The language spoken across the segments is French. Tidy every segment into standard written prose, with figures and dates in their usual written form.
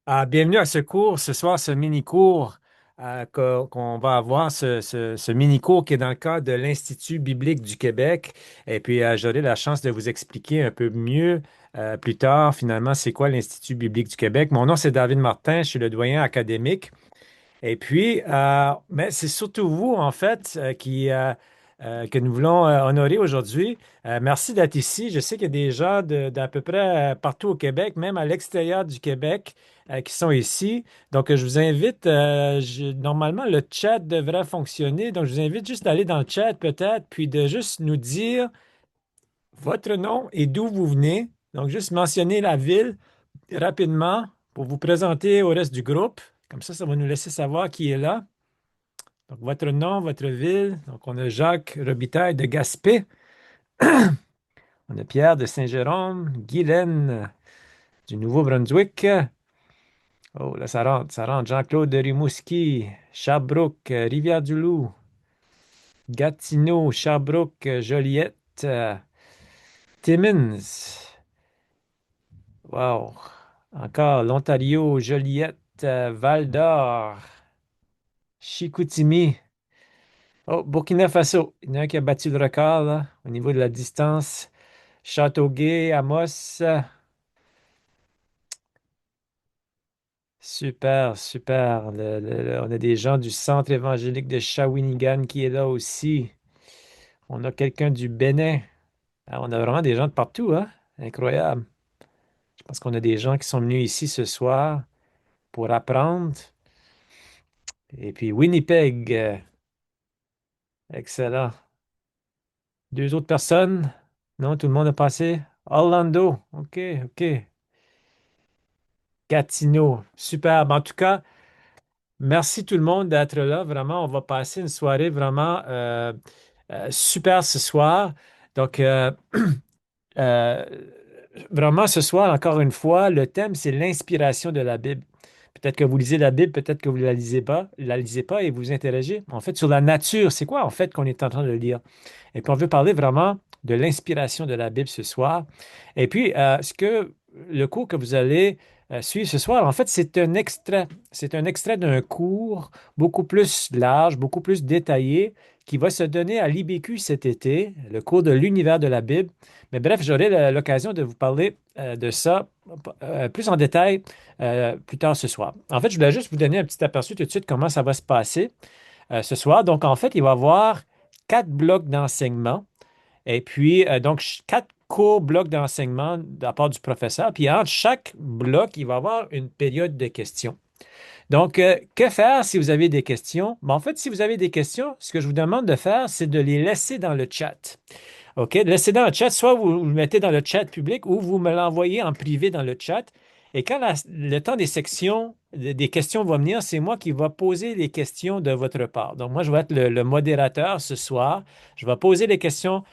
Bienvenue à ce cours, ce soir, ce mini-cours qu'on va avoir, ce mini-cours qui est dans le cadre de l'Institut biblique du Québec. Et puis, j'aurai la chance de vous expliquer un peu mieux plus tard, finalement, c'est quoi l'Institut biblique du Québec. Mon nom, c'est David Martin, je suis le doyen académique. Et puis, mais c'est surtout vous, en fait, que nous voulons honorer aujourd'hui. Merci d'être ici. Je sais qu'il y a des gens d'à peu près partout au Québec, même à l'extérieur du Québec, qui sont ici. Donc, je vous invite, normalement, le chat devrait fonctionner. Donc, je vous invite juste d'aller dans le chat peut-être, puis de juste nous dire votre nom et d'où vous venez. Donc, juste mentionner la ville rapidement pour vous présenter au reste du groupe. Comme ça va nous laisser savoir qui est là. Donc, votre nom, votre ville. Donc, on a Jacques Robitaille de Gaspé. On a Pierre de Saint-Jérôme, Guylaine du Nouveau-Brunswick. Oh, là, ça rentre, ça rentre. Jean-Claude de Rimouski, Sherbrooke, Rivière-du-Loup, Gatineau, Sherbrooke, Joliette, Timmins. Wow. Encore l'Ontario, Joliette, Val-d'Or, Chicoutimi. Oh, Burkina Faso. Il y en a un qui a battu le record là, au niveau de la distance. Châteauguay, Amos. Super, super. On a des gens du Centre évangélique de Shawinigan qui est là aussi. On a quelqu'un du Bénin. Ah, on a vraiment des gens de partout, hein? Incroyable. Je pense qu'on a des gens qui sont venus ici ce soir pour apprendre. Et puis Winnipeg, excellent. Deux autres personnes? Non, tout le monde a passé. Orlando, OK, OK. Gatineau, superbe. En tout cas, merci tout le monde d'être là. Vraiment, on va passer une soirée vraiment super ce soir. Donc, euh, vraiment, ce soir, encore une fois, le thème, c'est l'inspiration de la Bible. Peut-être que vous lisez la Bible, peut-être que vous ne la lisez pas et vous interrogez. En fait, sur la nature, c'est quoi en fait qu'on est en train de lire? Et puis, on veut parler vraiment de l'inspiration de la Bible ce soir. Et puis, le cours que vous allez suivre ce soir, en fait, c'est un extrait. C'est un extrait d'un cours beaucoup plus large, beaucoup plus détaillé, qui va se donner à l'IBQ cet été, le cours de l'univers de la Bible. Mais bref, j'aurai l'occasion de vous parler de ça plus en détail plus tard ce soir. En fait, je voulais juste vous donner un petit aperçu tout de suite comment ça va se passer ce soir. Donc, en fait, il va y avoir 4 blocs d'enseignement et puis, donc, 4 courts blocs d'enseignement de la part du professeur. Puis, entre chaque bloc, il va y avoir une période de questions. Donc, que faire si vous avez des questions? En fait, si vous avez des questions, ce que je vous demande de faire, c'est de les laisser dans le chat. OK? Laissez dans le chat, soit vous le mettez dans le chat public ou vous me l'envoyez en privé dans le chat. Et quand le temps des sections, des questions va venir, c'est moi qui va poser les questions de votre part. Donc, moi, je vais être le modérateur ce soir. Je vais poser les questions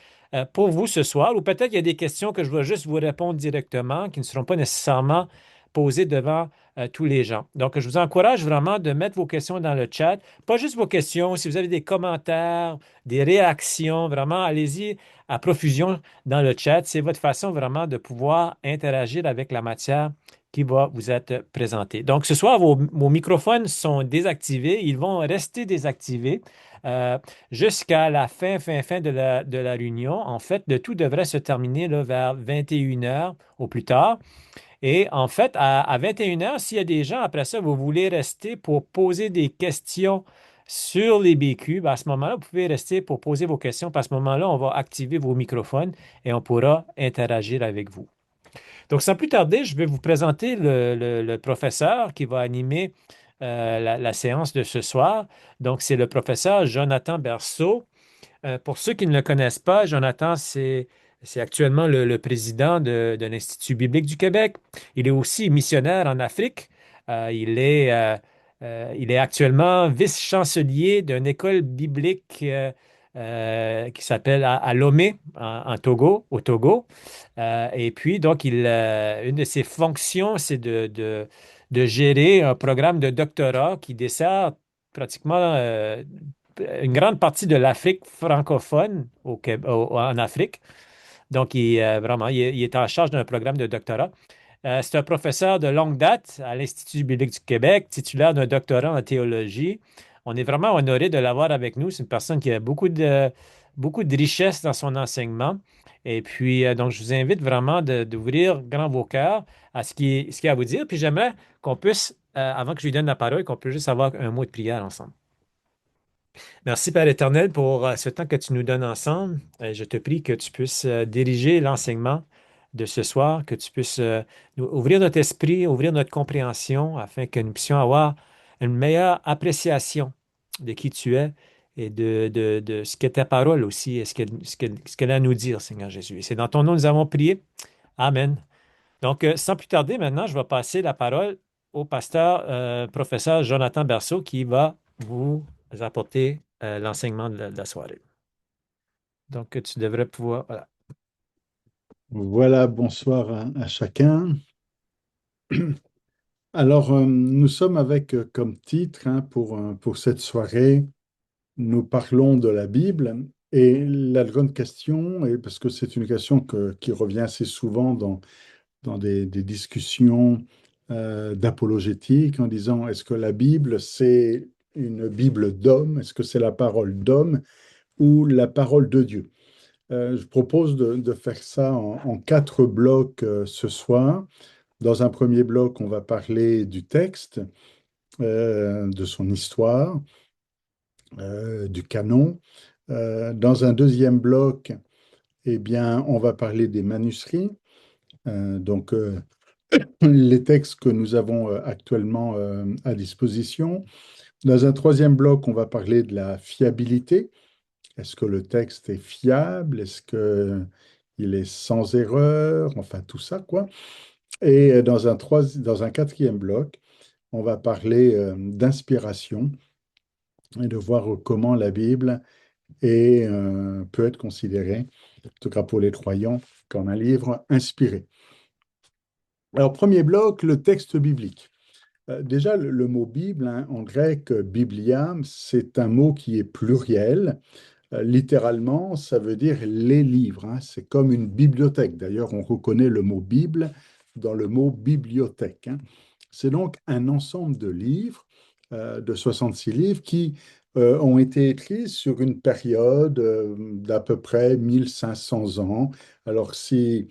pour vous ce soir, ou peut-être qu'il y a des questions que je vais juste vous répondre directement, qui ne seront pas nécessairement posées devant tous les gens. Donc, je vous encourage vraiment de mettre vos questions dans le chat. Pas juste vos questions, si vous avez des commentaires, des réactions, vraiment, allez-y à profusion dans le chat. C'est votre façon vraiment de pouvoir interagir avec la matière qui va vous être présentée. Donc, ce soir, vos microphones sont désactivés. Ils vont rester désactivés euh, jusqu'à la fin de la réunion. En fait, le tout devrait se terminer là, vers 21 heures au plus tard. Et en fait, à 21 heures, s'il y a des gens après ça, vous voulez rester pour poser des questions sur les BQ, ben à ce moment-là, vous pouvez rester pour poser vos questions. Puis à ce moment-là, on va activer vos microphones et on pourra interagir avec vous. Donc, sans plus tarder, je vais vous présenter le professeur qui va animer la séance de ce soir. Donc, c'est le professeur Jonathan Berceau. Pour ceux qui ne le connaissent pas, Jonathan, c'est actuellement le président de l'Institut biblique du Québec. Il est aussi missionnaire en Afrique. Il est actuellement vice-chancelier d'une école biblique qui s'appelle à Lomé, en Togo, au Togo. Et puis, donc, une de ses fonctions, c'est de gérer un programme de doctorat qui dessert pratiquement une grande partie de l'Afrique francophone en Afrique. Donc, vraiment, il est en charge d'un programme de doctorat. C'est un professeur de longue date à l'Institut biblique du Québec, titulaire d'un doctorat en théologie. On est vraiment honoré de l'avoir avec nous. C'est une personne qui a beaucoup de richesse dans son enseignement. Et puis, donc, je vous invite vraiment d'ouvrir grand vos cœurs à ce qu'il a à vous dire. Puis, j'aimerais qu'on puisse, avant que je lui donne la parole, qu'on puisse juste avoir un mot de prière ensemble. Merci, Père éternel, pour ce temps que tu nous donnes ensemble. Je te prie que tu puisses diriger l'enseignement de ce soir, que tu puisses ouvrir notre esprit, ouvrir notre compréhension, afin que nous puissions avoir une meilleure appréciation de qui tu es et de ce qu'est ta parole aussi, et ce qu'elle a à nous dire, Seigneur Jésus. Et c'est dans ton nom que nous avons prié. Amen. Donc, sans plus tarder, maintenant, je vais passer la parole au pasteur, professeur Jonathan Berceau, qui va vous apporter l'enseignement de la soirée. Donc, tu devrais pouvoir. Voilà. Voilà, bonsoir à chacun. Alors, nous sommes avec comme titre pour cette soirée, nous parlons de la Bible. Et la grande question, et parce que c'est une question qui revient assez souvent dans des discussions d'apologétique, en disant, est-ce que la Bible, c'est une Bible d'homme? Est-ce que c'est la parole d'homme ou la parole de Dieu? Je propose de faire ça en quatre blocs ce soir. Dans un premier bloc, on va parler du texte, de son histoire, du canon. Dans un deuxième bloc, eh bien, on va parler des manuscrits, donc les textes que nous avons actuellement à disposition. Dans un troisième bloc, on va parler de la fiabilité. Est-ce que le texte est fiable? Est-ce que il est sans erreur? Enfin, tout ça, quoi. Et dans un quatrième bloc, on va parler d'inspiration et de voir comment la Bible peut être considérée, en tout cas pour les croyants, comme un livre inspiré. Alors, premier bloc, le texte biblique. Déjà, le mot Bible, hein, en grec, biblia, c'est un mot qui est pluriel. Littéralement, ça veut dire les livres, hein. C'est comme une bibliothèque. D'ailleurs, on reconnaît le mot Bible dans le mot bibliothèque, hein. C'est donc un ensemble de livres, de 66 livres, qui ont été écrits sur une période d'à peu près 1500 ans. Alors, si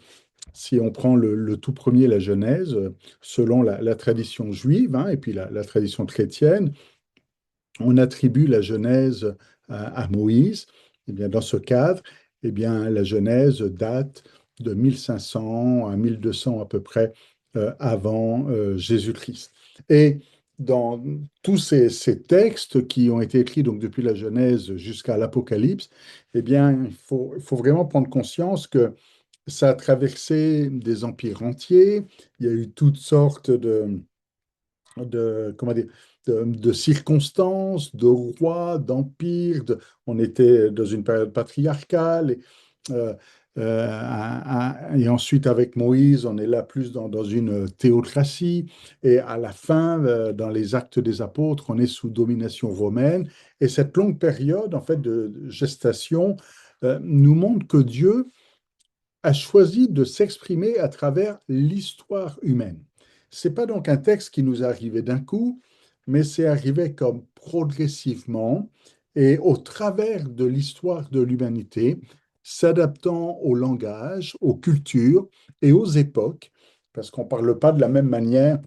on prend le tout premier, la Genèse, selon la tradition juive, hein, et puis la tradition chrétienne, on attribue la Genèse à Moïse. Eh bien, dans ce cadre, eh bien, la Genèse date de 1500 à 1200 à peu près avant Jésus-Christ. Et dans tous ces textes qui ont été écrits donc depuis la Genèse jusqu'à l'Apocalypse, eh bien, il faut vraiment prendre conscience que ça a traversé des empires entiers. Il y a eu toutes sortes comment dire, de circonstances, de rois, d'empires. On était dans une période patriarcale. Euh, et ensuite, avec Moïse, on est là plus dans une théocratie. Et à la fin, dans les Actes des Apôtres, on est sous domination romaine. Et cette longue période, en fait, de gestation, nous montre que Dieu a choisi de s'exprimer à travers l'histoire humaine. C'est pas donc un texte qui nous est arrivé d'un coup, mais c'est arrivé comme progressivement et au travers de l'histoire de l'humanité, s'adaptant au langage, aux cultures et aux époques, parce qu'on ne parle pas de la même manière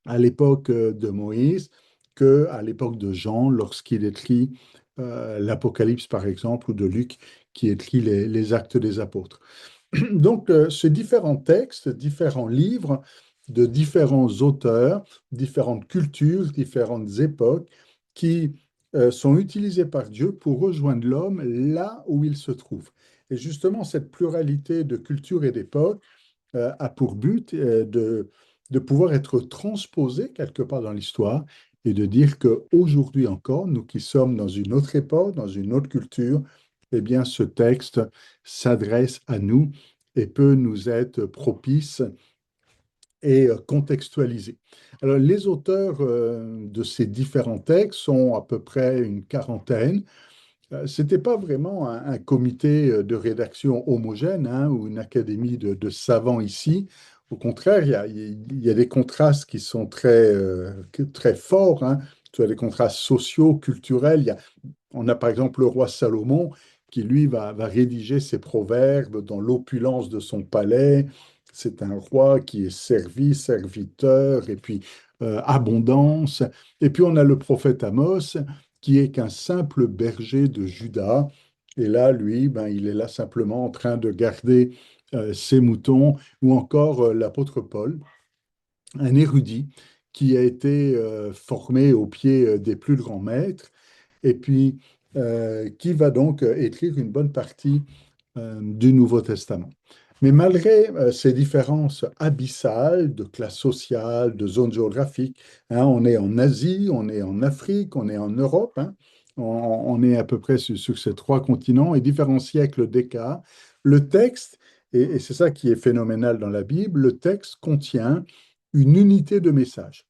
à l'époque de Moïse qu'à l'époque de Jean, lorsqu'il écrit l'Apocalypse, par exemple, ou de Luc, qui écrit les Actes des Apôtres. Donc, ces différents textes, différents livres de différents auteurs, différentes cultures, différentes époques, qui sont utilisés par Dieu pour rejoindre l'homme là où il se trouve. Et justement, cette pluralité de cultures et d'époques a pour but de pouvoir être transposée quelque part dans l'histoire et de dire qu'aujourd'hui encore, nous qui sommes dans une autre époque, dans une autre culture, eh bien, ce texte s'adresse à nous et peut nous être propice et contextualisé. Alors, les auteurs de ces différents textes sont à peu près une quarantaine. Ce n'était pas vraiment un comité de rédaction homogène, hein, ou une académie de savants ici. Au contraire, il y a des contrastes qui sont très forts, hein. Tu as des contrastes sociaux, culturels. On a par exemple le roi Salomon qui, lui, va rédiger ses proverbes dans l'opulence de son palais. C'est un roi qui est servi, serviteur, et puis abondance. Et puis on a le prophète Amos qui est qu'un simple berger de Juda. Et là, lui, ben, il est là simplement en train de garder ses moutons. Ou encore l'apôtre Paul, un érudit qui a été formé au pied des plus grands maîtres et puis qui va donc écrire une bonne partie du Nouveau Testament. Mais malgré ces différences abyssales de classe sociale, de zone géographique, hein, on est en Asie, on est en Afrique, on est en Europe, hein, on est à peu près sur ces trois continents et différents siècles d'écart, le texte, et c'est ça qui est phénoménal dans la Bible, le texte contient une unité de message.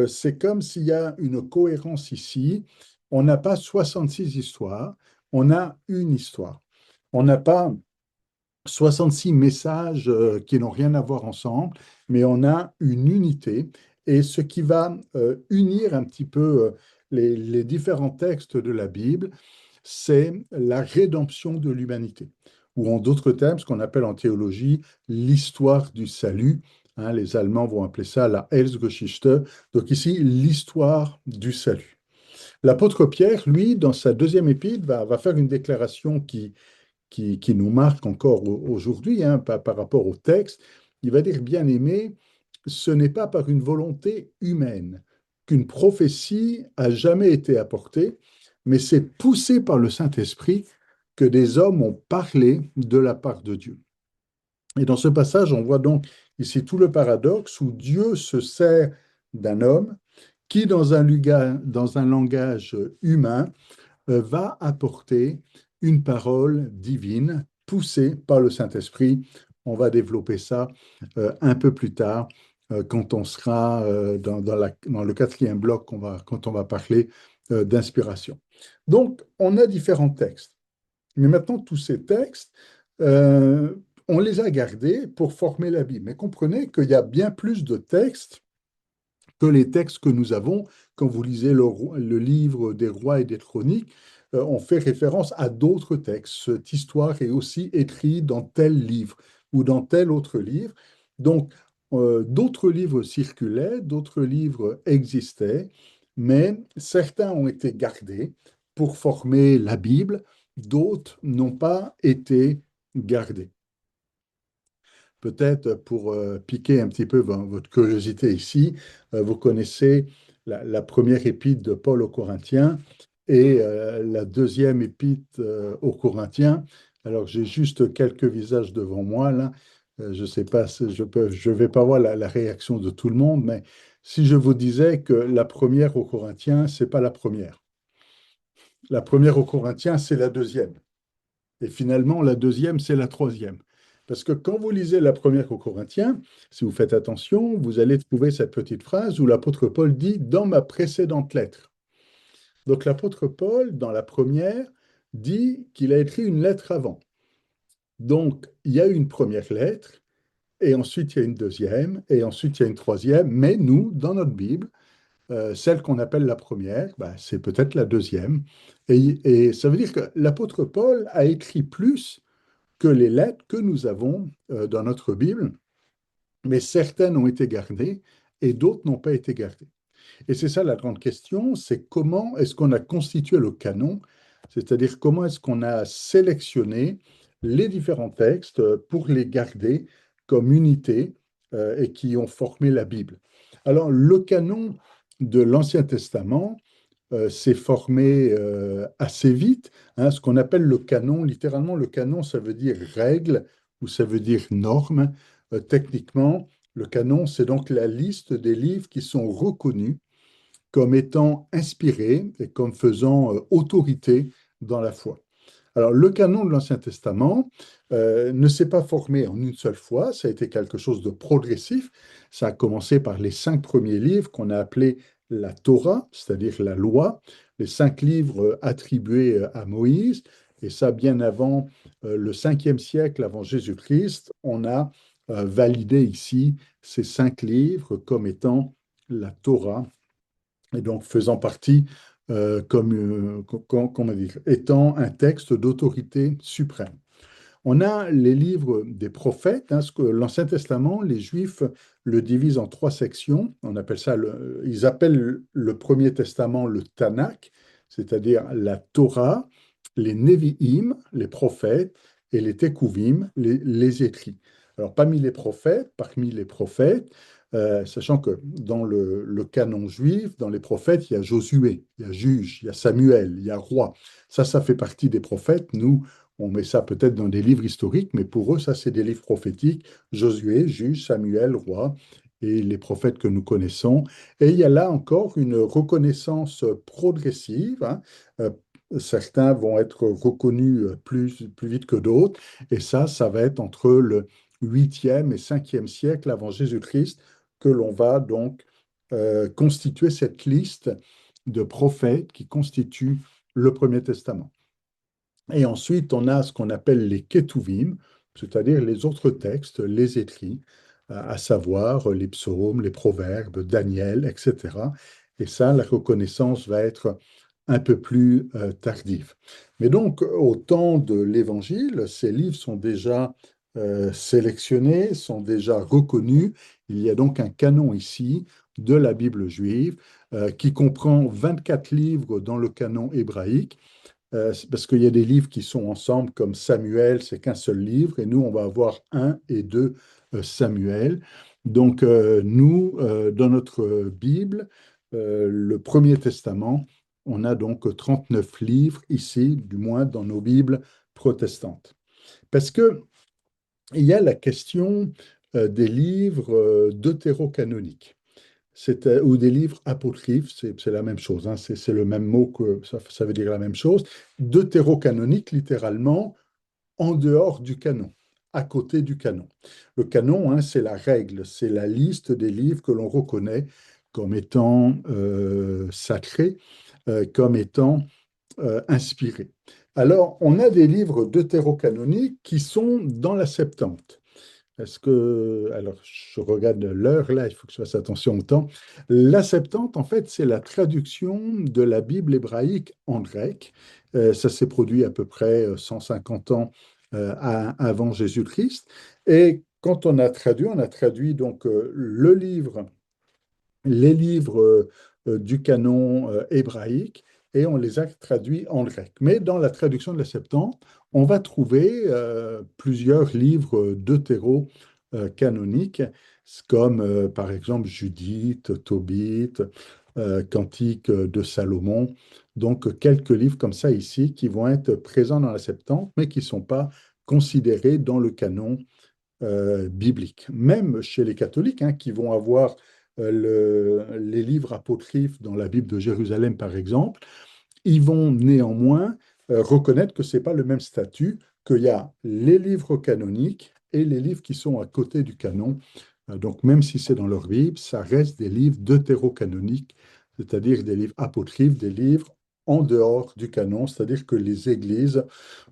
C'est comme s'il y a une cohérence ici. On n'a pas 66 histoires, on a une histoire. On n'a pas 66 messages qui n'ont rien à voir ensemble, mais on a une unité. Et ce qui va unir un petit peu les différents textes de la Bible, c'est la rédemption de l'humanité, ou en d'autres termes, ce qu'on appelle en théologie l'histoire du salut. Hein, les Allemands vont appeler ça la Heilsgeschichte. Donc ici, l'histoire du salut. L'apôtre Pierre, lui, dans sa deuxième épître, va faire une déclaration qui nous marque encore aujourd'hui, hein, par rapport au texte. Il va dire, bien-aimé, ce n'est pas par une volonté humaine qu'une prophétie a jamais été apportée, mais c'est poussé par le Saint-Esprit que des hommes ont parlé de la part de Dieu. Et dans ce passage, on voit donc ici tout le paradoxe où Dieu se sert d'un homme qui, dans un langage humain, va apporter une parole divine poussée par le Saint-Esprit. On va développer ça un peu plus tard quand on sera dans le quatrième bloc, quand on va parler d'inspiration. Donc, on a différents textes. Mais maintenant, tous ces textes, euh, on les a gardés pour former la Bible. Mais comprenez qu'il y a bien plus de textes que les textes que nous avons. Quand vous lisez le livre des rois et des chroniques, on fait référence à d'autres textes. Cette histoire est aussi écrite dans tel livre ou dans tel autre livre. Donc, d'autres livres circulaient, d'autres livres existaient, mais certains ont été gardés pour former la Bible, d'autres n'ont pas été gardés. Peut-être pour piquer un petit peu votre curiosité ici, vous connaissez la première épître de Paul aux Corinthiens et la deuxième épître aux Corinthiens. Alors j'ai juste quelques visages devant moi là. Je ne sais pas si je vais pas voir la réaction de tout le monde, mais si je vous disais que la première aux Corinthiens, c'est pas la première. La première aux Corinthiens, c'est la deuxième. Et finalement, la deuxième, c'est la troisième. Parce que quand vous lisez la première aux Corinthiens, si vous faites attention, vous allez trouver cette petite phrase où l'apôtre Paul dit dans ma précédente lettre. Donc l'apôtre Paul, dans la première, dit qu'il a écrit une lettre avant. Donc il y a une première lettre, et ensuite il y a une deuxième, et ensuite il y a une troisième. Mais nous, dans notre Bible, celle qu'on appelle la première, bah, c'est peut-être la deuxième. Et ça veut dire que l'apôtre Paul a écrit plus que les lettres que nous avons dans notre Bible, mais certaines ont été gardées et d'autres n'ont pas été gardées. Et c'est ça la grande question, c'est comment est-ce qu'on a constitué le canon, c'est-à-dire comment est-ce qu'on a sélectionné les différents textes pour les garder comme unité et qui ont formé la Bible. Alors, le canon de l'Ancien Testament, s'est formé assez vite, hein, ce qu'on appelle le canon. Littéralement, le canon, ça veut dire règle ou ça veut dire norme. Techniquement, le canon, c'est donc la liste des livres qui sont reconnus comme étant inspirés et comme faisant autorité dans la foi. Alors, le canon de l'Ancien Testament ne s'est pas formé en une seule fois, ça a été quelque chose de progressif. Ça a commencé par les 5 premiers livres qu'on a appelés la Torah, c'est-à-dire la loi, les 5 livres attribués à Moïse. Et ça, bien avant le 5e siècle avant Jésus-Christ, on a valider ici ces 5 livres comme étant la Torah, et donc faisant partie, comment dire, étant un texte d'autorité suprême. On a les livres des prophètes, ce que l'Ancien Testament, les Juifs le divisent en 3 sections. On appelle ça, ils appellent le Premier Testament le Tanakh, c'est-à-dire la Torah, les Nevi'im, les prophètes, et les Tekuvim, les écrits. Alors, parmi les prophètes, sachant que dans le canon juif, dans les prophètes, il y a Josué, il y a Juge, il y a Samuel, il y a Roi. Ça fait partie des prophètes. Nous, on met ça peut-être dans des livres historiques, mais pour eux, ça, c'est des livres prophétiques. Josué, Juge, Samuel, Roi, et les prophètes que nous connaissons. Et il y a là encore une reconnaissance progressive, hein. Euh, Certains vont être reconnus plus vite que d'autres. Et ça va être entre le 8e et 5e siècle avant Jésus-Christ que l'on va donc constituer cette liste de prophètes qui constituent le Premier Testament. Et ensuite, on a ce qu'on appelle les Ketuvim, c'est-à-dire les autres textes, les écrits, à savoir les psaumes, les proverbes, Daniel, etc. Et ça, la reconnaissance va être un peu plus tardive. Mais donc, au temps de l'Évangile, ces livres sont déjà sélectionnés, sont déjà reconnus. Il y a donc un canon ici de la Bible juive qui comprend 24 livres dans le canon hébraïque, c'est parce qu'il y a des livres qui sont ensemble, comme Samuel, c'est qu'un seul livre, et nous, on va avoir un et deux Samuel. Donc, nous, dans notre Bible, le Premier Testament, on a donc 39 livres ici, du moins dans nos Bibles protestantes. Parce que il y a la question des livres deutérocanoniques, ou des livres apocryphes, c'est la même chose, hein, c'est le même mot, que ça veut dire la même chose. Deutérocanonique, littéralement, en dehors du canon, à côté du canon. Le canon, hein, c'est la règle, c'est la liste des livres que l'on reconnaît comme étant sacrés, comme étant inspirés. Alors, on a des livres deutérocanoniques qui sont dans la Septante. Alors, je regarde l'heure là, il faut que je fasse attention au temps. La Septante, en fait, c'est la traduction de la Bible hébraïque en grec. Ça s'est produit à peu près 150 ans avant Jésus-Christ. Et quand on a traduit donc les livres du canon hébraïque, et on les a traduits en grec. Mais dans la traduction de la Septante, on va trouver plusieurs livres deutéro-canoniques, comme par exemple Judith, Tobit, Cantique de Salomon. Donc quelques livres comme ça ici qui vont être présents dans la Septante, mais qui ne sont pas considérés dans le canon biblique. Même chez les catholiques, hein, qui vont avoir les livres apocryphes dans la Bible de Jérusalem, par exemple, ils vont néanmoins reconnaître que ce n'est pas le même statut, qu'il y a les livres canoniques et les livres qui sont à côté du canon. Donc, même si c'est dans leur Bible, ça reste des livres deutérocanoniques, c'est-à-dire des livres apocryphes, des livres en dehors du canon, c'est-à-dire que les églises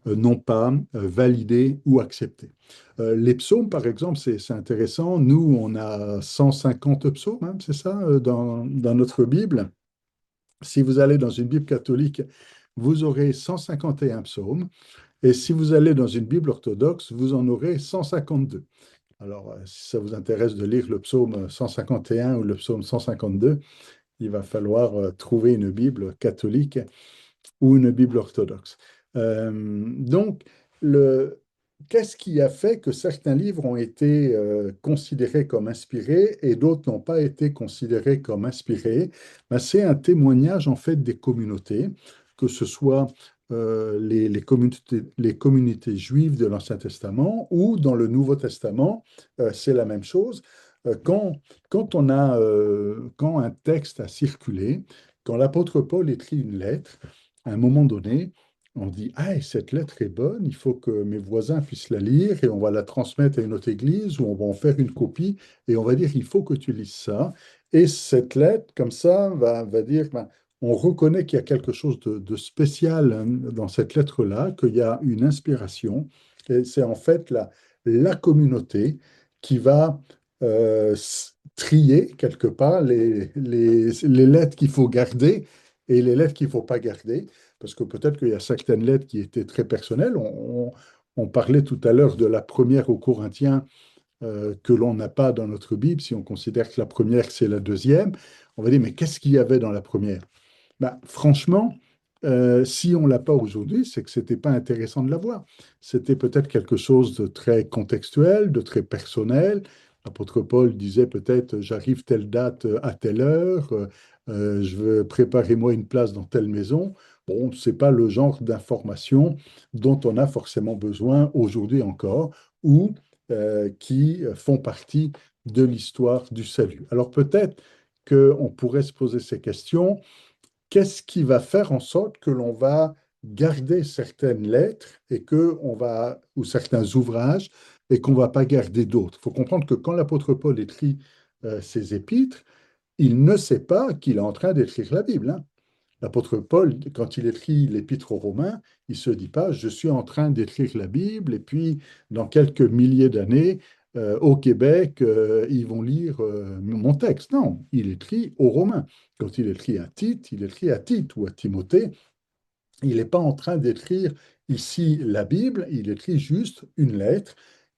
n'ont pas validé ou accepté. Les psaumes, par exemple, c'est intéressant. Nous, on a 150 psaumes, hein, c'est ça, dans notre Bible. Si vous allez dans une Bible catholique, vous aurez 151 psaumes. Et si vous allez dans une Bible orthodoxe, vous en aurez 152. Alors, si ça vous intéresse de lire le psaume 151 ou le psaume 152, il va falloir trouver une Bible catholique ou une Bible orthodoxe. Donc, qu'est-ce qui a fait que certains livres ont été considérés comme inspirés et d'autres n'ont pas été considérés comme inspirés? Ben, c'est un témoignage en fait des communautés, que ce soit les communautés juives de l'Ancien Testament ou dans le Nouveau Testament, c'est la même chose. Quand un texte a circulé, quand l'apôtre Paul écrit une lettre, à un moment donné, on dit, ah, et cette lettre est bonne, il faut que mes voisins puissent la lire et on va la transmettre à une autre église ou on va en faire une copie et on va dire, il faut que tu lises ça. Et cette lettre, comme ça, va dire, ben, on reconnaît qu'il y a quelque chose de spécial, hein, dans cette lettre-là, qu'il y a une inspiration. Et c'est en fait la communauté qui va trier quelque part les lettres qu'il faut garder et les lettres qu'il ne faut pas garder. Parce que peut-être qu'il y a certaines lettres qui étaient très personnelles. On parlait tout à l'heure de la première aux Corinthiens que l'on n'a pas dans notre Bible. Si on considère que la première, c'est la deuxième, on va dire, mais qu'est-ce qu'il y avait dans la première? Bah, franchement, si on ne l'a pas aujourd'hui, c'est que ce n'était pas intéressant de l'avoir. C'était peut-être quelque chose de très contextuel, de très personnel. L'apôtre Paul disait peut-être, j'arrive telle date à telle heure, je veux préparer-moi une place dans telle maison. Bon, ce n'est pas le genre d'information dont on a forcément besoin aujourd'hui encore, ou qui font partie de l'histoire du salut. Alors peut-être qu'on pourrait se poser ces questions. Qu'est-ce qui va faire en sorte que l'on va garder certaines lettres et que on va, ou certains ouvrages et qu'on ne va pas garder d'autres? Il faut comprendre que quand l'apôtre Paul écrit ses épîtres, il ne sait pas qu'il est en train d'écrire la Bible, hein. L'apôtre Paul, quand il écrit l'épître aux Romains, il ne se dit pas, je suis en train d'écrire la Bible et puis dans quelques milliers d'années, au Québec, ils vont lire mon texte. Non, il écrit aux Romains. Quand il écrit à Tite, il écrit à Tite ou à Timothée. Il n'est pas en train d'écrire ici la Bible, il écrit juste une lettre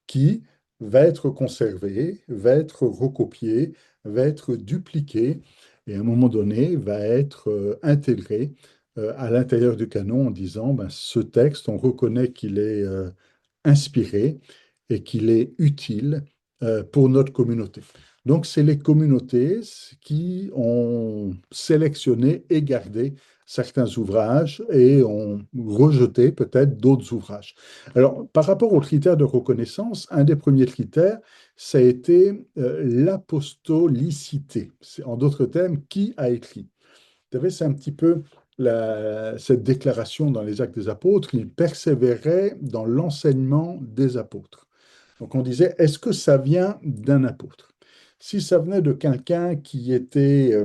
qui va être conservée, va être recopiée, va être dupliquée et à un moment donné va être intégrée à l'intérieur du canon en disant ben, ce texte, on reconnaît qu'il est inspiré et qu'il est utile pour notre communauté. Donc, c'est les communautés qui ont sélectionné et gardé certains ouvrages et ont rejeté peut-être d'autres ouvrages. Alors, par rapport aux critères de reconnaissance, un des premiers critères, ça a été l'apostolicité. En d'autres termes, qui a écrit? Vous savez, c'est un petit peu cette déclaration dans les Actes des Apôtres, ils persévéraient dans l'enseignement des apôtres. Donc on disait, est-ce que ça vient d'un apôtre? Si ça venait de quelqu'un qui était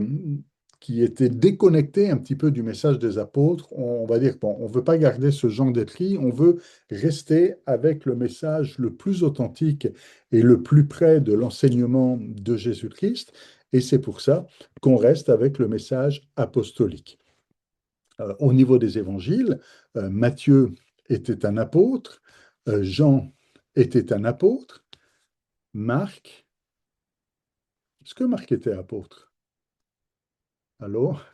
déconnecté un petit peu du message des apôtres, on va dire, bon, on ne veut pas garder ce genre d'écrit, on veut rester avec le message le plus authentique et le plus près de l'enseignement de Jésus-Christ. Et c'est pour ça qu'on reste avec le message apostolique. Au niveau des évangiles, Matthieu était un apôtre, Jean était un apôtre, Marc, est-ce que Marc était apôtre? Alors,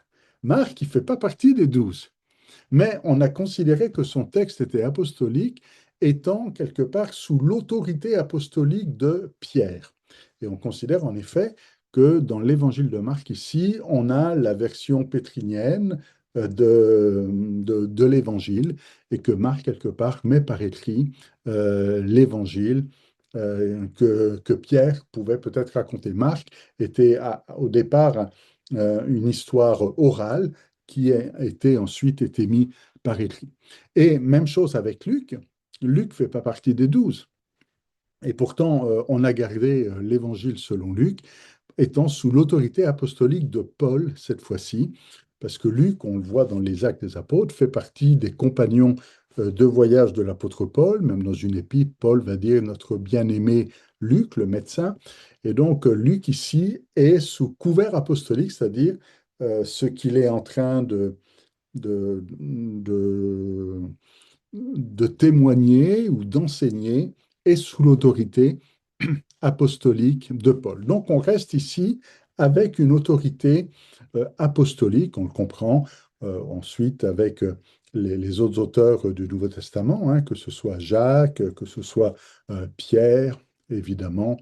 Marc, il ne fait pas partie des 12. Mais on a considéré que son texte était apostolique, étant quelque part sous l'autorité apostolique de Pierre. Et on considère en effet que dans l'évangile de Marc ici, on a la version pétrinienne de l'évangile et que Marc, quelque part, met par écrit l'évangile que Pierre pouvait peut-être raconter. Marc était au départ une histoire orale qui a été ensuite été mis par écrit. Et même chose avec Luc. Luc ne fait pas partie des 12. Et pourtant, on a gardé l'évangile selon Luc, étant sous l'autorité apostolique de Paul cette fois-ci, parce que Luc, on le voit dans les Actes des Apôtres, fait partie des compagnons de voyage de l'apôtre Paul. Même dans une épître, Paul va dire notre bien-aimé Luc, le médecin. Et donc, Luc ici est sous couvert apostolique, c'est-à-dire ce qu'il est en train de, de, de témoigner ou d'enseigner est sous l'autorité apostolique de Paul. Donc on reste ici avec une autorité apostolique, on le comprend ensuite avec les autres auteurs du Nouveau Testament, hein, que ce soit Jacques, que ce soit Pierre, évidemment.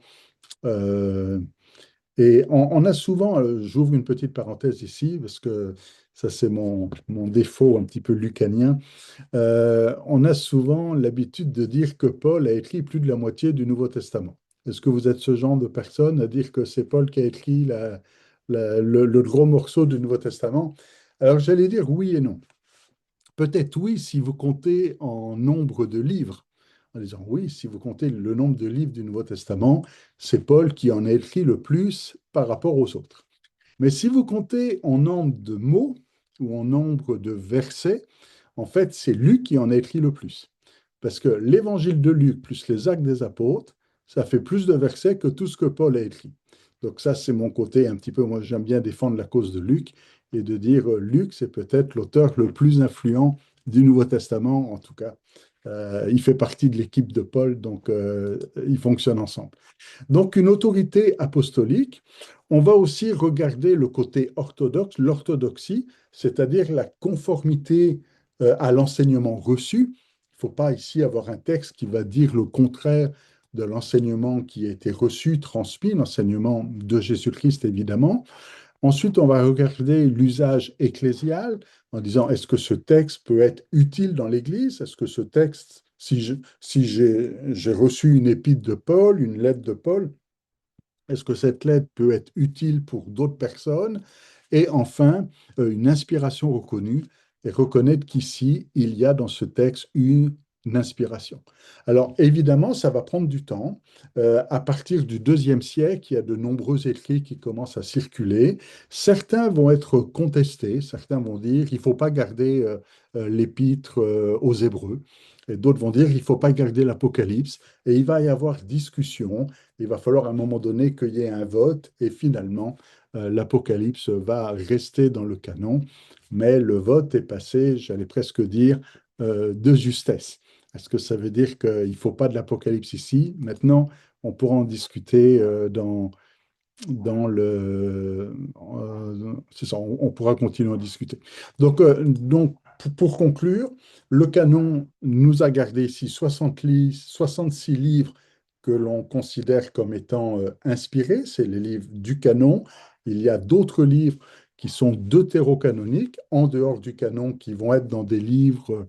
Euh, et on a souvent, j'ouvre une petite parenthèse ici, parce que ça c'est mon défaut un petit peu lucanien, on a souvent l'habitude de dire que Paul a écrit plus de la moitié du Nouveau Testament. Est-ce que vous êtes ce genre de personne à dire que c'est Paul qui a écrit le gros morceau du Nouveau Testament? Alors j'allais dire oui et non. Peut-être oui si vous comptez en nombre de livres. En disant oui, si vous comptez le nombre de livres du Nouveau Testament, c'est Paul qui en a écrit le plus par rapport aux autres. Mais si vous comptez en nombre de mots ou en nombre de versets, en fait, c'est Luc qui en a écrit le plus. Parce que l'évangile de Luc plus les actes des apôtres, ça fait plus de versets que tout ce que Paul a écrit. Donc ça, c'est mon côté un petit peu, moi j'aime bien défendre la cause de Luc et de dire Luc, c'est peut-être l'auteur le plus influent du Nouveau Testament, en tout cas. Il fait partie de l'équipe de Paul, donc ils fonctionnent ensemble. Donc, une autorité apostolique, on va aussi regarder le côté orthodoxe, l'orthodoxie, c'est-à-dire la conformité à l'enseignement reçu. Il ne faut pas ici avoir un texte qui va dire le contraire de l'enseignement qui a été reçu, transmis, l'enseignement de Jésus-Christ, évidemment. Ensuite, on va regarder l'usage ecclésial en disant, est-ce que ce texte peut être utile dans l'Église? Est-ce que ce texte, si j'ai reçu une épître de Paul, une lettre de Paul, est-ce que cette lettre peut être utile pour d'autres personnes? Et enfin, une inspiration reconnue et reconnaître qu'ici, il y a dans ce texte une inspiration. Alors, évidemment, ça va prendre du temps. À partir du deuxième siècle, il y a de nombreux écrits qui commencent à circuler. Certains vont être contestés, certains vont dire qu'il ne faut pas garder l'épître aux Hébreux, et d'autres vont dire qu'il ne faut pas garder l'Apocalypse. Et il va y avoir discussion. Il va falloir à un moment donné qu'il y ait un vote, et finalement, l'Apocalypse va rester dans le canon, mais le vote est passé, j'allais presque dire, de justesse. Est-ce que ça veut dire qu'il ne faut pas de l'Apocalypse ici? Maintenant, on pourra en discuter c'est ça, on pourra continuer à discuter. Donc pour conclure, le canon nous a gardé ici 66 livres que l'on considère comme étant inspirés, c'est les livres du canon. Il y a d'autres livres qui sont deutérocanoniques, en dehors du canon, qui vont être dans des livres,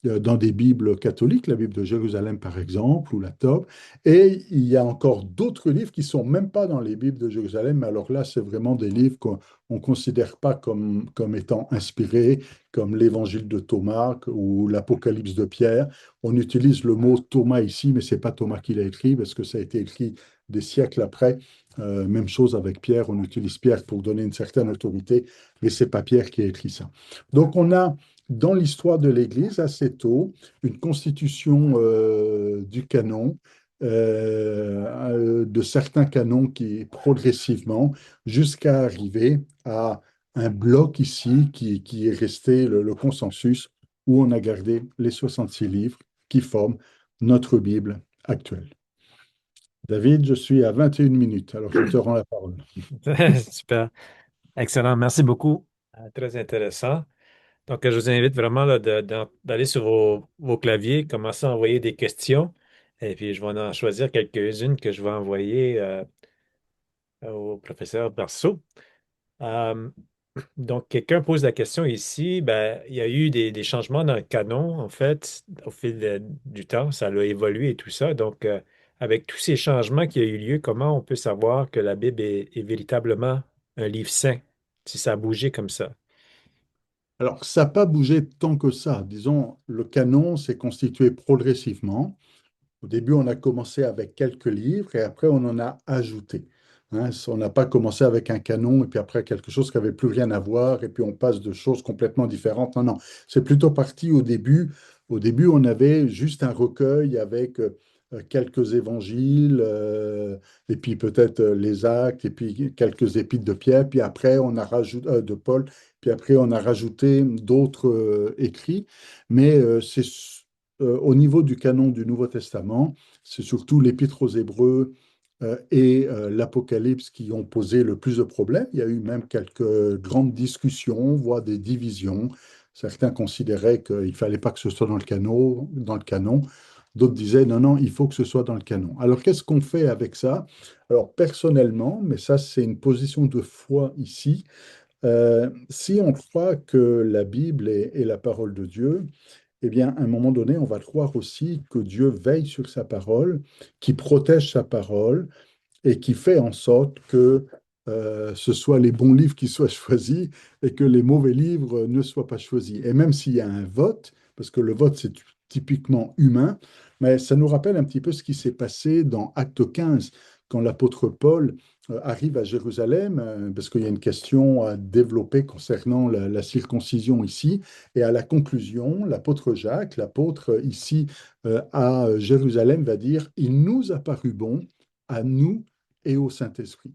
dans des Bibles catholiques, la Bible de Jérusalem par exemple, ou la Tob. Et il y a encore d'autres livres qui sont même pas dans les Bibles de Jérusalem, mais alors là, c'est vraiment des livres qu'on ne considère pas comme étant inspirés, comme l'Évangile de Thomas ou l'Apocalypse de Pierre. On utilise le mot Thomas ici, mais c'est pas Thomas qui l'a écrit, parce que ça a été écrit des siècles après. Même chose avec Pierre, on utilise Pierre pour donner une certaine autorité, mais c'est pas Pierre qui a écrit ça. Donc on a dans l'histoire de l'Église assez tôt une constitution du canon, de certains canons qui progressivement, jusqu'à arriver à un bloc ici qui est resté le consensus, où on a gardé les 66 livres qui forment notre Bible actuelle. David, je suis à 21 minutes, alors je te rends la parole. Super. Excellent. Merci beaucoup. Très intéressant. Donc, je vous invite vraiment là, d'aller sur vos claviers, commencer à envoyer des questions. Et puis, je vais en choisir quelques-unes que je vais envoyer au professeur Berceau. Euh, donc, quelqu'un pose la question ici. Ben, il y a eu des changements dans le canon, en fait, au fil du temps. Ça a évolué et tout ça. Donc, avec tous ces changements qui ont eu lieu, comment on peut savoir que la Bible est véritablement un livre saint, si ça a bougé comme ça? Alors, ça n'a pas bougé tant que ça. Disons, le canon s'est constitué progressivement. Au début, on a commencé avec quelques livres et après, on en a ajouté. Hein, on n'a pas commencé avec un canon et puis après quelque chose qui n'avait plus rien à voir et puis on passe de choses complètement différentes. Non, non, c'est plutôt parti au début. Au début, on avait juste un recueil avec quelques évangiles et puis peut-être les actes et puis quelques épîtres de Pierre. Puis après, on a rajouté de Paul. Puis après, on a rajouté d'autres écrits. Mais au niveau du canon du Nouveau Testament, c'est surtout l'Épître aux Hébreux et l'Apocalypse qui ont posé le plus de problèmes. Il y a eu même quelques grandes discussions, voire des divisions. Certains considéraient qu'il ne fallait pas que ce soit dans le canon, dans le canon. D'autres disaient non, non, il faut que ce soit dans le canon. Alors, qu'est-ce qu'on fait avec ça? Alors, personnellement, mais ça, c'est une position de foi ici, si on croit que la Bible est la parole de Dieu, eh bien, à un moment donné, on va croire aussi que Dieu veille sur sa parole, qui protège sa parole et qui fait en sorte que ce soit les bons livres qui soient choisis et que les mauvais livres ne soient pas choisis. Et même s'il y a un vote, parce que le vote, c'est typiquement humain, mais ça nous rappelle un petit peu ce qui s'est passé dans Acte 15, quand l'apôtre Paul arrive à Jérusalem, parce qu'il y a une question à développer concernant la circoncision ici, et à la conclusion, l'apôtre Jacques, l'apôtre ici à Jérusalem, va dire, il nous a paru bon à nous et au Saint-Esprit.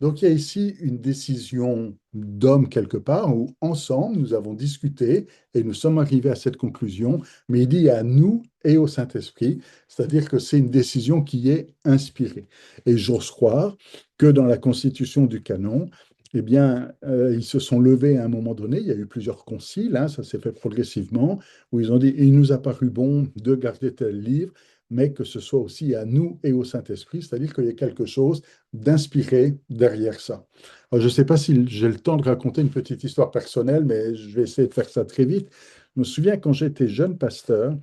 Donc il y a ici une décision d'homme quelque part où ensemble nous avons discuté et nous sommes arrivés à cette conclusion, mais il dit à nous et au Saint-Esprit, c'est-à-dire que c'est une décision qui est inspirée. Et j'ose croire que dans la constitution du canon, eh bien, ils se sont levés à un moment donné, il y a eu plusieurs conciles, hein, ça s'est fait progressivement, où ils ont dit, il nous a paru bon de garder tel livre, mais que ce soit aussi à nous et au Saint-Esprit, c'est-à-dire qu'il y a quelque chose d'inspirer derrière ça. Alors, je ne sais pas si j'ai le temps de raconter une petite histoire personnelle, mais je vais essayer de faire ça très vite. Je me souviens quand j'étais jeune pasteur,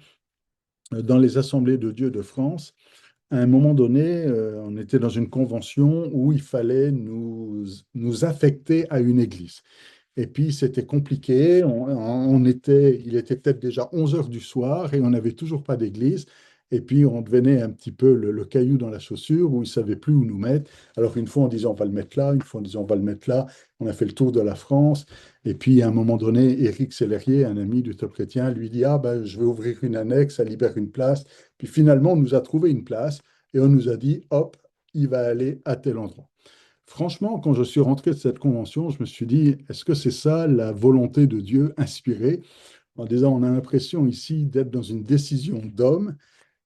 dans les Assemblées de Dieu de France, à un moment donné, on était dans une convention où il fallait nous affecter à une église. Et puis, c'était compliqué. Il était peut-être déjà 11 heures du soir et on n'avait toujours pas d'église. Et puis, on devenait un petit peu le caillou dans la chaussure où ils ne savaient plus où nous mettre. Alors, une fois, on disait on va le mettre là, une fois, on disait on va le mettre là. On a fait le tour de la France. Et puis, à un moment donné, Éric Sellerier, un ami du Top Chrétien, lui dit ah, ben, je vais ouvrir une annexe, ça libère une place. Puis, finalement, on nous a trouvé une place et on nous a dit hop, il va aller à tel endroit. Franchement, quand je suis rentré de cette convention, je me suis dit, est-ce que c'est ça la volonté de Dieu inspirée? En disant, on a l'impression ici d'être dans une décision d'homme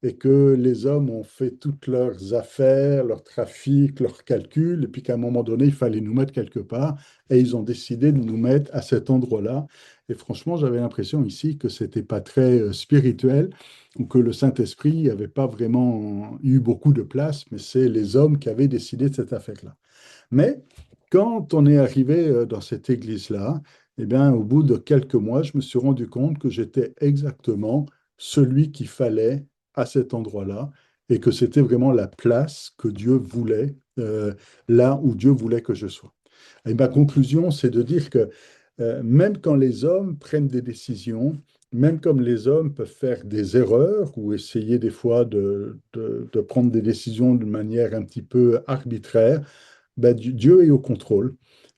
et que les hommes ont fait toutes leurs affaires, leurs trafics, leurs calculs, et puis qu'à un moment donné, il fallait nous mettre quelque part, et ils ont décidé de nous mettre à cet endroit-là. Et franchement, j'avais l'impression ici que c'était pas très spirituel, ou que le Saint-Esprit n'avait pas vraiment eu beaucoup de place, mais c'est les hommes qui avaient décidé de cette affaire-là. Mais quand on est arrivé dans cette église-là, eh bien, au bout de quelques mois, je me suis rendu compte que j'étais exactement celui qu'il fallait à cet endroit-là et que c'était vraiment la place que Dieu voulait, là où Dieu voulait que je sois. Et ma conclusion, c'est de dire que même quand les hommes prennent des décisions, même comme les hommes peuvent faire des erreurs ou essayer des fois de prendre des décisions d'une manière un petit peu arbitraire, ben, Dieu est au contrôle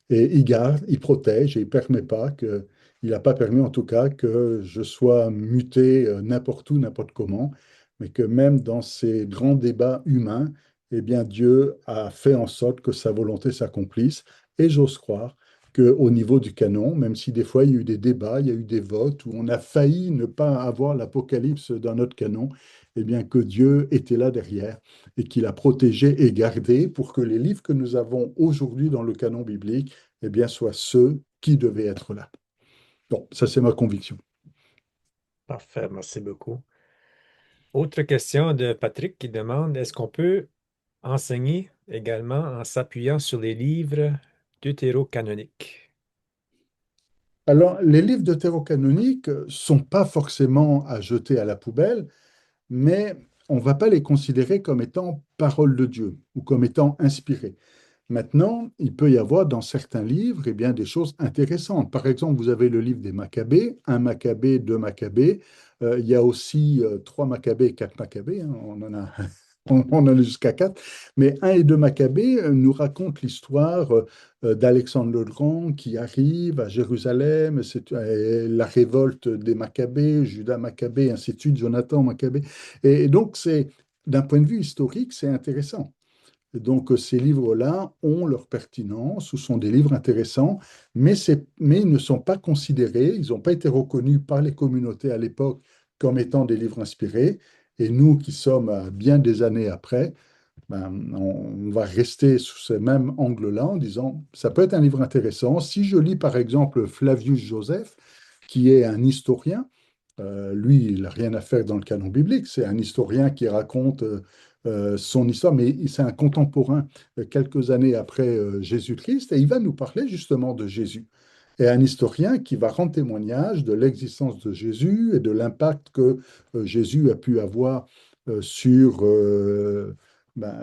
et il garde, il protège et il permet pas que, il n'a pas permis en tout cas que je sois muté n'importe où, n'importe comment, mais que même dans ces grands débats humains, eh bien Dieu a fait en sorte que sa volonté s'accomplisse. Et j'ose croire qu'au niveau du canon, même si des fois il y a eu des débats, il y a eu des votes où on a failli ne pas avoir l'Apocalypse dans notre canon, eh bien que Dieu était là derrière et qu'il a protégé et gardé pour que les livres que nous avons aujourd'hui dans le canon biblique, eh bien, soient ceux qui devaient être là. Bon, ça c'est ma conviction. Parfait, merci beaucoup. Autre question de Patrick qui demande, est-ce qu'on peut enseigner également en s'appuyant sur les livres deutérocanoniques? Alors, les livres deutérocanoniques ne sont pas forcément à jeter à la poubelle, mais on ne va pas les considérer comme étant parole de Dieu ou comme étant inspirées. Maintenant, il peut y avoir dans certains livres eh bien, des choses intéressantes. Par exemple, vous avez le livre des Maccabées, un Maccabée, deux Maccabées. Il y a aussi trois Maccabées et quatre Maccabées, hein. On en a jusqu'à quatre. Mais un et deux Maccabées nous racontent l'histoire d'Alexandre le Grand qui arrive à Jérusalem, c'est la révolte des Maccabées, Judas Maccabée, ainsi de suite, Jonathan Maccabée. Et donc, d'un point de vue historique, c'est intéressant. Donc, ces livres-là ont leur pertinence ou sont des livres intéressants, mais ils ne sont pas considérés, ils n'ont pas été reconnus par les communautés à l'époque comme étant des livres inspirés. Et nous qui sommes à bien des années après, ben, on va rester sous ce même angle-là en disant, ça peut être un livre intéressant. Si je lis par exemple Flavius Joseph, qui est un historien, lui, il n'a rien à faire dans le canon biblique. C'est un historien qui raconte son histoire, mais c'est un contemporain quelques années après Jésus-Christ, et il va nous parler justement de Jésus. Et un historien qui va rendre témoignage de l'existence de Jésus et de l'impact que Jésus a pu avoir sur,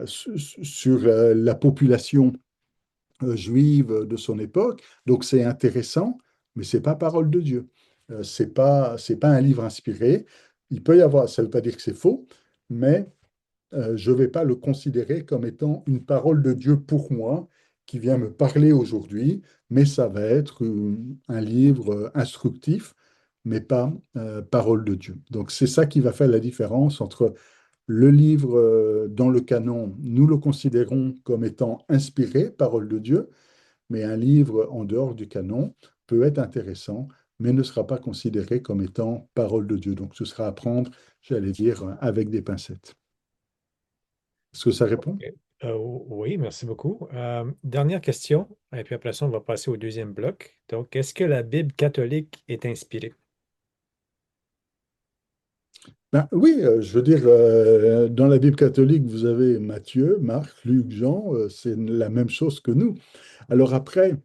sur la population juive de son époque. Donc c'est intéressant, mais c'est pas parole de Dieu. C'est pas un livre inspiré. Il peut y avoir, ça ne veut pas dire que c'est faux, mais je ne vais pas le considérer comme étant une parole de Dieu pour moi qui vient me parler aujourd'hui, mais ça va être un livre instructif, mais pas parole de Dieu. Donc c'est ça qui va faire la différence entre le livre dans le canon, nous le considérons comme étant inspiré, parole de Dieu, mais un livre en dehors du canon peut être intéressant, mais ne sera pas considéré comme étant parole de Dieu. Donc ce sera à prendre, j'allais dire, avec des pincettes. Est-ce que ça répond? OK. Oui, merci beaucoup. Dernière question, et puis après ça, on va passer au deuxième bloc. Donc, est-ce que la Bible catholique est inspirée? Ben, oui, je veux dire, dans la Bible catholique, vous avez Matthieu, Marc, Luc, Jean, c'est la même chose que nous. Alors après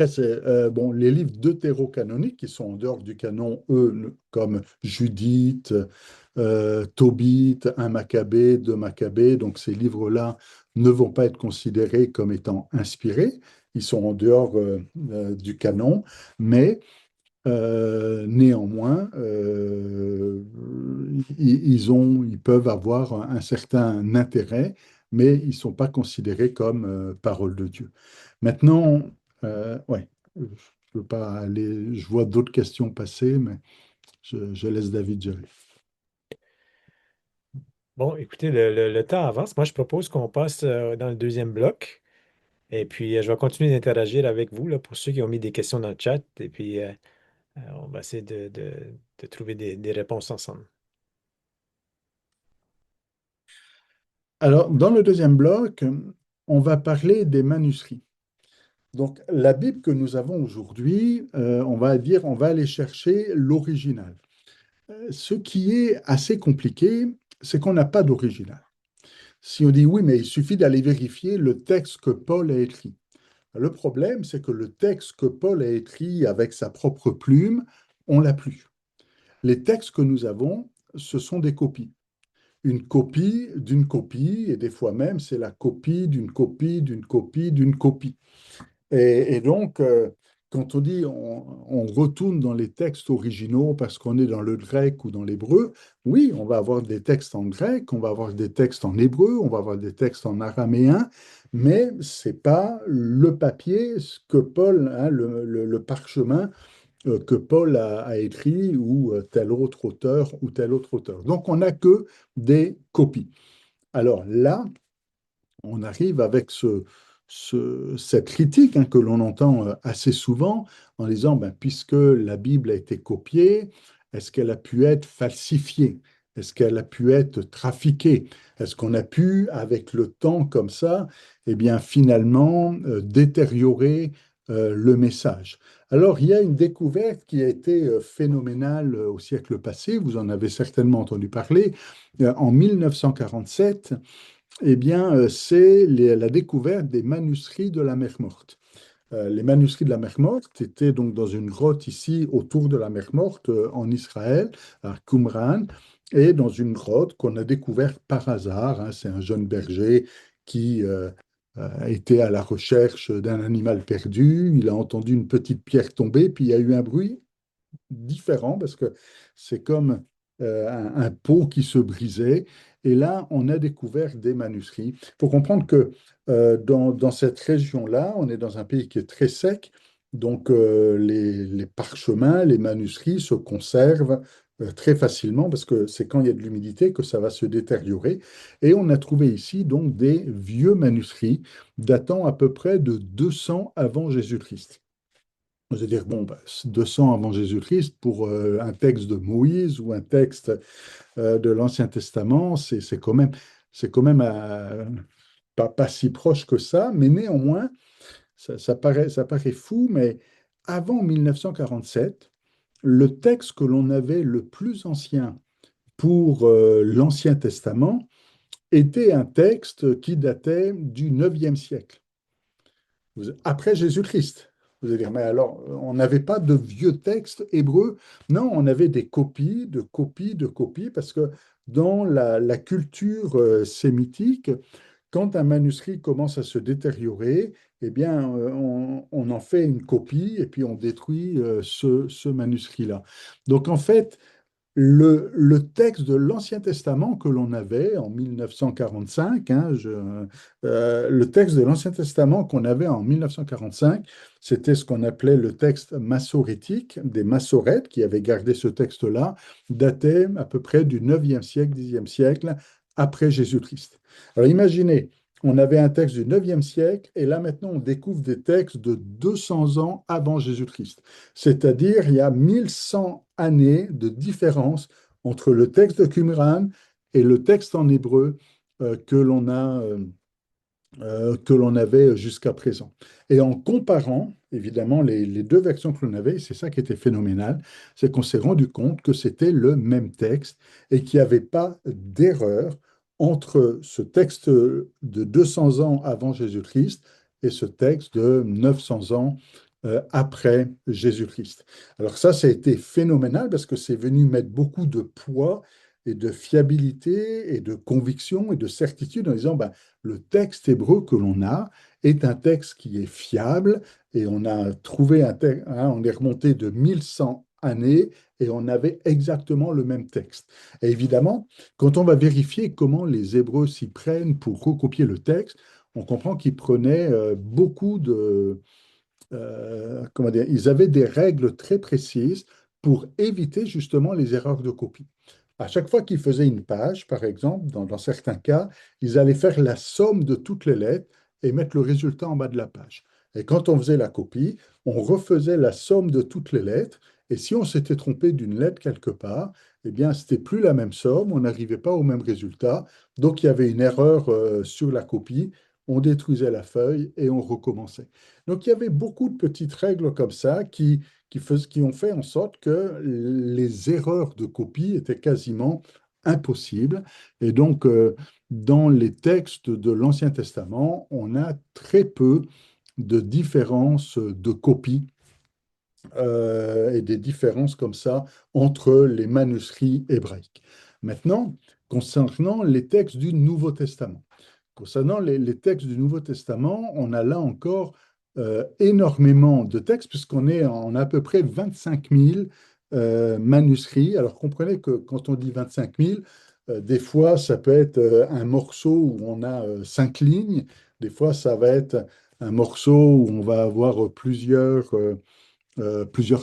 c'est bon, les livres deutérocanoniques qui sont en dehors du canon, eux, comme Judith, Tobit, un Maccabée, deux Maccabées, donc ces livres-là ne vont pas être considérés comme étant inspirés. Ils sont en dehors du canon, mais néanmoins, ils peuvent avoir un certain intérêt, mais ils ne sont pas considérés comme parole de Dieu. Maintenant, ouais, je veux pas aller, je vois d'autres questions passer, mais je laisse David gérer. Bon, écoutez, le temps avance. Moi, je propose qu'on passe dans le deuxième bloc. Et puis, je vais continuer d'interagir avec vous, là, pour ceux qui ont mis des questions dans le chat. Et puis, on va essayer de trouver des réponses ensemble. Alors, dans le deuxième bloc, on va parler des manuscrits. Donc, la Bible que nous avons aujourd'hui, on va dire, on va aller chercher l'original. Ce qui est assez compliqué, c'est qu'on n'a pas d'original. Si on dit oui, mais il suffit d'aller vérifier le texte que Paul a écrit. Le problème, c'est que le texte que Paul a écrit avec sa propre plume, on l'a plus. Les textes que nous avons, ce sont des copies. Une copie d'une copie, et des fois même, c'est la copie d'une copie d'une copie d'une copie. Et donc, quand on dit on retourne dans les textes originaux parce qu'on est dans le grec ou dans l'hébreu, oui, on va avoir des textes en grec, on va avoir des textes en hébreu, on va avoir des textes en araméen, mais c'est pas le papier ce que Paul, hein, le parchemin que Paul a écrit ou tel autre auteur ou tel autre auteur. Donc, on n'a que des copies. Alors là, on arrive avec cette critique hein, que l'on entend assez souvent en disant, ben, puisque la Bible a été copiée, est-ce qu'elle a pu être falsifiée? Est-ce qu'elle a pu être trafiquée? Est-ce qu'on a pu, avec le temps comme ça, eh bien, finalement, détériorer le message? Alors, il y a une découverte qui a été phénoménale au siècle passé, vous en avez certainement entendu parler. En 1947, eh bien, c'est la découverte des manuscrits de la mer Morte. Les manuscrits de la mer Morte étaient donc dans une grotte ici autour de la mer Morte en Israël, à Qumran, et dans une grotte qu'on a découverte par hasard. Hein. C'est un jeune berger qui était à la recherche d'un animal perdu. Il a entendu une petite pierre tomber, puis il y a eu un bruit différent parce que c'est comme un pot qui se brisait. Et là, on a découvert des manuscrits. Il faut comprendre que dans cette région-là, on est dans un pays qui est très sec. Donc, les parchemins, les manuscrits se conservent très facilement parce que c'est quand il y a de l'humidité que ça va se détériorer. Et on a trouvé ici donc des vieux manuscrits datant à peu près de 200 avant Jésus-Christ. Je veux dire, bon, bah, 200 avant Jésus-Christ, pour un texte de Moïse ou un texte de l'Ancien Testament, c'est quand même pas si proche que ça, mais néanmoins, ça paraît fou, mais avant 1947, le texte que l'on avait le plus ancien pour l'Ancien Testament était un texte qui datait du 9e siècle. Après Jésus-Christ. Vous allez dire, mais alors, on n'avait pas de vieux textes hébreux. Non, on avait des copies, de copies, de copies, parce que dans la culture sémitique, quand un manuscrit commence à se détériorer, eh bien, on en fait une copie et puis on détruit ce manuscrit-là. Donc, en fait, le texte de l'Ancien Testament que l'on avait en 1945, le texte de l'Ancien Testament qu'on avait en 1945, c'était ce qu'on appelait le texte massorétique, des Massorètes qui avaient gardé ce texte-là, datait à peu près du 9e siècle, 10e siècle après Jésus-Christ. Alors imaginez, on avait un texte du 9e siècle et là maintenant on découvre des textes de 200 ans avant Jésus-Christ. C'est-à-dire, il y a 1100 années de différence entre le texte de Qumran et le texte en hébreu que l'on avait jusqu'à présent. Et en comparant, évidemment, les deux versions que l'on avait, c'est ça qui était phénoménal, c'est qu'on s'est rendu compte que c'était le même texte et qu'il n'y avait pas d'erreur entre ce texte de 200 ans avant Jésus-Christ et ce texte de 900 ans après Jésus-Christ. Alors ça a été phénoménal parce que c'est venu mettre beaucoup de poids et de fiabilité et de conviction et de certitude en disant, ben, le texte hébreu que l'on a est un texte qui est fiable et on a trouvé un texte, on est remonté de 1100 années et on avait exactement le même texte. Et évidemment, quand on va vérifier comment les Hébreux s'y prennent pour recopier le texte, on comprend qu'ils prenaient beaucoup de, comment dire, ils avaient des règles très précises pour éviter justement les erreurs de copie. À chaque fois qu'ils faisaient une page, par exemple, dans certains cas, ils allaient faire la somme de toutes les lettres et mettre le résultat en bas de la page. Et quand on faisait la copie, on refaisait la somme de toutes les lettres. Et si on s'était trompé d'une lettre quelque part, eh bien, c'était plus la même somme, on n'arrivait pas au même résultat. Donc, il y avait une erreur sur la copie. On détruisait la feuille et on recommençait. Donc, il y avait beaucoup de petites règles comme ça qui ont fait en sorte que les erreurs de copie étaient quasiment impossibles. Et donc, dans les textes de l'Ancien Testament, on a très peu de différences de copie et des différences comme ça entre les manuscrits hébraïques. Maintenant, concernant les textes du Nouveau Testament. Concernant les textes du Nouveau Testament, on a là encore énormément de textes, puisqu'on est en à peu près 25 000 manuscrits. Alors comprenez que quand on dit 25 000, des fois ça peut être un morceau où on a 5 lignes, des fois ça va être un morceau où on va avoir plusieurs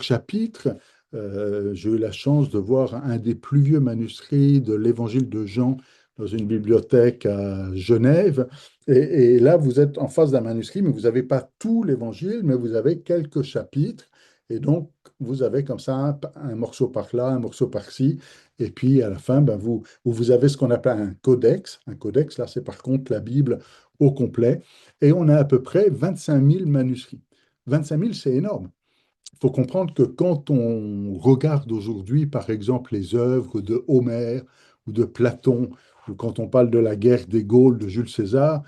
chapitres. J'ai eu la chance de voir un des plus vieux manuscrits de l'Évangile de Jean dans une bibliothèque à Genève. Et là, vous êtes en face d'un manuscrit, mais vous n'avez pas tout l'Évangile, mais vous avez quelques chapitres. Et donc, vous avez comme ça un morceau par là, un morceau par-ci. Et puis, à la fin, ben, vous avez ce qu'on appelle un codex. Un codex, là, c'est par contre la Bible au complet. Et on a à peu près 25 000 manuscrits. 25 000, c'est énorme. Il faut comprendre que quand on regarde aujourd'hui, par exemple, les œuvres de Homère ou de Platon, ou quand on parle de la guerre des Gaules de Jules César,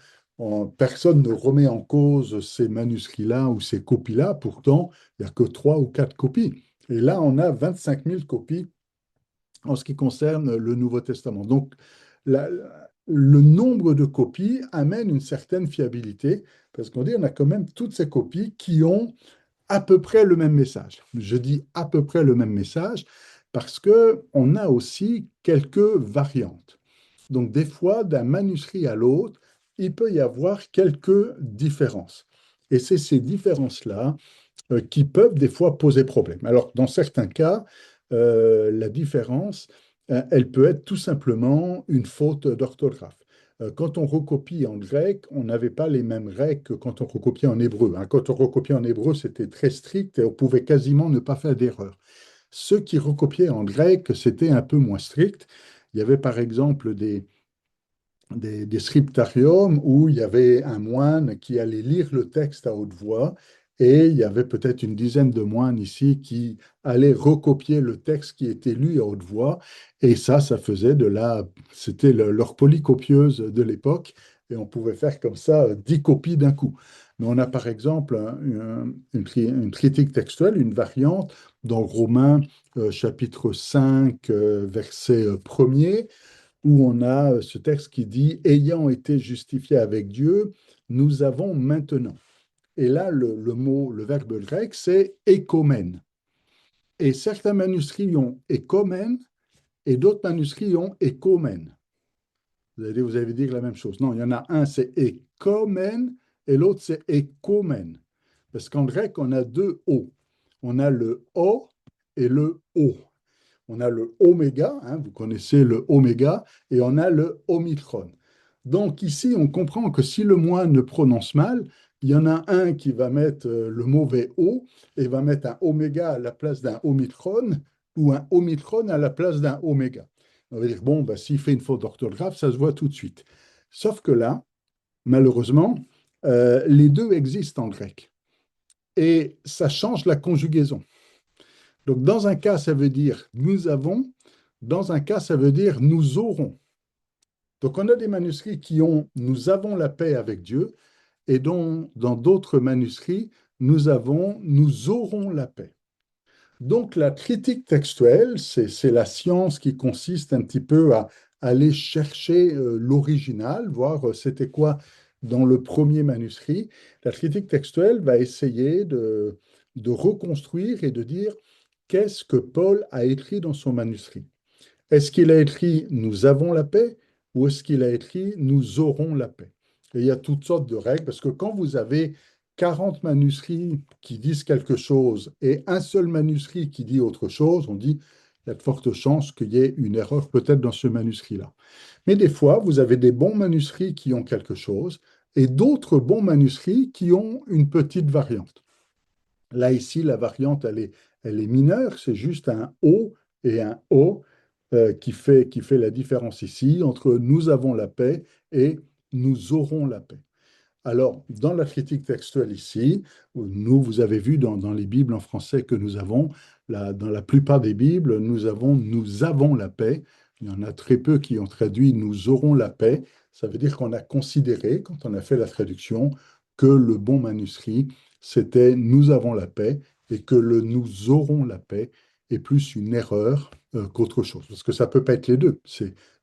personne ne remet en cause ces manuscrits-là ou ces copies-là. Pourtant, il n'y a que 3 ou 4 copies. Et là, on a 25 000 copies en ce qui concerne le Nouveau Testament. Donc, la- le nombre de copies amène une certaine fiabilité, parce qu'on dit on a quand même toutes ces copies qui ont à peu près le même message. Je dis à peu près le même message parce que on a aussi quelques variantes. Donc des fois, d'un manuscrit à l'autre, il peut y avoir quelques différences. Et c'est ces différences-là qui peuvent des fois poser problème. Alors dans certains cas, la différence, elle peut être tout simplement une faute d'orthographe. Quand on recopie en grec, on n'avait pas les mêmes règles que quand on recopiait en hébreu, hein. Quand on recopiait en hébreu, c'était très strict et on pouvait quasiment ne pas faire d'erreur. Ceux qui recopiaient en grec, c'était un peu moins strict. Il y avait par exemple des scriptariums où il y avait un moine qui allait lire le texte à haute voix et il y avait peut-être une dizaine de moines ici qui allaient recopier le texte qui était lu à haute voix. Et ça faisait c'était leur polycopieuse de l'époque et on pouvait faire comme ça 10 copies d'un coup. Mais on a par exemple une critique textuelle, une variante dans Romains chapitre 5, verset 1er où on a ce texte qui dit, ayant été justifiés avec Dieu, nous avons maintenant. Et là, le mot, le verbe grec, c'est ékomène. Et certains manuscrits ont ékomène et d'autres manuscrits ont écomen. Vous allez dire la même chose. Non, il y en a un, c'est écomen, et l'autre, c'est écomen. Parce qu'en grec, on a deux O. On a le O et le O. On a le oméga, hein, vous connaissez le oméga, et on a le omicron. Donc ici, on comprend que si le moine ne prononce mal, il y en a un qui va mettre le mauvais O et va mettre un oméga à la place d'un omicron ou un omicron à la place d'un oméga. On va dire, bon, bah, s'il fait une faute d'orthographe, ça se voit tout de suite. Sauf que là, malheureusement, les deux existent en grec et ça change la conjugaison. Donc, dans un cas, ça veut dire nous avons, dans un cas, ça veut dire nous aurons. Donc, on a des manuscrits qui ont nous avons la paix avec Dieu, et dont, dans d'autres manuscrits, nous aurons la paix. Donc, la critique textuelle, c'est la science qui consiste un petit peu à aller chercher l'original, voir c'était quoi dans le premier manuscrit. La critique textuelle va essayer de reconstruire et de dire qu'est-ce que Paul a écrit dans son manuscrit. Est-ce qu'il a écrit nous avons la paix ou est-ce qu'il a écrit nous aurons la paix? Et il y a toutes sortes de règles parce que quand vous avez 40 manuscrits qui disent quelque chose et un seul manuscrit qui dit autre chose, on dit il y a de fortes chances qu'il y ait une erreur peut-être dans ce manuscrit-là. Mais des fois, vous avez des bons manuscrits qui ont quelque chose et d'autres bons manuscrits qui ont une petite variante. Là, ici, la variante, elle est mineure, c'est juste un O et un O qui fait la différence ici entre nous avons la paix et nous aurons la paix. Alors, dans la critique textuelle ici, nous, vous avez vu dans les Bibles en français que nous avons, dans la plupart des Bibles, nous avons la paix. Il y en a très peu qui ont traduit nous aurons la paix. Ça veut dire qu'on a considéré, quand on a fait la traduction, que le bon manuscrit, c'était nous avons la paix et que le nous aurons la paix est plus une erreur qu'autre chose. Parce que ça ne peut pas être les deux.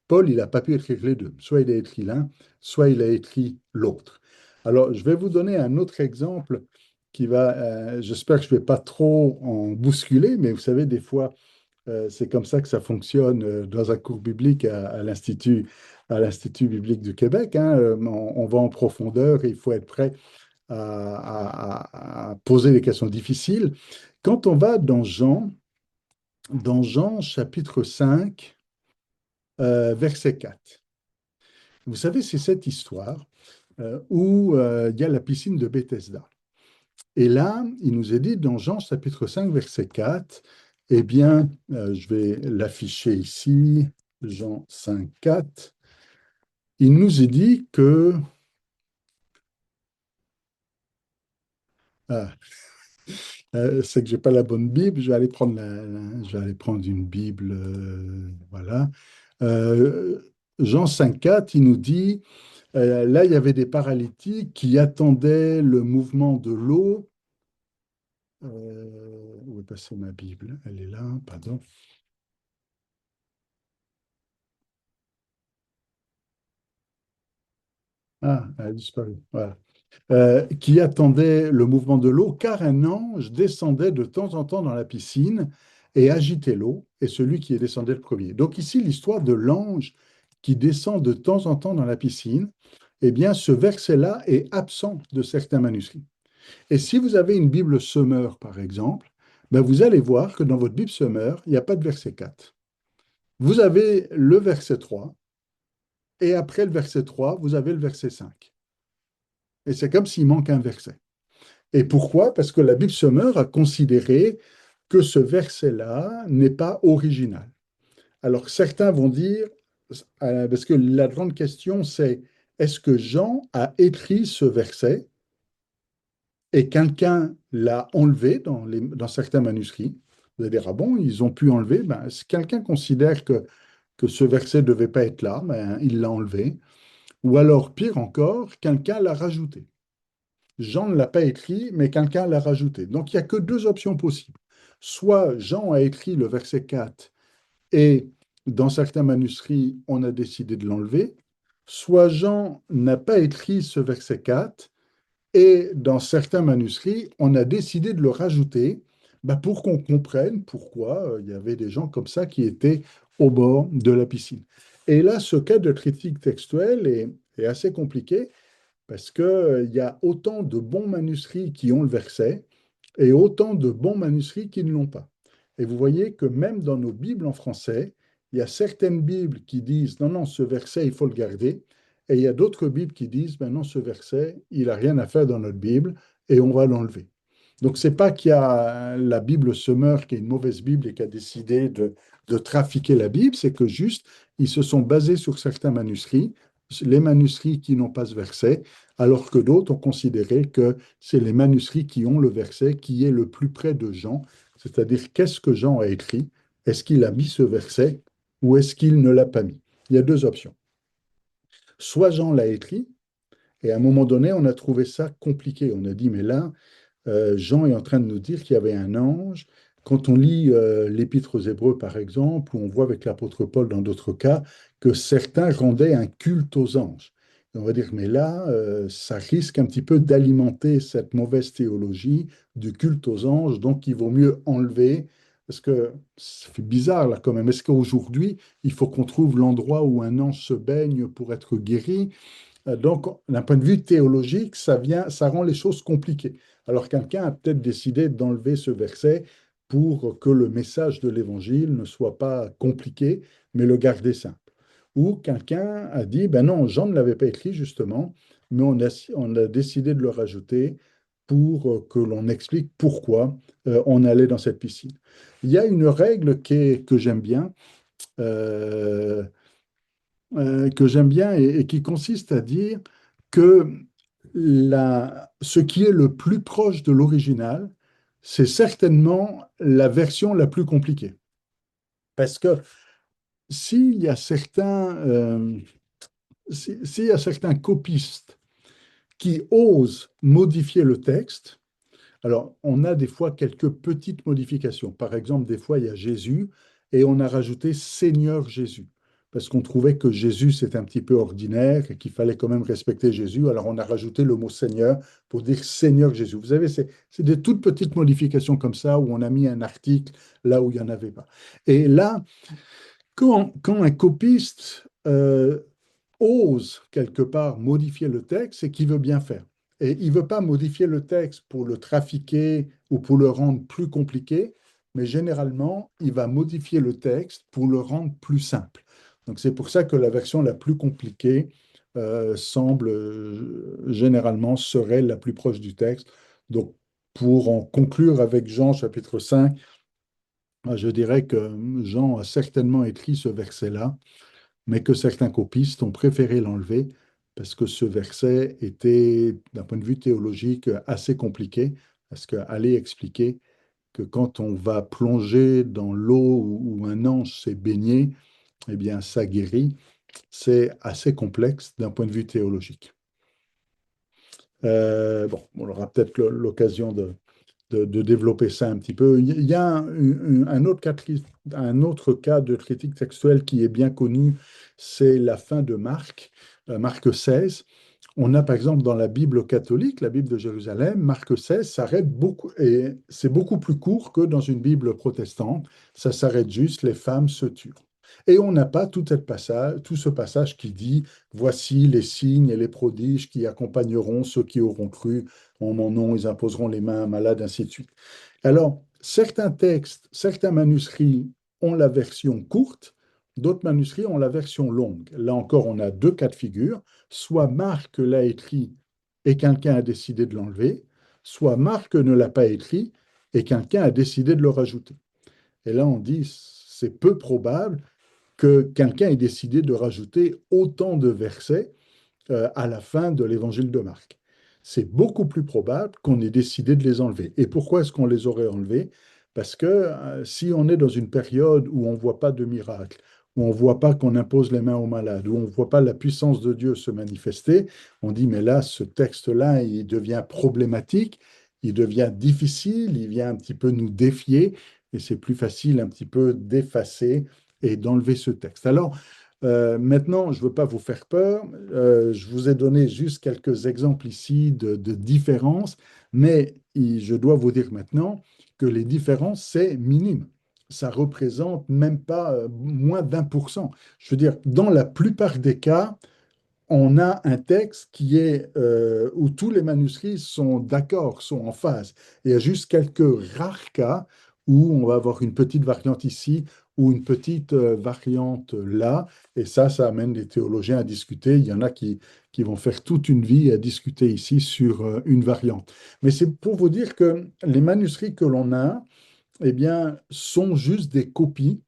Paul, il n'a pas pu écrire les deux. Soit il a écrit l'un, soit il a écrit l'autre. Alors, je vais vous donner un autre exemple qui va, j'espère que je ne vais pas trop en bousculer, mais vous savez, des fois, c'est comme ça que ça fonctionne dans un cours biblique à l'Institut biblique du Québec, hein. On va en profondeur et il faut être prêt à poser des questions difficiles. Quand on va dans Jean chapitre 5, verset 4, vous savez, c'est cette histoire où il y a la piscine de Bethesda. Et là, il nous est dit dans Jean chapitre 5, verset 4, eh bien, je vais l'afficher ici, Jean 5, 4, il nous est dit que... Ah, c'est que je n'ai pas la bonne Bible, je vais aller prendre, je vais aller prendre une Bible, voilà. Euh, Jean 5, 4, il nous dit, là, il y avait des paralytiques qui attendaient le mouvement de l'eau. Où est passée ma Bible? Elle est là, pardon. Ah, elle a disparu. Voilà. Qui attendait le mouvement de l'eau, car un ange descendait de temps en temps dans la piscine et agitait l'eau, et celui qui est descendu le premier. Donc ici, l'histoire de l'ange qui descend de temps en temps dans la piscine, eh bien, ce verset-là est absent de certains manuscrits. Et si vous avez une Bible Semeur, par exemple, ben vous allez voir que dans votre Bible Semeur, il n'y a pas de verset 4. Vous avez le verset 3, et après le verset 3, vous avez le verset 5. Et c'est comme s'il manque un verset. Et pourquoi? Parce que la Bible Sommer a considéré que ce verset-là n'est pas original. Alors certains vont dire, parce que la grande question c'est, est-ce que Jean a écrit ce verset et quelqu'un l'a enlevé dans certains manuscrits? Vous allez dire, ah bon, ils ont pu enlever? Ben, si quelqu'un considère que ce verset ne devait pas être là, ben, il l'a enlevé. Ou alors, pire encore, quelqu'un l'a rajouté. Jean ne l'a pas écrit, mais quelqu'un l'a rajouté. Donc, il n'y a que deux options possibles. Soit Jean a écrit le verset 4 et dans certains manuscrits, on a décidé de l'enlever, soit Jean n'a pas écrit ce verset 4 et dans certains manuscrits, on a décidé de le rajouter pour qu'on comprenne pourquoi il y avait des gens comme ça qui étaient au bord de la piscine. Et là, ce cas de critique textuelle est assez compliqué parce qu'il y a autant de bons manuscrits qui ont le verset et autant de bons manuscrits qui ne l'ont pas. Et vous voyez que même dans nos Bibles en français, il y a certaines Bibles qui disent non, non, ce verset, il faut le garder. Et il y a d'autres Bibles qui disent ben non, ce verset, il n'a rien à faire dans notre Bible et on va l'enlever. Donc, ce n'est pas qu'il y a la Bible Semeur qui est une mauvaise Bible et qui a décidé de trafiquer la Bible, c'est que juste, ils se sont basés sur certains manuscrits, les manuscrits qui n'ont pas ce verset, alors que d'autres ont considéré que c'est les manuscrits qui ont le verset qui est le plus près de Jean, c'est-à-dire qu'est-ce que Jean a écrit? Est-ce qu'il a mis ce verset ou est-ce qu'il ne l'a pas mis? Il y a deux options. Soit Jean l'a écrit, et à un moment donné, on a trouvé ça compliqué. On a dit, mais là, Jean est en train de nous dire qu'il y avait un ange. Quand on lit l'Épître aux Hébreux, par exemple, où on voit avec l'apôtre Paul dans d'autres cas que certains rendaient un culte aux anges. Et on va dire, mais là, ça risque un petit peu d'alimenter cette mauvaise théologie du culte aux anges, donc il vaut mieux enlever, parce que c'est bizarre là quand même. Est-ce qu'aujourd'hui, il faut qu'on trouve l'endroit où un ange se baigne pour être guéri? Donc, d'un point de vue théologique, ça rend les choses compliquées. Alors, quelqu'un a peut-être décidé d'enlever ce verset pour que le message de l'Évangile ne soit pas compliqué, mais le garder simple. Ou quelqu'un a dit, ben non, Jean ne l'avait pas écrit justement, mais on a décidé de le rajouter pour que l'on explique pourquoi on allait dans cette piscine. Il y a une règle que j'aime bien, euh, et qui consiste à dire que ce qui est le plus proche de l'original, c'est certainement la version la plus compliquée. Parce que s'il y a s'il y a certains copistes qui osent modifier le texte, alors, on a des fois quelques petites modifications. Par exemple, des fois, il y a Jésus et on a rajouté Seigneur Jésus. Parce qu'on trouvait que Jésus, c'est un petit peu ordinaire et qu'il fallait quand même respecter Jésus. Alors, on a rajouté le mot Seigneur pour dire Seigneur Jésus. Vous savez, c'est des toutes petites modifications comme ça où on a mis un article là où il n'y en avait pas. Et là, quand un copiste ose quelque part modifier le texte, c'est qu'il veut bien faire. Et il ne veut pas modifier le texte pour le trafiquer ou pour le rendre plus compliqué, mais généralement, il va modifier le texte pour le rendre plus simple. Donc c'est pour ça que la version la plus compliquée semble généralement serait la plus proche du texte. Donc pour en conclure avec Jean chapitre 5, moi, je dirais que Jean a certainement écrit ce verset-là mais que certains copistes ont préféré l'enlever parce que ce verset était, d'un point de vue théologique, assez compliqué, parce qu'aller expliquer que quand on va plonger dans l'eau où un ange s'est baigné, eh bien, ça guérit, c'est assez complexe d'un point de vue théologique. Bon, on aura peut-être l'occasion de développer ça un petit peu. Il y a un autre cas de critique textuelle qui est bien connu, c'est la fin de Marc, Marc 16. On a par exemple dans la Bible catholique, la Bible de Jérusalem, Marc 16 s'arrête beaucoup, et c'est beaucoup plus court que dans une Bible protestante. Ça s'arrête juste, les femmes se tuent. Et on n'a pas tout ce passage qui dit, voici les signes et les prodiges qui accompagneront ceux qui auront cru en mon nom, ils imposeront les mains à un malade, ainsi de suite. Alors, certains textes, certains manuscrits ont la version courte, d'autres manuscrits ont la version longue. Là encore, on a deux cas de figure. Soit Marc l'a écrit et quelqu'un a décidé de l'enlever, soit Marc ne l'a pas écrit et quelqu'un a décidé de le rajouter. Et là, on dit, c'est peu probable que quelqu'un ait décidé de rajouter autant de versets à la fin de l'évangile de Marc. C'est beaucoup plus probable qu'on ait décidé de les enlever. Et pourquoi est-ce qu'on les aurait enlevés? Parce que si on est dans une période où on ne voit pas de miracle, où on ne voit pas qu'on impose les mains aux malades, où on ne voit pas la puissance de Dieu se manifester, on dit, mais là, ce texte-là, il devient problématique, il devient difficile, il vient un petit peu nous défier, et c'est plus facile un petit peu d'effacer et d'enlever ce texte. Alors, maintenant, je ne veux pas vous faire peur. Je vous ai donné juste quelques exemples ici de différences, mais je dois vous dire maintenant que les différences, c'est minime. ça représente même pas moins d'1%. Je veux dire, dans la plupart des cas, on a un texte qui est où tous les manuscrits sont d'accord, sont en phase. Il y a juste quelques rares cas où on va avoir une petite variante ici ou une petite variante là. Et ça amène les théologiens à discuter. Il y en a qui vont faire toute une vie à discuter ici sur une variante. Mais c'est pour vous dire que les manuscrits que l'on a, eh bien, sont juste des copies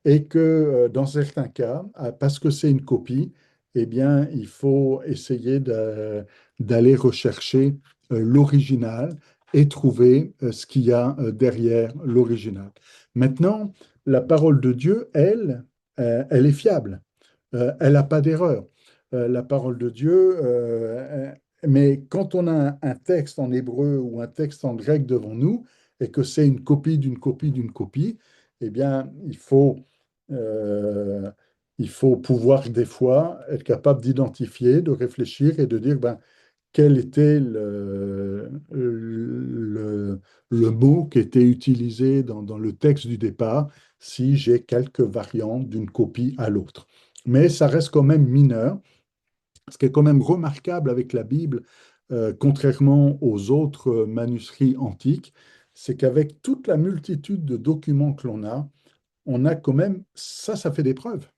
et que dans certains cas, parce que c'est une copie, eh bien, il faut essayer d'aller rechercher l'original et trouver ce qu'il y a derrière l'original. Maintenant, la parole de Dieu, elle, elle est fiable. Elle n'a pas d'erreur. La parole de Dieu, mais quand on a un texte en hébreu ou un texte en grec devant nous et que c'est une copie d'une copie d'une copie, eh bien, euh, il faut pouvoir des fois être capable d'identifier, de réfléchir et de dire ben, quel était le mot qui était utilisé dans le texte du départ si j'ai quelques variantes d'une copie à l'autre. Mais ça reste quand même mineur. Ce qui est quand même remarquable avec la Bible, contrairement aux autres manuscrits antiques, c'est qu'avec toute la multitude de documents que l'on a, on a quand même, ça fait des preuves.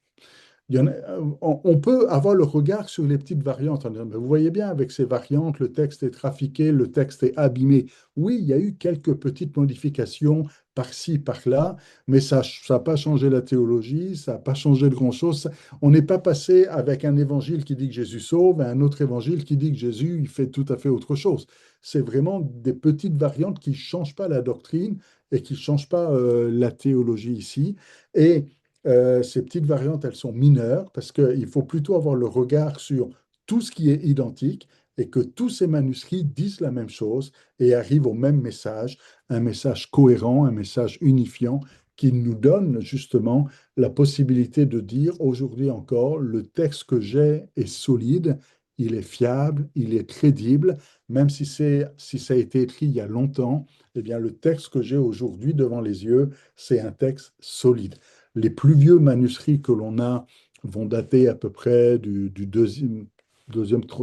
On peut avoir le regard sur les petites variantes en disant, mais vous voyez bien, avec ces variantes, le texte est trafiqué, le texte est abîmé. Oui, il y a eu quelques petites modifications par-ci, par-là, mais ça n'a pas changé la théologie, ça n'a pas changé de grand-chose. On n'est pas passé avec un évangile qui dit que Jésus sauve et un autre évangile qui dit que Jésus il fait tout à fait autre chose. C'est vraiment des petites variantes qui ne changent pas la doctrine et qui ne changent pas la théologie ici. Et ces petites variantes, elles sont mineures parce qu'il faut plutôt avoir le regard sur tout ce qui est identique et que tous ces manuscrits disent la même chose et arrivent au même message, un message cohérent, un message unifiant qui nous donne justement la possibilité de dire aujourd'hui encore, le texte que j'ai est solide, il est fiable, il est crédible, même si ça a été écrit il y a longtemps, eh bien le texte que j'ai aujourd'hui devant les yeux, c'est un texte solide. Les plus vieux manuscrits que l'on a vont dater à peu près du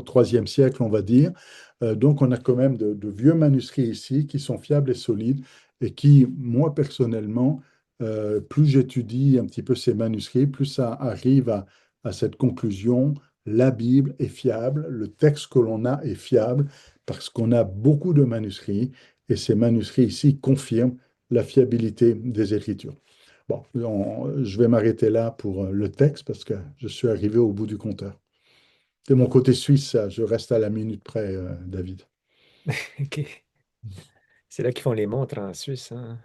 troisième siècle, on va dire. Donc, on a quand même de vieux manuscrits ici qui sont fiables et solides et qui, moi personnellement, plus j'étudie un petit peu ces manuscrits, plus ça arrive à cette conclusion. La Bible est fiable, le texte que l'on a est fiable parce qu'on a beaucoup de manuscrits et ces manuscrits ici confirment la fiabilité des Écritures. Bon, je vais m'arrêter là pour le texte parce que je suis arrivé au bout du compteur. De mon côté suisse, je reste à la minute près, David. OK. C'est là qu'ils font les montres en Suisse, hein.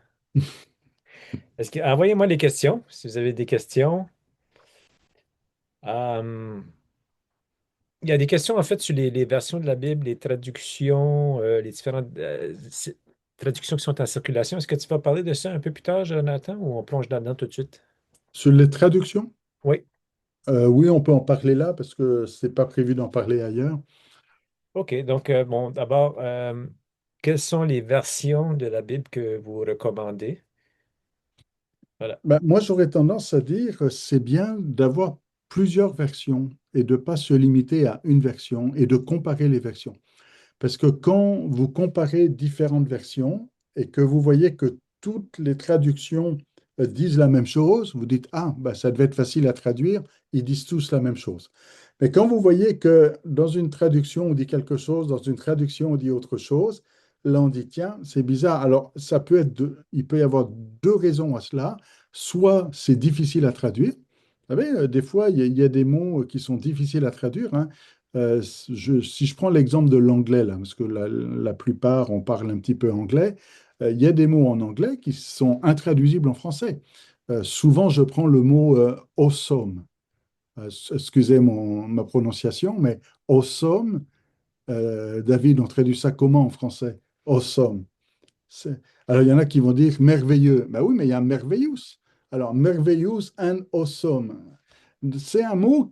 Envoyez-moi les questions, si vous avez des questions. Euh, il y a des questions, en fait, sur les versions de la Bible, les traductions, les différentes traductions qui sont en circulation. Est-ce que tu vas parler de ça un peu plus tard, Jonathan, ou on plonge là-dedans tout de suite? Sur les traductions, Oui. oui, on peut en parler là parce que c'est pas prévu d'en parler ailleurs. OK. Donc, bon, d'abord, quelles sont les versions de la Bible que vous recommandez? Voilà. Ben, moi, j'aurais tendance à dire c'est bien d'avoir plusieurs versions et de ne pas se limiter à une version et de comparer les versions. Parce que quand vous comparez différentes versions et que vous voyez que toutes les traductions disent la même chose, vous dites, ah, bah, ça devait être facile à traduire, ils disent tous la même chose. Mais quand vous voyez que dans une traduction, on dit quelque chose, dans une traduction, on dit autre chose, là, on dit, tiens, c'est bizarre. Alors, il peut y avoir deux raisons à cela. Soit c'est difficile à traduire. Vous savez, des fois, il y a des mots qui sont difficiles à traduire, hein. Si je prends l'exemple de l'anglais, là, parce que la plupart, on parle un petit peu anglais, il y a des mots en anglais qui sont intraduisibles en français. Souvent, je prends le mot awesome. Excusez ma prononciation, mais awesome, David, on traduit ça comment en français? Awesome. Alors, il y en a qui vont dire merveilleux. Ben oui, mais il y a merveillous. Alors, merveillous and awesome. C'est un mot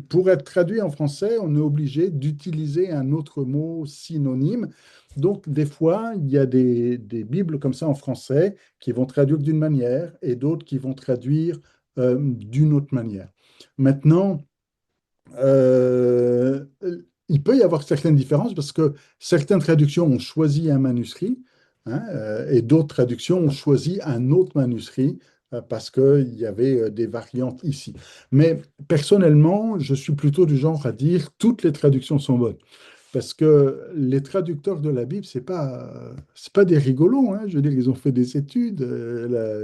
pour être traduit en français, on est obligé d'utiliser un autre mot synonyme. Donc, des fois, il y a des Bibles comme ça en français qui vont traduire d'une manière et d'autres qui vont traduire d'une autre manière. Maintenant, euh, il peut y avoir certaines différences parce que certaines traductions ont choisi un manuscrit, hein, et d'autres traductions ont choisi un autre manuscrit parce qu'il y avait des variantes ici. Mais personnellement, je suis plutôt du genre à dire toutes les traductions sont bonnes. Parce que les traducteurs de la Bible, c'est pas des rigolos, hein. Je veux dire, ils ont fait des études,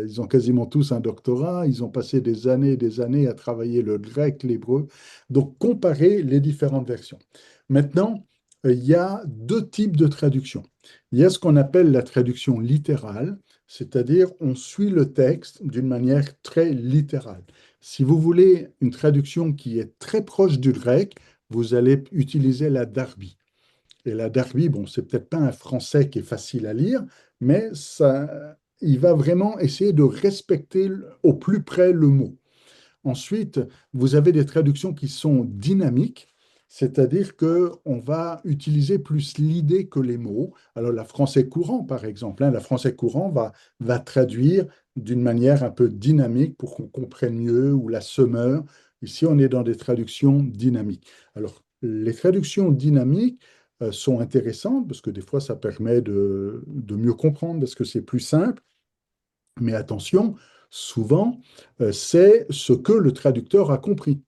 ils ont quasiment tous un doctorat, ils ont passé des années et des années à travailler le grec, l'hébreu. Donc, comparer les différentes versions. Maintenant, il y a deux types de traduction. Il y a ce qu'on appelle la traduction littérale, c'est-à-dire on suit le texte d'une manière très littérale. Si vous voulez une traduction qui est très proche du grec, vous allez utiliser la Darby. Et la Darby, bon, c'est peut-être pas un français qui est facile à lire, mais ça, il va vraiment essayer de respecter au plus près le mot. Ensuite, vous avez des traductions qui sont dynamiques, c'est-à-dire que on va utiliser plus l'idée que les mots. Alors, la français courant, par exemple, hein, la français courant va traduire d'une manière un peu dynamique pour qu'on comprenne mieux, ou la semeur. Ici, on est dans des traductions dynamiques. Alors, les traductions dynamiques sont intéressantes parce que des fois, ça permet de mieux comprendre parce que c'est plus simple. Mais attention, souvent, c'est ce que le traducteur a compris.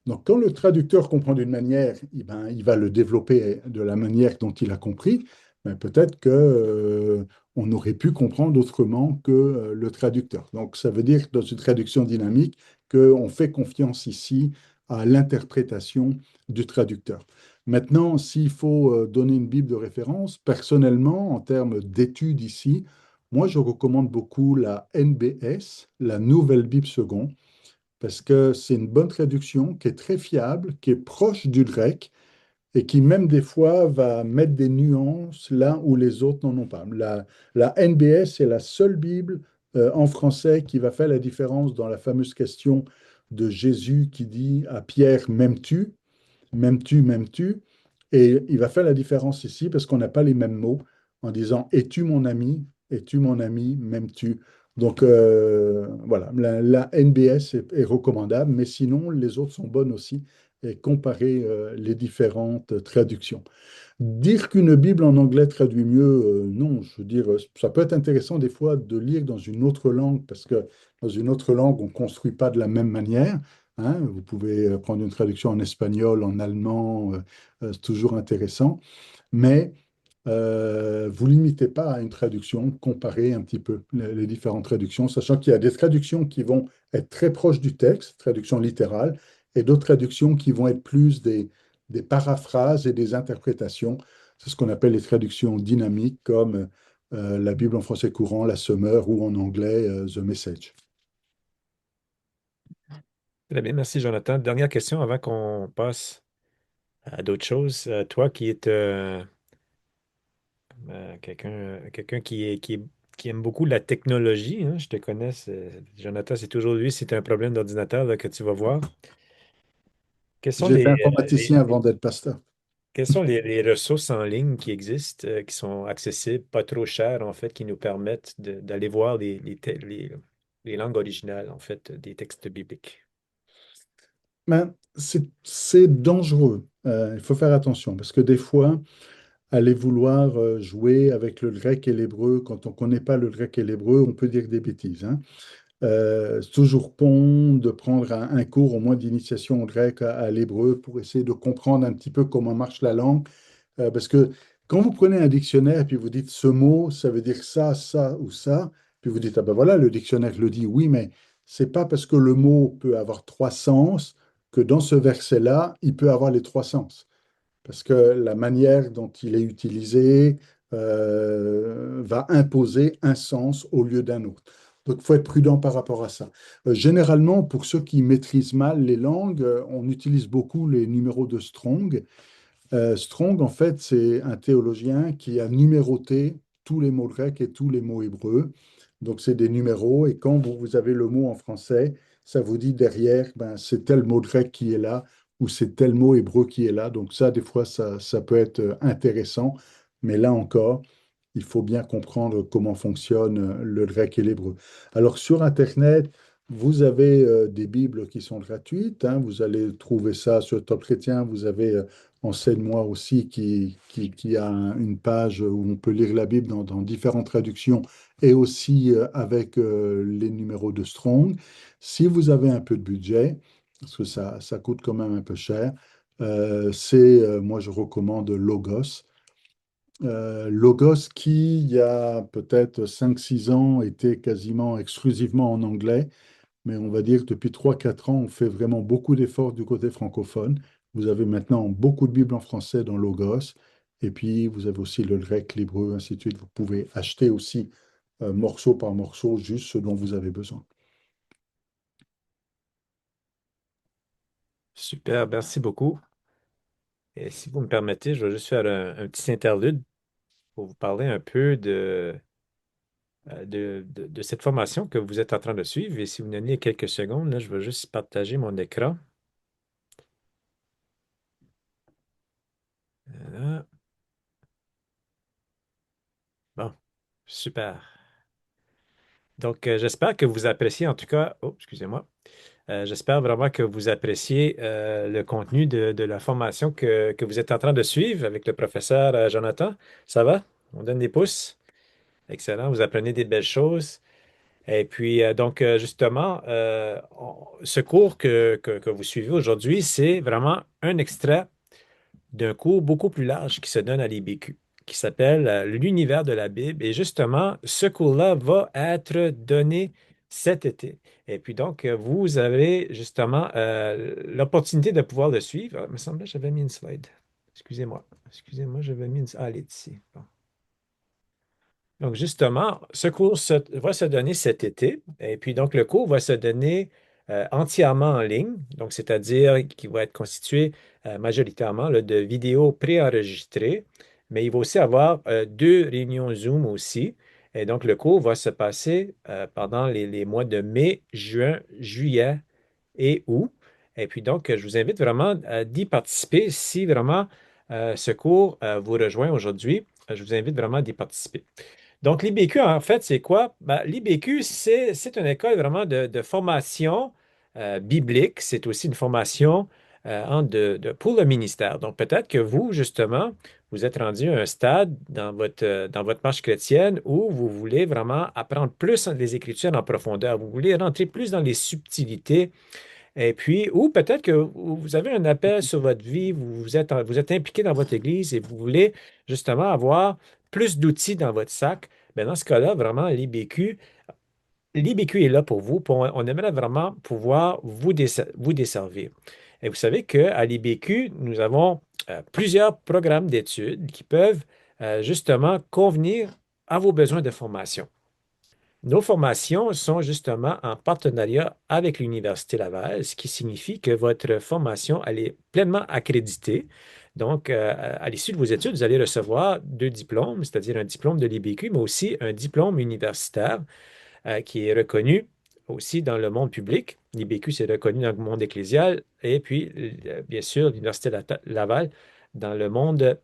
Donc, quand le traducteur comprend d'une manière, eh ben, il va le développer de la manière dont il a compris. Mais peut-être que, on aurait pu comprendre autrement que le traducteur. Donc, ça veut dire, dans une traduction dynamique, qu'on fait confiance ici à l'interprétation du traducteur. Maintenant, s'il faut donner une Bible de référence, personnellement, en termes d'études ici, moi, je recommande beaucoup la NBS, la Nouvelle Bible seconde, parce que c'est une bonne traduction qui est très fiable, qui est proche du grec et qui même des fois va mettre des nuances là où les autres n'en ont pas. La NBS est la seule Bible en français qui va faire la différence dans la fameuse question de Jésus qui dit à Pierre, m'aimes-tu? M'aimes-tu, m'aimes-tu? Et il va faire la différence ici parce qu'on n'a pas les mêmes mots en disant es-tu mon ami? Es-tu mon ami? M'aimes-tu? Donc voilà, la NBS est recommandable, mais sinon les autres sont bonnes aussi et comparer les différentes traductions. Dire qu'une Bible en anglais traduit mieux, non, je veux dire, ça peut être intéressant des fois de lire dans une autre langue, parce que dans une autre langue, on ne construit pas de la même manière, hein. Vous pouvez prendre une traduction en espagnol, en allemand, c'est toujours intéressant, mais vous limitez pas à une traduction, comparez un petit peu les différentes traductions, sachant qu'il y a des traductions qui vont être très proches du texte, traduction littérale, et d'autres traductions qui vont être plus des paraphrases et des interprétations. C'est ce qu'on appelle les traductions dynamiques, comme la Bible en français courant, la Semeur, ou en anglais, The Message. Très bien, merci Jonathan. Dernière question avant qu'on passe à d'autres choses. Toi qui es quelqu'un qui aime beaucoup la technologie, hein, je te connais, Jonathan, c'est toujours lui, si tu as un problème d'ordinateur là, que tu vas voir. Quels sont J'étais informaticien avant d'être pasteur. quelles sont les ressources en ligne qui existent, qui sont accessibles, pas trop chères, en fait, qui nous permettent d'aller voir les langues originales, en fait, des textes bibliques? Ben, c'est dangereux. Il faut faire attention parce que des fois, aller vouloir jouer avec le grec et l'hébreu, quand on ne connaît pas le grec et l'hébreu, on peut dire des bêtises, hein. C'est toujours bon de prendre un cours au moins d'initiation au grec, à l'hébreu, pour essayer de comprendre un petit peu comment marche la langue. Parce que quand vous prenez un dictionnaire et puis vous dites ce mot, ça veut dire ça, ça ou ça, puis vous dites, ah ben voilà, le dictionnaire le dit, oui, mais c'est pas parce que le mot peut avoir trois sens que dans ce verset-là, il peut avoir les trois sens. Parce que la manière dont il est utilisé va imposer un sens au lieu d'un autre. Donc, il faut être prudent par rapport à ça. Généralement, pour ceux qui maîtrisent mal les langues, on utilise beaucoup les numéros de Strong. Strong, en fait, c'est un théologien qui a numéroté tous les mots grecs et tous les mots hébreux. Donc, c'est des numéros, et quand vous avez le mot en français, ça vous dit derrière, ben, c'est tel mot grec qui est là, ou c'est tel mot hébreu qui est là. Donc, ça, des fois, ça peut être intéressant Mais là encore, il faut bien comprendre comment fonctionne le grec et l'hébreu. Alors sur Internet, vous avez des Bibles qui sont gratuites, hein. Vous allez trouver ça sur Top Chrétien. Vous avez Enseigne-moi aussi qui a une page où on peut lire la Bible dans différentes traductions et aussi avec les numéros de Strong. Si vous avez un peu de budget, parce que ça coûte quand même un peu cher, moi je recommande Logos. Logos qui, il y a peut-être 5 6 ans, était quasiment exclusivement en anglais, mais on va dire que depuis 3 4 ans, on fait vraiment beaucoup d'efforts du côté francophone. Vous avez maintenant beaucoup de Bibles en français dans Logos, et puis vous avez aussi le grec, l'hébreu, ainsi de suite. Vous pouvez acheter aussi morceau par morceau, juste ce dont vous avez besoin. Super, merci beaucoup. Et si vous me permettez, je vais juste faire un petit interlude pour vous parler un peu de cette formation que vous êtes en train de suivre. Et si vous me donnez quelques secondes, là, je vais juste partager mon écran. Voilà. Bon, super. Donc, j'espère que vous appréciez en tout cas, oh, excusez-moi. J'espère vraiment que vous appréciez le contenu de la formation que vous êtes en train de suivre avec le professeur Jonathan. Ça va? On donne des pouces? Excellent, vous apprenez des belles choses. Et puis, donc, justement, ce cours que vous suivez aujourd'hui, c'est vraiment un extrait d'un cours beaucoup plus large qui se donne à l'IBQ, qui s'appelle L'univers de la Bible. Et justement, ce cours-là va être donné cet été. Et puis donc, vous avez justement l'opportunité de pouvoir le suivre. Ah, il me semblait que j'avais mis une slide. Excusez-moi. Excusez-moi, j'avais mis une... Ah, elle est ici. Bon. Donc, justement, ce cours va se donner cet été. Et puis, donc, le cours va se donner entièrement en ligne. Donc, c'est-à-dire qu'il va être constitué majoritairement là, de vidéos préenregistrées. Mais il va aussi avoir 2 réunions Zoom aussi. Et donc, le cours va se passer pendant les mois de mai, juin, juillet et août. Et puis, donc, je vous invite vraiment d'y participer. Si vraiment ce cours vous rejoint aujourd'hui, je vous invite vraiment d'y participer. Donc, l'IBQ, en fait, c'est quoi? Ben, l'IBQ, c'est une école vraiment de formation biblique. C'est aussi une formation pour le ministère. Donc, peut-être que vous, justement, vous êtes rendu à un stade dans votre marche chrétienne où vous voulez vraiment apprendre plus les Écritures en profondeur. Vous voulez rentrer plus dans les subtilités. Et puis, ou peut-être que vous avez un appel sur votre vie, vous êtes impliqué dans votre Église et vous voulez justement avoir plus d'outils dans votre sac. Bien, dans ce cas-là, vraiment, l'IBQ est là pour vous. On aimerait vraiment pouvoir vous desservir. Et vous savez qu'à l'IBQ, nous avons plusieurs programmes d'études qui peuvent justement convenir à vos besoins de formation. Nos formations sont justement en partenariat avec l'Université Laval, ce qui signifie que votre formation, elle est pleinement accréditée. Donc, à l'issue de vos études, vous allez recevoir 2 diplômes, c'est-à-dire un diplôme de l'IBQ, mais aussi un diplôme universitaire qui est reconnu aussi dans le monde public. L'IBQ, c'est reconnu dans le monde ecclésial et puis, bien sûr, l'Université Laval dans le monde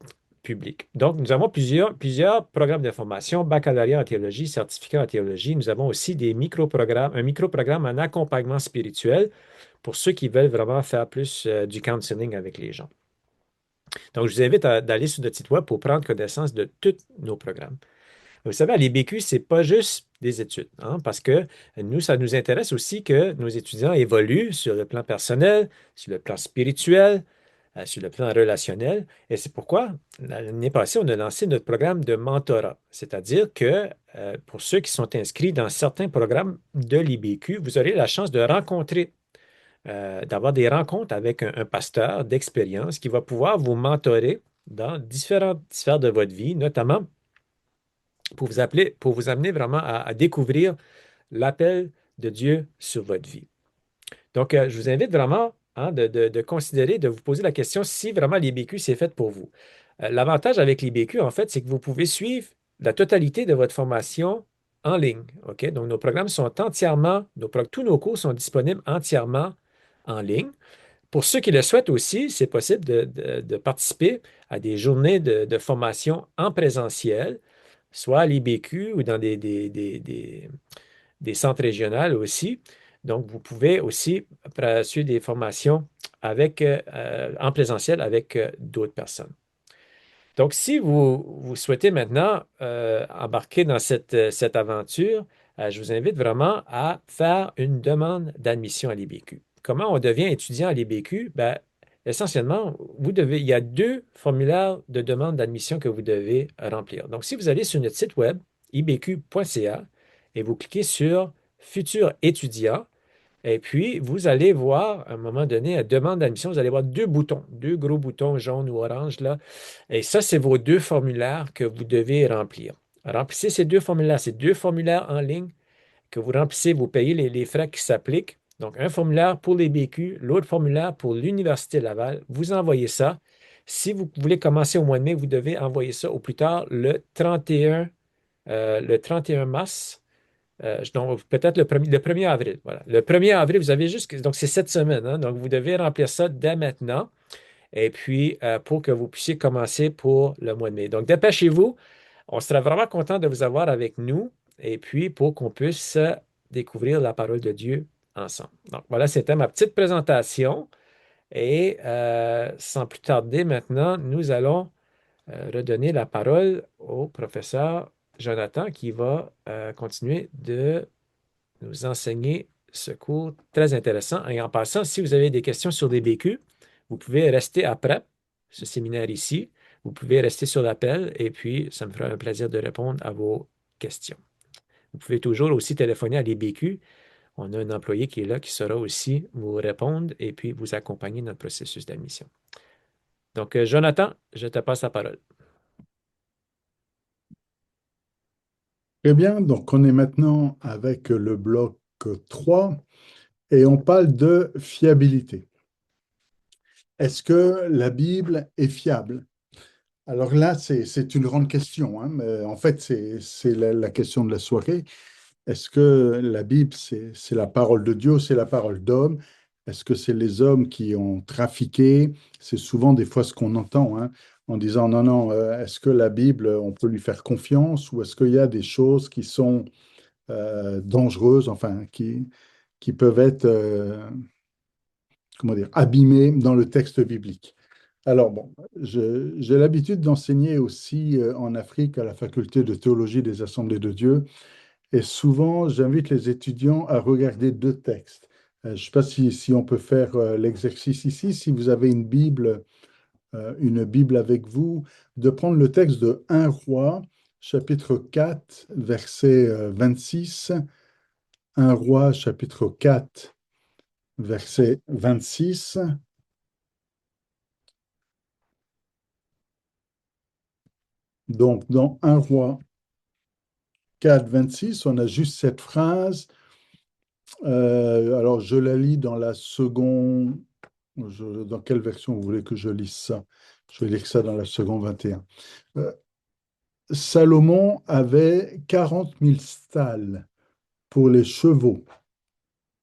public. Donc, nous avons plusieurs programmes de formation, baccalauréat en théologie, certificat en théologie. Nous avons aussi un micro-programme en accompagnement spirituel pour ceux qui veulent vraiment faire plus du counseling avec les gens. Donc, je vous invite d'aller sur notre site web pour prendre connaissance de tous nos programmes. Vous savez, à l'IBQ, ce n'est pas juste des études, hein, parce que nous, ça nous intéresse aussi que nos étudiants évoluent sur le plan personnel, sur le plan spirituel, sur le plan relationnel. Et c'est pourquoi l'année passée, on a lancé notre programme de mentorat. C'est-à-dire que pour ceux qui sont inscrits dans certains programmes de l'IBQ, vous aurez la chance de rencontrer, d'avoir des rencontres avec un pasteur d'expérience qui va pouvoir vous mentorer dans différentes sphères de votre vie, notamment pour vous amener vraiment à découvrir l'appel de Dieu sur votre vie. Donc, je vous invite vraiment hein, de considérer, de vous poser la question si vraiment l'IBQ, c'est fait pour vous. L'avantage avec l'IBQ, en fait, c'est que vous pouvez suivre la totalité de votre formation en ligne. OK? Donc, nos programmes sont entièrement, tous nos cours sont disponibles entièrement en ligne. Pour ceux qui le souhaitent aussi, c'est possible de participer à des journées de formation en présentiel, soit à l'IBQ ou dans des centres régionaux aussi. Donc, vous pouvez aussi suivre des formations en présentiel avec d'autres personnes. Donc, si vous souhaitez maintenant embarquer dans cette aventure, je vous invite vraiment à faire une demande d'admission à l'IBQ. Comment on devient étudiant à l'IBQ? Ben, essentiellement, il y a deux formulaires de demande d'admission que vous devez remplir. Donc, si vous allez sur notre site web, ibq.ca, et vous cliquez sur Futurs étudiants, et puis vous allez voir, à un moment donné, à demande d'admission, vous allez voir deux boutons, deux gros boutons jaunes ou oranges là. Et ça, c'est vos deux formulaires que vous devez remplir. Remplissez ces deux formulaires. C'est deux formulaires en ligne que vous remplissez, vous payez les frais qui s'appliquent. Donc, un formulaire pour les BQ, l'autre formulaire pour l'Université Laval. Vous envoyez ça. Si vous voulez commencer au mois de mai, vous devez envoyer ça au plus tard le 31 mars. Donc, peut-être le 1er avril. Voilà. Le 1er avril, vous avez juste. Donc, c'est cette semaine, hein. Donc, vous devez remplir ça dès maintenant. Et puis, pour que vous puissiez commencer pour le mois de mai. Donc, dépêchez-vous. On sera vraiment content de vous avoir avec nous. Et puis, pour qu'on puisse découvrir la parole de Dieu ensemble. Donc, voilà, c'était ma petite présentation. Et sans plus tarder, maintenant, nous allons redonner la parole au professeur Jonathan qui va continuer de nous enseigner ce cours très intéressant. Et en passant, si vous avez des questions sur des BQ, vous pouvez rester après ce séminaire ici. Vous pouvez rester sur l'appel et puis ça me fera un plaisir de répondre à vos questions. Vous pouvez toujours aussi téléphoner à l'IBQ. On a un employé qui est là qui saura aussi vous répondre et puis vous accompagner dans le processus d'admission. Donc, Jonathan, je te passe la parole. Très bien, donc on est maintenant avec le bloc 3 et on parle de fiabilité. Est-ce que la Bible est fiable? Alors là, c'est une grande question, hein, mais en fait, c'est la question de la soirée. Est-ce que la Bible, c'est la parole de Dieu, c'est la parole d'homme? Est-ce que c'est les hommes qui ont trafiqué? C'est souvent des fois ce qu'on entend, hein, en disant non, non, est-ce que la Bible, on peut lui faire confiance ou est-ce qu'il y a des choses qui sont dangereuses, enfin, qui peuvent être, comment dire, abîmées dans le texte biblique? Alors bon, j'ai l'habitude d'enseigner aussi en Afrique à la faculté de théologie des Assemblées de Dieu. Et souvent, j'invite les étudiants à regarder deux textes. Je ne sais pas si on peut faire l'exercice ici. Si vous avez une Bible avec vous, de prendre le texte de 1 Roi, chapitre 4, verset 26. 1 Roi, chapitre 4, verset 26. Donc, dans 1 Roi 4, 26, on a juste cette phrase. Alors, je la lis dans la seconde. Dans quelle version vous voulez que je lise ça? Je vais lire ça dans la seconde 21. Euh, Salomon avait 40 000 stalles pour les chevaux.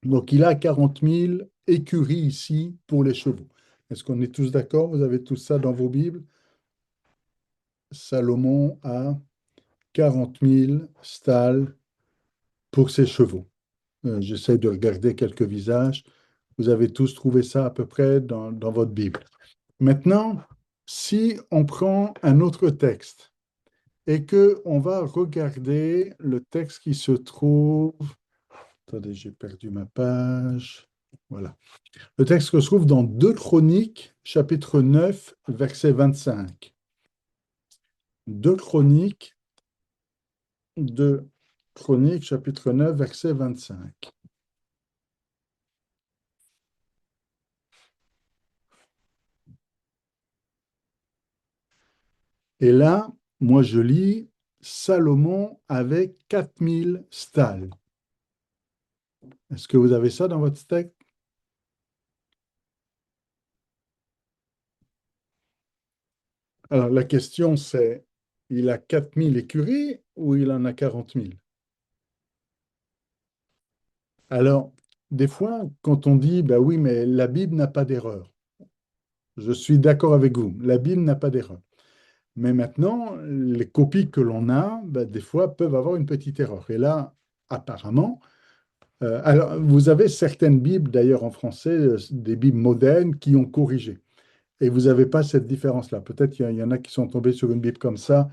Donc, il a 40 000 écuries ici pour les chevaux. Est-ce qu'on est tous d'accord? Vous avez tout ça dans vos Bibles? Salomon a 40 000 stalles pour ses chevaux. J'essaie de regarder quelques visages. Vous avez tous trouvé ça à peu près dans votre Bible. Maintenant, si on prend un autre texte et que on va regarder le texte qui se trouve, attendez, j'ai perdu ma page. Voilà. Le texte qui se trouve dans 2 Chroniques, chapitre 9, verset 25. 2 Chroniques, 2 Chroniques, chapitre 9, verset 25. Et là, moi je lis Salomon avec 4000 stalles. Est-ce que vous avez ça dans votre texte? Alors, la question, c'est, il a 4000 écuries ou il en a 40 000? Alors, des fois, quand on dit, bah oui, mais la Bible n'a pas d'erreur, je suis d'accord avec vous, la Bible n'a pas d'erreur. Mais maintenant, les copies que l'on a, bah, des fois, peuvent avoir une petite erreur. Et là, apparemment, alors, vous avez certaines Bibles, d'ailleurs en français, des Bibles modernes qui ont corrigé. Et vous n'avez pas cette différence-là. Peut-être qu'il y en a qui sont tombés sur une Bible comme ça.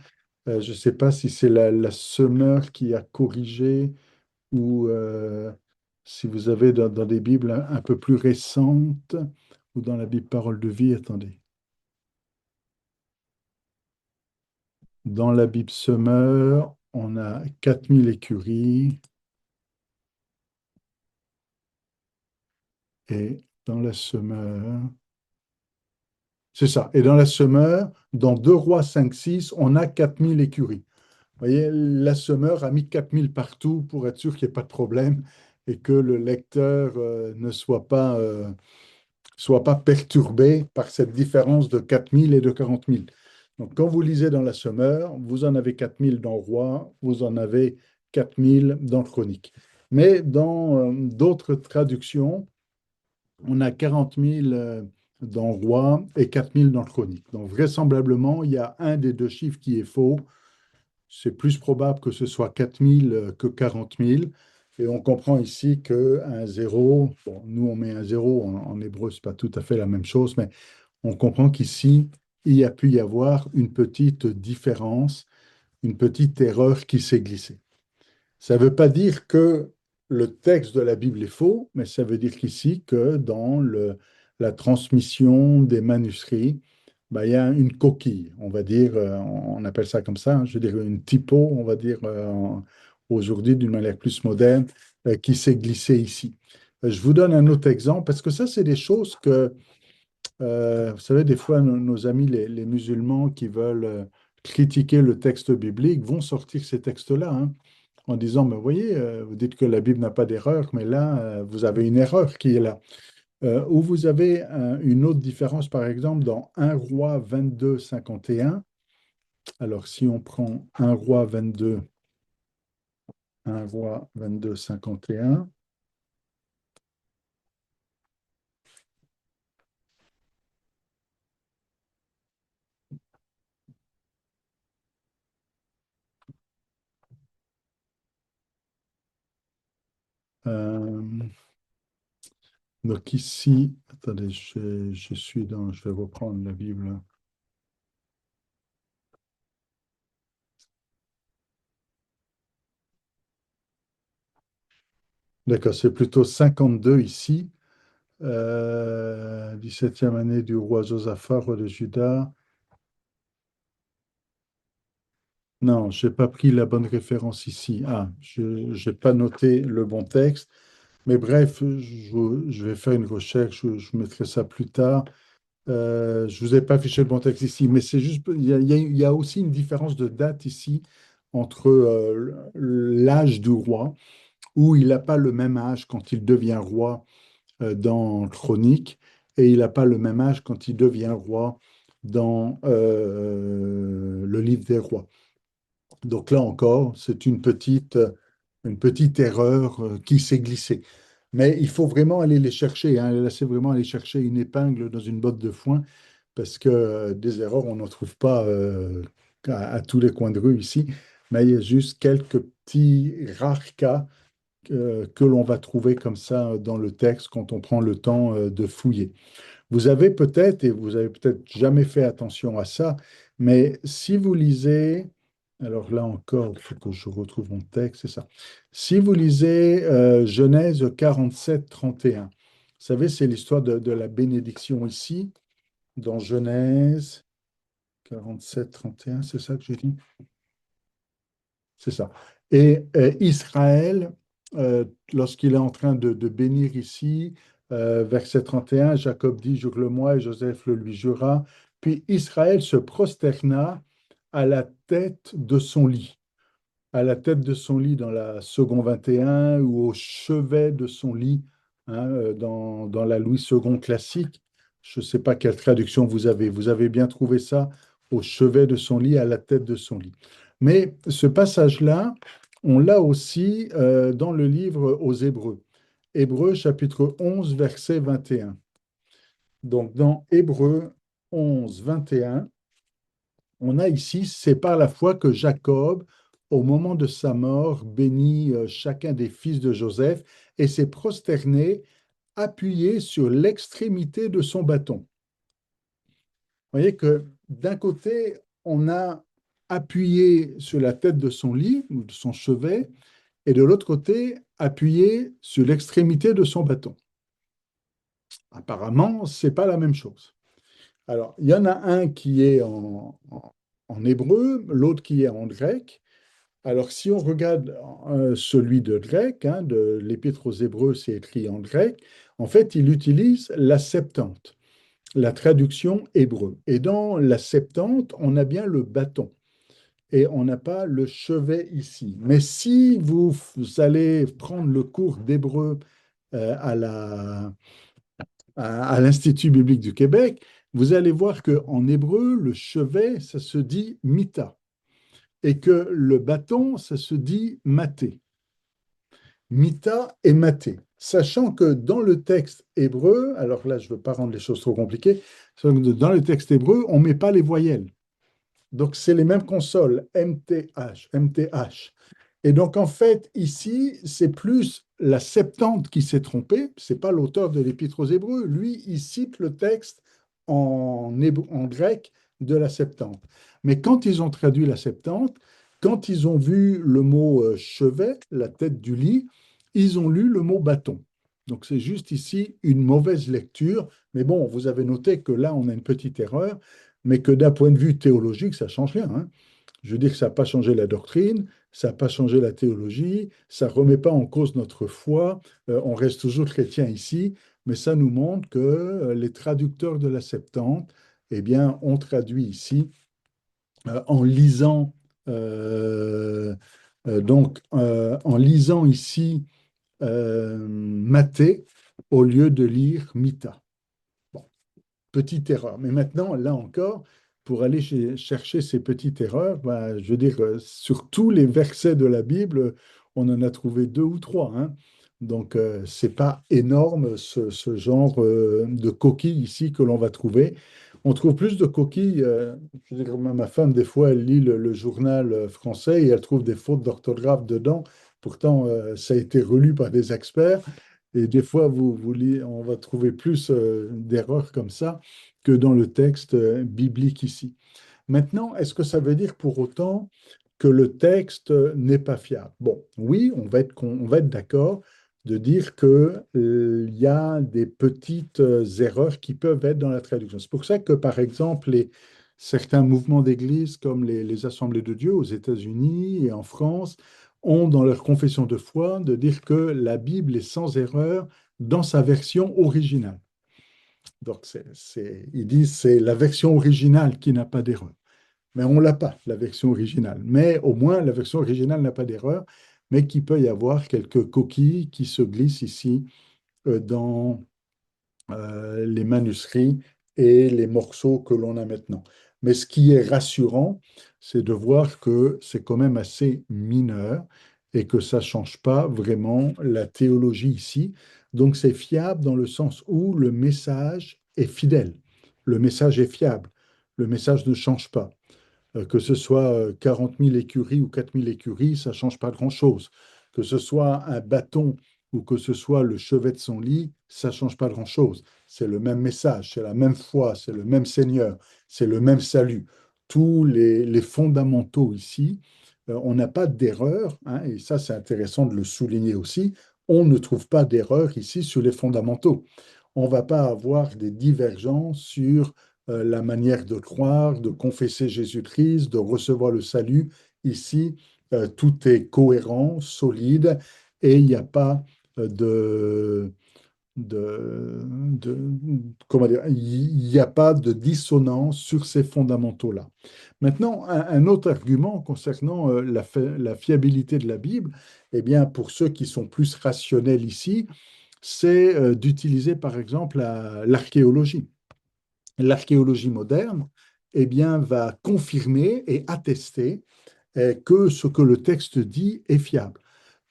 Je ne sais pas si c'est la Semeur qui a corrigé ou si vous avez dans des Bibles un peu plus récentes ou dans la Bible Parole de vie. Attendez. Dans la Bible Semeur, on a 4000 écuries et dans la Semeur, c'est ça. Et dans la Semeur, dans 2 Rois 5-6, on a 4000 écuries. Vous voyez, la Semeur a mis 4000 partout pour être sûr qu'il n'y ait pas de problème et que le lecteur ne soit pas perturbé par cette différence de 4000 et de 40 000. Donc, quand vous lisez dans la Semeur, vous en avez 4000 dans Roi, vous en avez 4000 dans Chronique. Mais dans d'autres traductions, on a 40 000 dans Roi et 4000 dans Chronique. Donc, vraisemblablement, il y a un des deux chiffres qui est faux. C'est plus probable que ce soit 4000 que 40 000. Et on comprend ici qu'un zéro, bon, nous on met un zéro en hébreu, ce n'est pas tout à fait la même chose, mais on comprend qu'ici, il y a pu y avoir une petite différence, une petite erreur qui s'est glissée. Ça ne veut pas dire que le texte de la Bible est faux, mais ça veut dire qu'ici, que dans la transmission des manuscrits, ben, il y a une coquille, on va dire, on appelle ça comme ça, hein, je veux dire une typo, on va dire aujourd'hui d'une manière plus moderne, qui s'est glissée ici. Je vous donne un autre exemple, parce que ça, c'est des choses que vous savez, des fois, nos amis, les musulmans qui veulent critiquer le texte biblique vont sortir ces textes-là, hein, en disant, mais voyez, vous dites que la Bible n'a pas d'erreur, mais là, vous avez une erreur qui est là. Ou vous avez une autre différence, par exemple, dans 1 Roi 22, 51. Alors, si on prend 1 Roi 22, 1 Roi 22, 51, euh, donc ici, attendez, je vais reprendre la Bible. D'accord, c'est plutôt 52 ici. 17e année du roi Josaphat, roi de Juda. Non, je n'ai pas pris la bonne référence ici. Ah, je n'ai pas noté le bon texte. Mais bref, je vais faire une recherche, je mettrai ça plus tard. Je ne vous ai pas affiché le bon texte ici, mais c'est juste, il y a aussi une différence de date ici entre l'âge du roi, où il n'a pas le même âge quand il devient roi dans Chronique, et il n'a pas le même âge quand il devient roi dans le livre des rois. Donc là encore, c'est une petite erreur qui s'est glissée. Mais il faut vraiment aller les chercher, hein. Là, c'est vraiment aller chercher une épingle dans une botte de foin, parce que des erreurs, on n'en trouve pas à tous les coins de rue ici, mais il y a juste quelques petits rares cas que l'on va trouver comme ça dans le texte quand on prend le temps de fouiller. Vous avez peut-être, et vous avez peut-être jamais fait attention à ça, mais si vous lisez, alors là encore, il faut que je retrouve mon texte, c'est ça. Si vous lisez Genèse 47, 31, vous savez, c'est l'histoire de la bénédiction ici, dans Genèse 47, 31, c'est ça que j'ai dit? C'est ça. Et Israël, lorsqu'il est en train de bénir ici, verset 31, Jacob dit, jure-le-moi, et Joseph le lui jura. Puis Israël se prosterna à la tête de son lit, à la tête de son lit dans la second 21 ou au chevet de son lit, hein, dans la Louis II classique. Je ne sais pas quelle traduction vous avez. Vous avez bien trouvé ça au chevet de son lit, à la tête de son lit. Mais ce passage-là, on l'a aussi dans le livre aux Hébreux. Hébreux chapitre 11, verset 21. Donc, dans Hébreux 11, 21, on a ici, c'est par la foi que Jacob, au moment de sa mort, bénit chacun des fils de Joseph et s'est prosterné, appuyé sur l'extrémité de son bâton. Vous voyez que d'un côté, on a appuyé sur la tête de son lit ou de son chevet, et de l'autre côté, appuyé sur l'extrémité de son bâton. Apparemment, c'est pas la même chose. Alors, il y en a un qui est en hébreu, l'autre qui est en grec. Alors, si on regarde celui de grec, hein, de l'Épître aux Hébreux, c'est écrit en grec, en fait, il utilise la Septante, la traduction hébreu. Et dans la Septante, on a bien le bâton et on n'a pas le chevet ici. Mais si vous allez prendre le cours d'hébreu à à l'Institut biblique du Québec, vous allez voir qu'en hébreu, le chevet, ça se dit mita, et que le bâton, ça se dit maté. Mita et maté. Sachant que dans le texte hébreu, alors là, je ne veux pas rendre les choses trop compliquées, dans le texte hébreu, on ne met pas les voyelles. Donc, c'est les mêmes consoles, MTH, MTH. Et donc, en fait, ici, c'est plus la Septante qui s'est trompée. Ce n'est pas l'auteur de l'Épître aux Hébreux. Lui, il cite le texte en grec de la Septante. Mais quand ils ont traduit la Septante, quand ils ont vu le mot chevet, la tête du lit, ils ont lu le mot bâton. Donc, c'est juste ici une mauvaise lecture. Mais bon, vous avez noté que là, on a une petite erreur, mais que d'un point de vue théologique, ça ne change rien, hein. Je veux dire que ça n'a pas changé la doctrine, ça n'a pas changé la théologie, ça ne remet pas en cause notre foi, on reste toujours chrétien ici, mais ça nous montre que les traducteurs de la Septante, eh bien, ont traduit ici en lisant, en lisant ici Mattée au lieu de lire Mita. Bon, petite erreur. Mais maintenant, là encore, pour aller chercher ces petites erreurs, bah, je veux dire, sur tous les versets de la Bible, on en a trouvé deux ou trois, hein. Donc, c'est pas énorme ce genre de coquilles ici que l'on va trouver. On trouve plus de coquilles. Je veux dire, ma femme, des fois, elle lit le journal français et elle trouve des fautes d'orthographe dedans. Pourtant, ça a été relu par des experts. Et des fois, on va trouver plus d'erreurs comme ça que dans le texte biblique ici. Maintenant, est-ce que ça veut dire pour autant que le texte n'est pas fiable? Bon, oui, on va être d'accord de dire qu'il y a des petites erreurs qui peuvent être dans la traduction. C'est pour ça que, par exemple, certains mouvements d'église comme les Assemblées de Dieu aux États-Unis et en France ont dans leur confession de foi de dire que la Bible est sans erreur dans sa version originale. Donc, ils disent c'est la version originale qui n'a pas d'erreur. Mais on ne l'a pas, la version originale. Mais au moins, la version originale n'a pas d'erreur, mais qu'il peut y avoir quelques coquilles qui se glissent ici dans les manuscrits et les morceaux que l'on a maintenant. Mais ce qui est rassurant, c'est de voir que c'est quand même assez mineur et que ça ne change pas vraiment la théologie ici. Donc c'est fiable dans le sens où le message est fidèle, le message est fiable, le message ne change pas. Que ce soit 40 000 écuries ou 4 000 écuries, ça ne change pas grand-chose. Que ce soit un bâton ou que ce soit le chevet de son lit, ça ne change pas grand-chose. C'est le même message, c'est la même foi, c'est le même Seigneur, c'est le même salut. Tous les fondamentaux ici, on n'a pas d'erreur, hein, et ça c'est intéressant de le souligner aussi, on ne trouve pas d'erreur ici sur les fondamentaux. On ne va pas avoir des divergences sur la manière de croire, de confesser Jésus-Christ, de recevoir le salut. Ici, tout est cohérent, solide, et il n'y a pas de, comment dire, il n'y a pas de dissonance sur ces fondamentaux-là. Maintenant, un autre argument concernant la fiabilité de la Bible, eh bien, pour ceux qui sont plus rationnels ici, c'est d'utiliser par exemple l'archéologie. L'archéologie moderne, eh bien, va confirmer et attester que ce que le texte dit est fiable.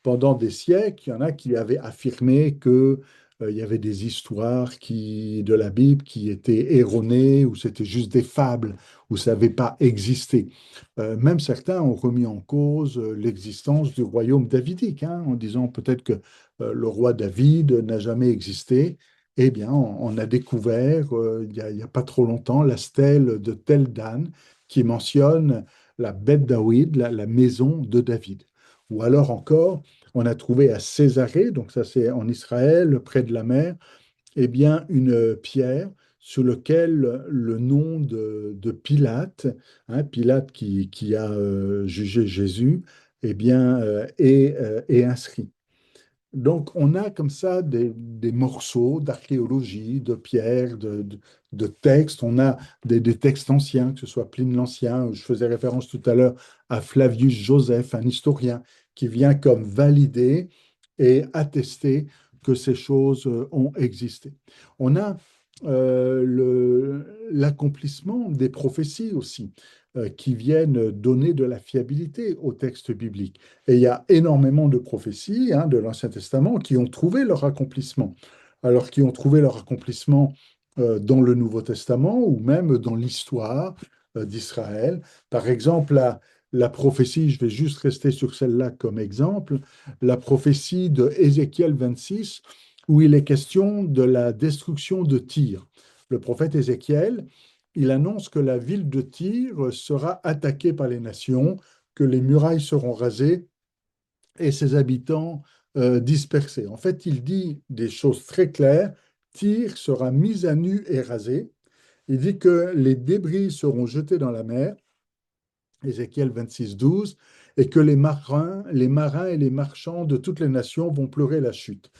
pendant des siècles, il y en a qui avaient affirmé que il y avait des histoires de la Bible qui étaient erronées, ou c'était juste des fables, ou ça n'avait pas existé. Même certains ont remis en cause l'existence du royaume davidique, hein, en disant peut-être que le roi David n'a jamais existé. Eh bien, on a découvert, il y a pas trop longtemps, la stèle de Tel Dan qui mentionne la Beth David, la maison de David. Ou alors encore, on a trouvé à Césarée, donc ça c'est en Israël, près de la mer, eh bien une pierre sur laquelle le nom de Pilate, hein, Pilate qui a jugé Jésus, eh bien, est inscrit. Donc, on a comme ça des morceaux d'archéologie, de pierres, de textes. On a des textes anciens, que ce soit Pline l'Ancien. Je faisais référence tout à l'heure à Flavius Joseph, un historien, qui vient comme valider et attester que ces choses ont existé. On a l'accomplissement des prophéties aussi, qui viennent donner de la fiabilité au texte biblique. Et il y a énormément de prophéties, hein, de l'Ancien Testament qui ont trouvé leur accomplissement. Alors, qui ont trouvé leur accomplissement dans le Nouveau Testament ou même dans l'histoire d'Israël. Par exemple, la prophétie, je vais juste rester sur celle-là comme exemple, la prophétie de Ézéchiel 26, où il est question de la destruction de Tyr. Le prophète Ézéchiel, il annonce que la ville de Tyr sera attaquée par les nations, que les murailles seront rasées et ses habitants dispersés. En fait, il dit des choses très claires. Tyr sera mise à nu et rasée. Il dit que les débris seront jetés dans la mer, Ézéchiel 26, 12, et que les marins et les marchands de toutes les nations vont pleurer la chute.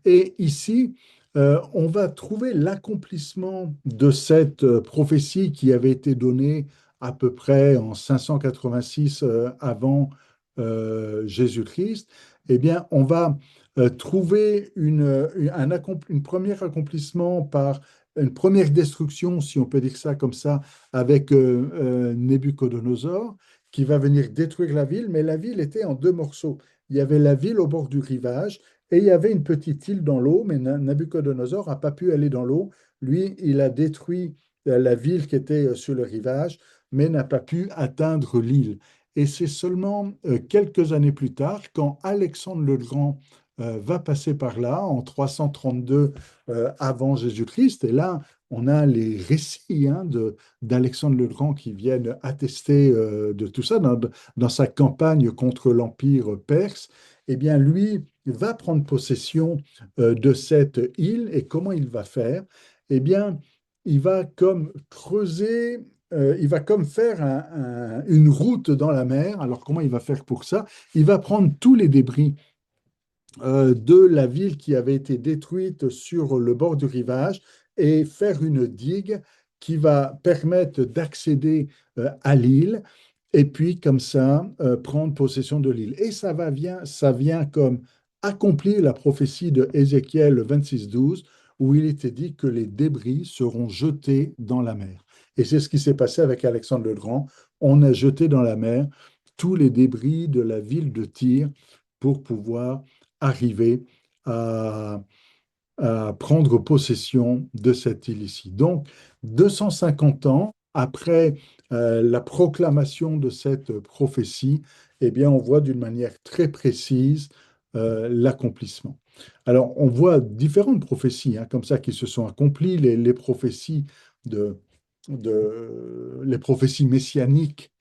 Et ici, on va trouver l'accomplissement de cette prophétie qui avait été donnée à peu près en 586 avant Jésus-Christ. Eh bien, on va trouver une première accomplissement par une première destruction, si on peut dire ça comme ça, avec Nabuchodonosor, qui va venir détruire la ville, mais la ville était en deux morceaux. Il y avait la ville au bord du rivage et il y avait une petite île dans l'eau, mais Nabuchodonosor n'a pas pu aller dans l'eau. Lui, il a détruit la ville qui était sur le rivage, mais n'a pas pu atteindre l'île. Et c'est seulement quelques années plus tard, quand Alexandre le Grand va passer par là, en 332 avant Jésus-Christ, et là, on a les récits hein, d'Alexandre le Grand qui viennent attester de tout ça dans sa campagne contre l'Empire perse. Eh bien, lui va prendre possession de cette île et comment il va faire? Eh bien, il va comme creuser, il va comme faire une route dans la mer. Alors, comment il va faire pour ça? Il va prendre tous les débris de la ville qui avait été détruite sur le bord du rivage et faire une digue qui va permettre d'accéder à l'île et puis comme ça prendre possession de l'île. Et ça vient comme accomplir la prophétie de Ézéchiel 26-12 où il était dit que les débris seront jetés dans la mer. Et c'est ce qui s'est passé avec Alexandre le Grand. On a jeté dans la mer tous les débris de la ville de Tyr pour pouvoir arriver à, à prendre possession de cette île ici. Donc, 250 ans après la proclamation de cette prophétie, eh bien, on voit d'une manière très précise l'accomplissement. Alors, on voit différentes prophéties hein, comme ça qui se sont accomplies, les prophéties de, les prophéties messianiques,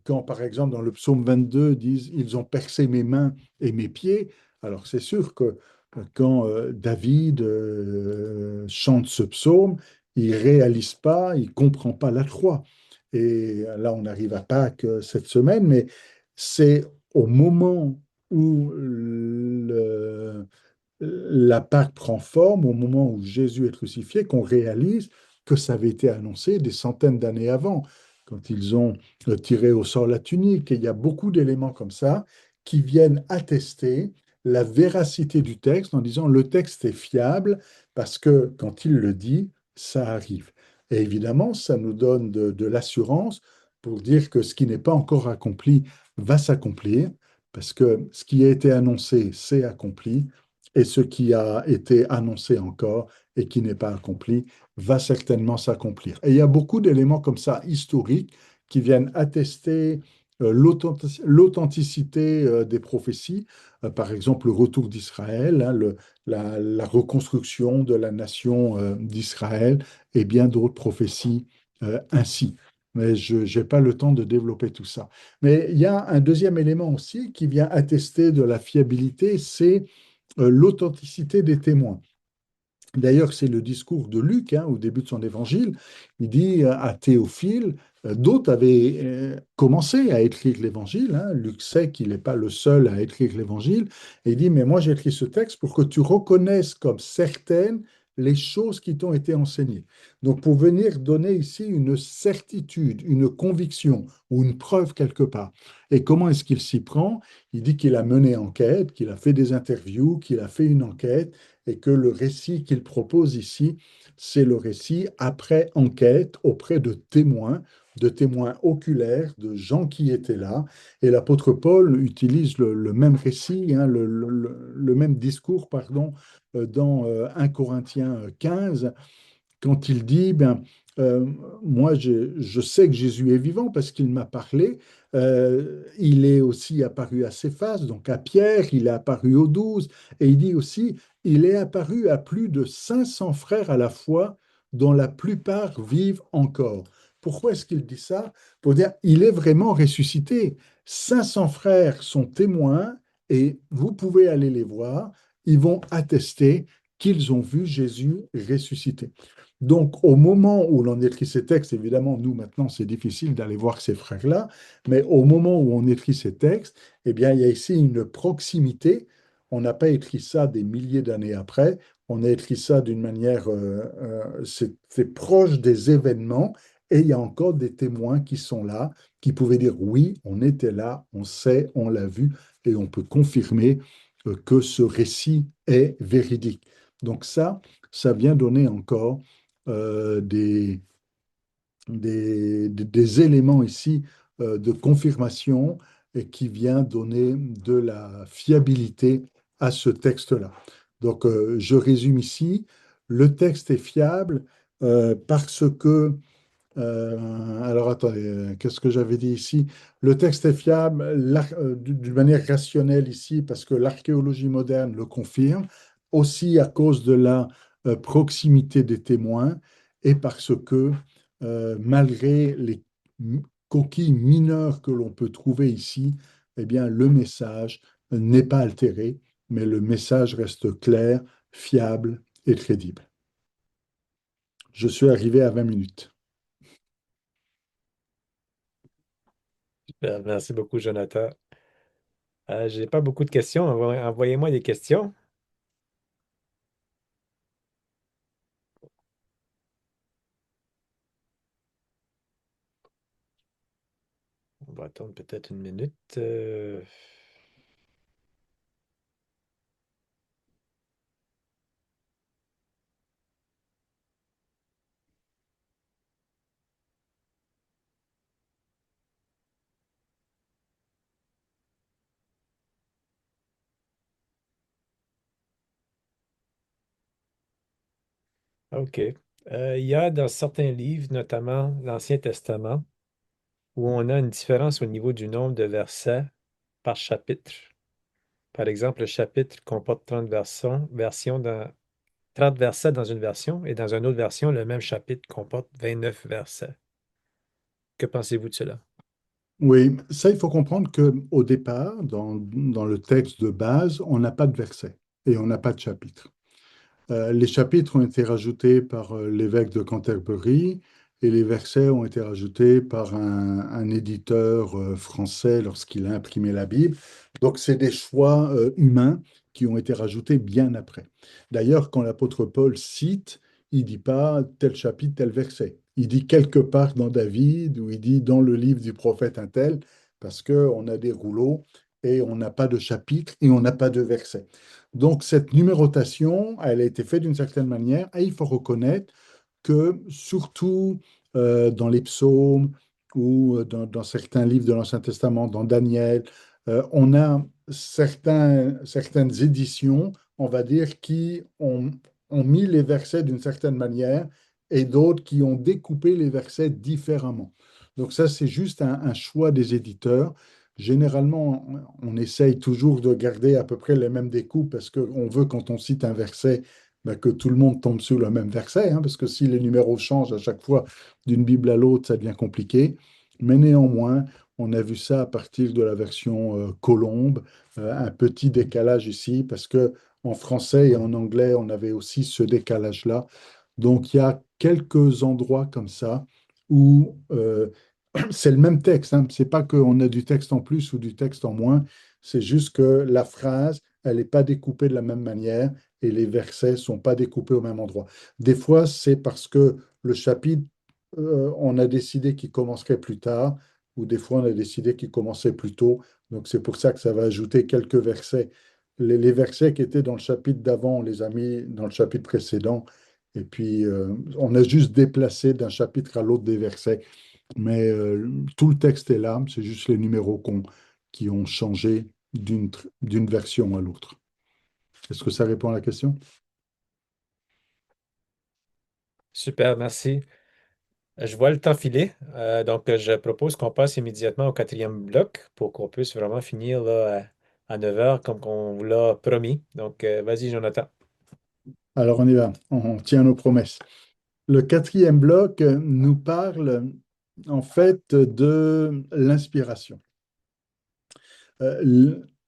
quand par exemple dans le psaume 22 disent ils ont percé mes mains et mes pieds. Alors c'est sûr que quand David chante ce psaume, il réalise pas, il comprend pas la croix. Et là, on arrive à Pâques cette semaine, mais c'est au moment où la Pâque prend forme, au moment où Jésus est crucifié, qu'on réalise que ça avait été annoncé des centaines d'années avant, quand ils ont tiré au sort la tunique. Et il y a beaucoup d'éléments comme ça qui viennent attester la véracité du texte en disant le texte est fiable parce que quand il le dit, ça arrive. Et évidemment, ça nous donne de l'assurance pour dire que ce qui n'est pas encore accompli va s'accomplir parce que ce qui a été annoncé, c'est accompli, et ce qui a été annoncé encore et qui n'est pas accompli va certainement s'accomplir. Et il y a beaucoup d'éléments comme ça historiques qui viennent attester l'authenticité des prophéties. Par exemple, le retour d'Israël, hein, la reconstruction de la nation d'Israël et bien d'autres prophéties ainsi. Mais je n'ai pas le temps de développer tout ça. Mais il y a un deuxième élément aussi qui vient attester de la fiabilité, c'est l'authenticité des témoins. D'ailleurs, c'est le discours de Luc, hein, au début de son évangile. Il dit à Théophile, d'autres avaient commencé à écrire l'évangile. Hein. Luc sait qu'il n'est pas le seul à écrire l'évangile. Et il dit, mais moi j'ai écrit ce texte pour que tu reconnaisses comme certaines les choses qui t'ont été enseignées. Donc pour venir donner ici une certitude, une conviction ou une preuve quelque part. Et comment est-ce qu'il s'y prend? Il dit qu'il a mené enquête, qu'il a fait des interviews, qu'il a fait une enquête et que le récit qu'il propose ici, c'est le récit après enquête auprès de témoins oculaires, de gens qui étaient là. Et l'apôtre Paul utilise le même récit, hein, le même discours, pardon, dans 1 Corinthiens 15 quand il dit, ben, euh, moi je sais que Jésus est vivant parce qu'il m'a parlé, il est aussi apparu à Céphas, donc à Pierre, il est apparu aux 12, et il dit aussi, il est apparu à plus de 500 frères à la fois, dont la plupart vivent encore. Pourquoi est-ce qu'il dit ça? Pour dire, il est vraiment ressuscité. 500 frères sont témoins et vous pouvez aller les voir, ils vont attester qu'ils ont vu Jésus ressuscité. Donc, au moment où l'on écrit ces textes, évidemment, nous, maintenant, c'est difficile d'aller voir ces frères-là, mais au moment où on écrit ces textes, eh bien, il y a ici une proximité. On n'a pas écrit ça des milliers d'années après, on a écrit ça d'une manière, c'est proche des événements, et il y a encore des témoins qui sont là, qui pouvaient dire, oui, on était là, on sait, on l'a vu, et on peut confirmer que ce récit est véridique. Donc ça vient donner encore des, des éléments ici de confirmation et qui vient donner de la fiabilité à ce texte-là. Donc, je résume ici, le texte est fiable parce que alors attendez, qu'est-ce que j'avais dit ici? Le texte est fiable d'une manière rationnelle ici parce que l'archéologie moderne le confirme, aussi à cause de la proximité des témoins et parce que malgré les coquilles mineures que l'on peut trouver ici, eh bien le message n'est pas altéré, mais le message reste clair, fiable et crédible. Je suis arrivé à 20 minutes. Merci beaucoup, Jonathan. J'ai pas beaucoup de questions. Envoyez-moi des questions. On va attendre peut-être une minute. OK. Il y a dans certains livres, notamment l'Ancien Testament, où on a une différence au niveau du nombre de versets par chapitre. Par exemple, le chapitre comporte 30 30 versets dans une version, et dans une autre version, le même chapitre comporte 29 versets. Que pensez-vous de cela? Oui, ça, il faut comprendre qu'au départ, dans le texte de base, on n'a pas de verset et on n'a pas de chapitre. Les chapitres ont été rajoutés par l'évêque de Canterbury et les versets ont été rajoutés par un éditeur français lorsqu'il a imprimé la Bible. Donc, c'est des choix humains qui ont été rajoutés bien après. D'ailleurs, quand l'apôtre Paul cite, il dit pas tel chapitre, tel verset. Il dit quelque part dans David ou il dit dans le livre du prophète un tel, parce qu'on a des rouleaux et on n'a pas de chapitre et on n'a pas de verset. Donc, cette numérotation, elle a été faite d'une certaine manière et il faut reconnaître que, surtout dans les psaumes ou dans certains livres de l'Ancien Testament, dans Daniel, On a certaines éditions, on va dire, qui ont mis les versets d'une certaine manière et d'autres qui ont découpé les versets différemment. Donc ça, c'est juste un choix des éditeurs. Généralement, on essaye toujours de garder à peu près les mêmes découpes parce qu'on veut, quand on cite un verset, ben, que tout le monde tombe sur le même verset, hein, parce que si les numéros changent à chaque fois d'une Bible à l'autre, ça devient compliqué. Mais néanmoins, on a vu ça à partir de la version Colombe, un petit décalage ici, parce que en français et en anglais, on avait aussi ce décalage-là. Donc, il y a quelques endroits comme ça où c'est le même texte. Hein. C'est pas qu'on a du texte en plus ou du texte en moins. C'est juste que la phrase, elle n'est pas découpée de la même manière et les versets sont pas découpés au même endroit. Des fois, c'est parce que le chapitre, on a décidé qu'il commencerait plus tard, ou des fois, on a décidé qu'il commençait plus tôt. Donc, c'est pour ça que ça va ajouter quelques versets. Les versets qui étaient dans le chapitre d'avant, on les a mis dans le chapitre précédent. Et puis, on a juste déplacé d'un chapitre à l'autre des versets. Mais tout le texte est là, c'est juste les numéros qui ont changé d'une version à l'autre. Est-ce que ça répond à la question? Super, merci. Je vois le temps filer, donc je propose qu'on passe immédiatement au quatrième bloc pour qu'on puisse vraiment finir là, à 9 heures comme on vous l'a promis. Donc, vas-y, Jonathan. Alors on y va, on tient nos promesses. Le quatrième bloc nous parle en fait de l'inspiration.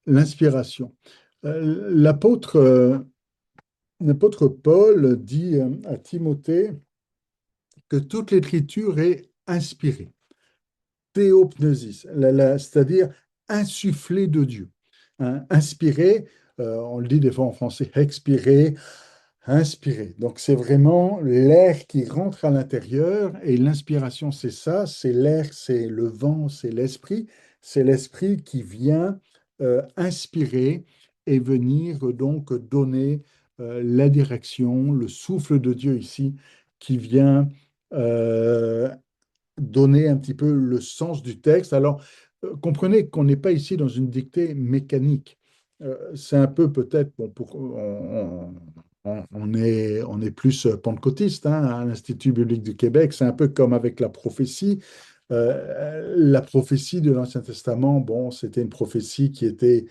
L'inspiration. L'apôtre Paul dit à Timothée que toute l'écriture est inspirée, théopneusis, c'est-à-dire insufflée de Dieu. Hein, inspirée, on le dit des fois en français, expirer, inspirer. Donc c'est vraiment l'air qui rentre à l'intérieur et l'inspiration, c'est ça, c'est l'air, c'est le vent, c'est l'esprit qui vient inspirer et venir donc donner la direction, le souffle de Dieu ici qui vient euh, donner un petit peu le sens du texte. Alors, comprenez qu'on n'est pas ici dans une dictée mécanique. C'est un peu peut-être, bon, on est plus pentecôtiste hein, à l'Institut biblique du Québec. C'est un peu comme avec la prophétie. La prophétie de l'Ancien Testament, bon, c'était une prophétie qui était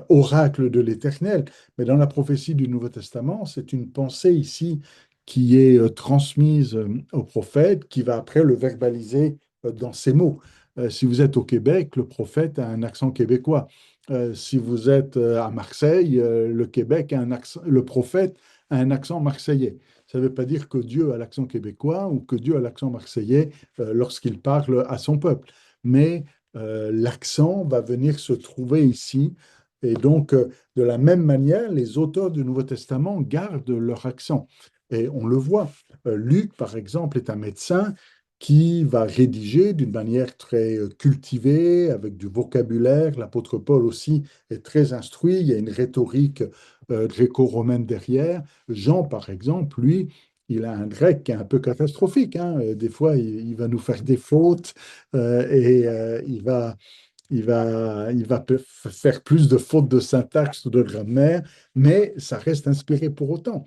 oracle de l'Éternel. Mais dans la prophétie du Nouveau Testament, c'est une pensée ici qui est transmise au prophète, qui va après le verbaliser dans ses mots. Si vous êtes au Québec, le prophète a un accent québécois. Si vous êtes à Marseille, le Québec a un accent, le prophète a un accent marseillais. Ça ne veut pas dire que Dieu a l'accent québécois ou que Dieu a l'accent marseillais lorsqu'il parle à son peuple. Mais l'accent va venir se trouver ici. Et donc, de la même manière, les auteurs du Nouveau Testament gardent leur accent. Et on le voit. Luc, par exemple, est un médecin qui va rédiger d'une manière très cultivée, avec du vocabulaire. L'apôtre Paul aussi est très instruit. Il y a une rhétorique gréco-romaine derrière. Jean, par exemple, lui, il a un grec qui est un peu catastrophique. Hein. Des fois, il va nous faire des fautes et il va faire plus de fautes de syntaxe ou de grammaire, mais ça reste inspiré pour autant.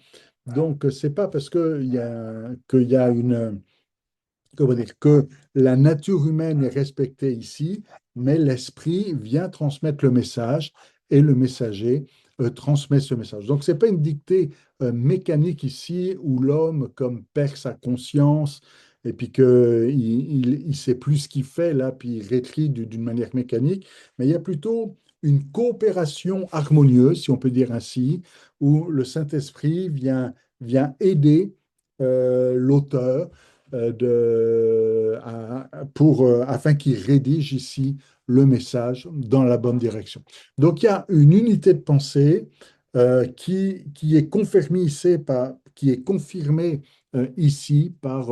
Donc, c'est pas parce qu'il y a une, comment dire, que la nature humaine est respectée ici, mais l'esprit vient transmettre le message et le messager transmet ce message. Donc, ce n'est pas une dictée mécanique ici où l'homme comme perd sa conscience et puis qu'il sait plus ce qu'il fait là, puis il réécrit d'une manière mécanique, mais il y a plutôt une coopération harmonieuse, si on peut dire ainsi, où le Saint-Esprit vient aider l'auteur afin qu'il rédige ici le message dans la bonne direction. Donc il y a une unité de pensée qui est confirmée ici qui est confirmée ici par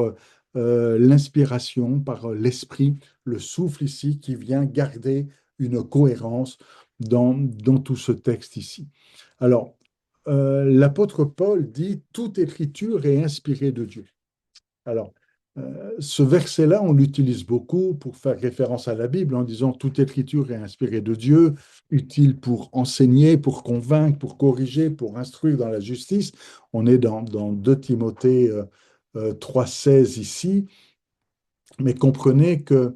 l'inspiration, par l'esprit, le souffle ici qui vient garder une cohérence dans tout ce texte ici. Alors, l'apôtre Paul dit toute écriture est inspirée de Dieu. Alors, Ce verset-là, on l'utilise beaucoup pour faire référence à la Bible en disant toute écriture est inspirée de Dieu, utile pour enseigner, pour convaincre, pour corriger, pour instruire dans la justice. On est dans 2 Timothée 3,16 ici, mais comprenez que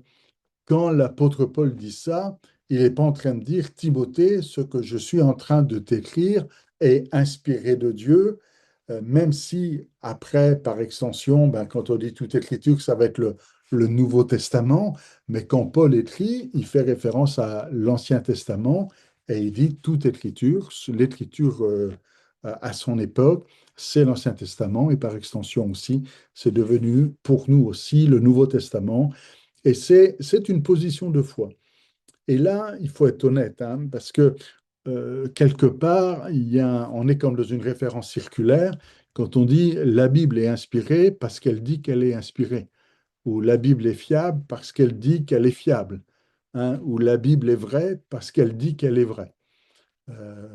quand l'apôtre Paul dit ça, il n'est pas en train de dire Timothée, ce que je suis en train de t'écrire est inspiré de Dieu, même si après, par extension, ben, quand on dit toute écriture, ça va être le Nouveau Testament, mais quand Paul écrit, il fait référence à l'Ancien Testament et il dit toute écriture, l'écriture à son époque, c'est l'Ancien Testament et par extension aussi, c'est devenu pour nous aussi le Nouveau Testament. Et c'est une position de foi. Et là, il faut être honnête, hein, parce que quelque part, on est comme dans une référence circulaire quand on dit la Bible est inspirée parce qu'elle dit qu'elle est inspirée, ou la Bible est fiable parce qu'elle dit qu'elle est fiable, hein, ou la Bible est vraie parce qu'elle dit qu'elle est vraie.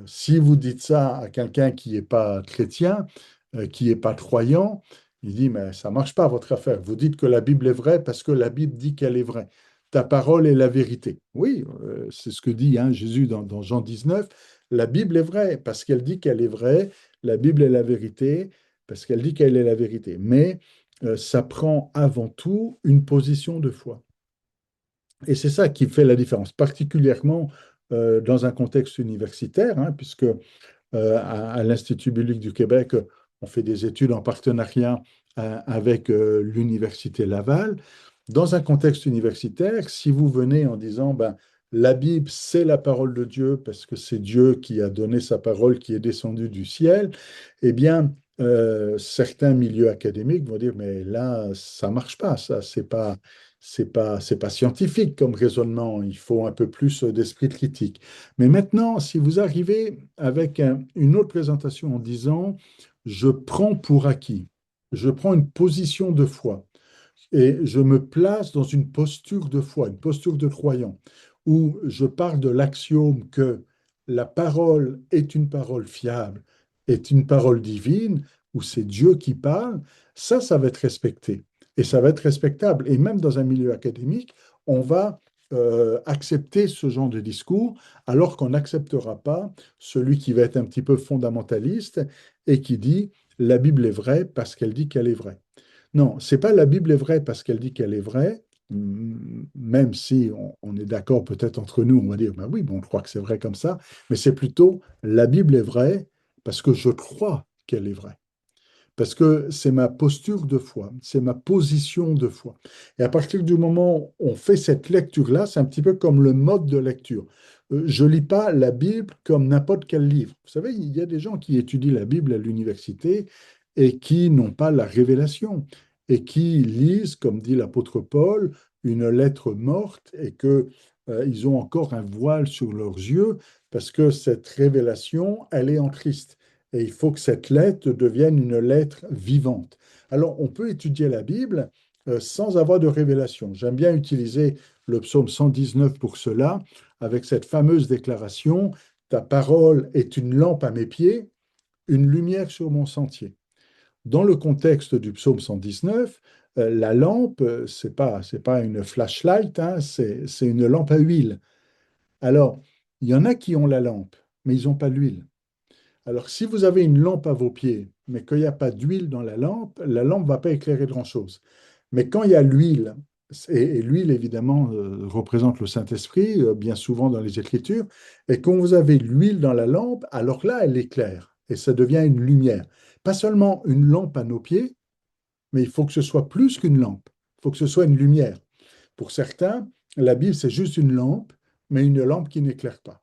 Si vous dites ça à quelqu'un qui n'est pas chrétien, qui n'est pas croyant, il dit, mais ça ne marche pas votre affaire. Vous dites que la Bible est vraie parce que la Bible dit qu'elle est vraie. Ta parole est la vérité. Oui, c'est ce que dit hein, Jésus dans Jean 19. La Bible est vraie parce qu'elle dit qu'elle est vraie. La Bible est la vérité parce qu'elle dit qu'elle est la vérité. Mais ça prend avant tout une position de foi. Et c'est ça qui fait la différence, particulièrement dans un contexte universitaire, hein, puisque à l'Institut biblique du Québec, on fait des études en partenariat avec l'Université Laval. Dans un contexte universitaire, si vous venez en disant, ben, la Bible, c'est la parole de Dieu, parce que c'est Dieu qui a donné sa parole, qui est descendue du ciel, eh bien, certains milieux académiques vont dire, mais là, ça marche pas, ça, c'est pas scientifique comme raisonnement, il faut un peu plus d'esprit critique. Mais maintenant, si vous arrivez avec une autre présentation en disant, je prends pour acquis, je prends une position de foi et je me place dans une posture de foi, une posture de croyant, où je parle de l'axiome que la parole est une parole fiable, est une parole divine, où c'est Dieu qui parle, ça va être respecté et ça va être respectable. Et même dans un milieu académique, on va accepter ce genre de discours, alors qu'on n'acceptera pas celui qui va être un petit peu fondamentaliste et qui dit la Bible est vraie parce qu'elle dit qu'elle est vraie. Non, c'est pas la Bible est vraie parce qu'elle dit qu'elle est vraie, même si on est d'accord peut-être entre nous, on va dire, ben oui, bon, on croit que c'est vrai comme ça, mais c'est plutôt la Bible est vraie parce que je crois qu'elle est vraie. Parce que c'est ma posture de foi, c'est ma position de foi. Et à partir du moment où on fait cette lecture-là, c'est un petit peu comme le mode de lecture. Je ne lis pas la Bible comme n'importe quel livre. Vous savez, il y a des gens qui étudient la Bible à l'université et qui n'ont pas la révélation et qui lisent, comme dit l'apôtre Paul, une lettre morte et que ils ont encore un voile sur leurs yeux parce que cette révélation, elle est en Christ. Et il faut que cette lettre devienne une lettre vivante. Alors, on peut étudier la Bible sans avoir de révélation. J'aime bien utiliser le psaume 119 pour cela, avec cette fameuse déclaration, ta parole est une lampe à mes pieds, une lumière sur mon sentier. Dans le contexte du psaume 119, la lampe, c'est pas une flashlight, hein, c'est une lampe à huile. Alors, il y en a qui ont la lampe, mais ils n'ont pas l'huile. Alors, si vous avez une lampe à vos pieds, mais qu'il n'y a pas d'huile dans la lampe ne va pas éclairer grand-chose. Mais quand il y a l'huile, et l'huile évidemment représente le Saint-Esprit, bien souvent dans les Écritures, et quand vous avez l'huile dans la lampe, alors là, elle éclaire, et ça devient une lumière. Pas seulement une lampe à nos pieds, mais il faut que ce soit plus qu'une lampe, il faut que ce soit une lumière. Pour certains, la Bible, c'est juste une lampe, mais une lampe qui n'éclaire pas.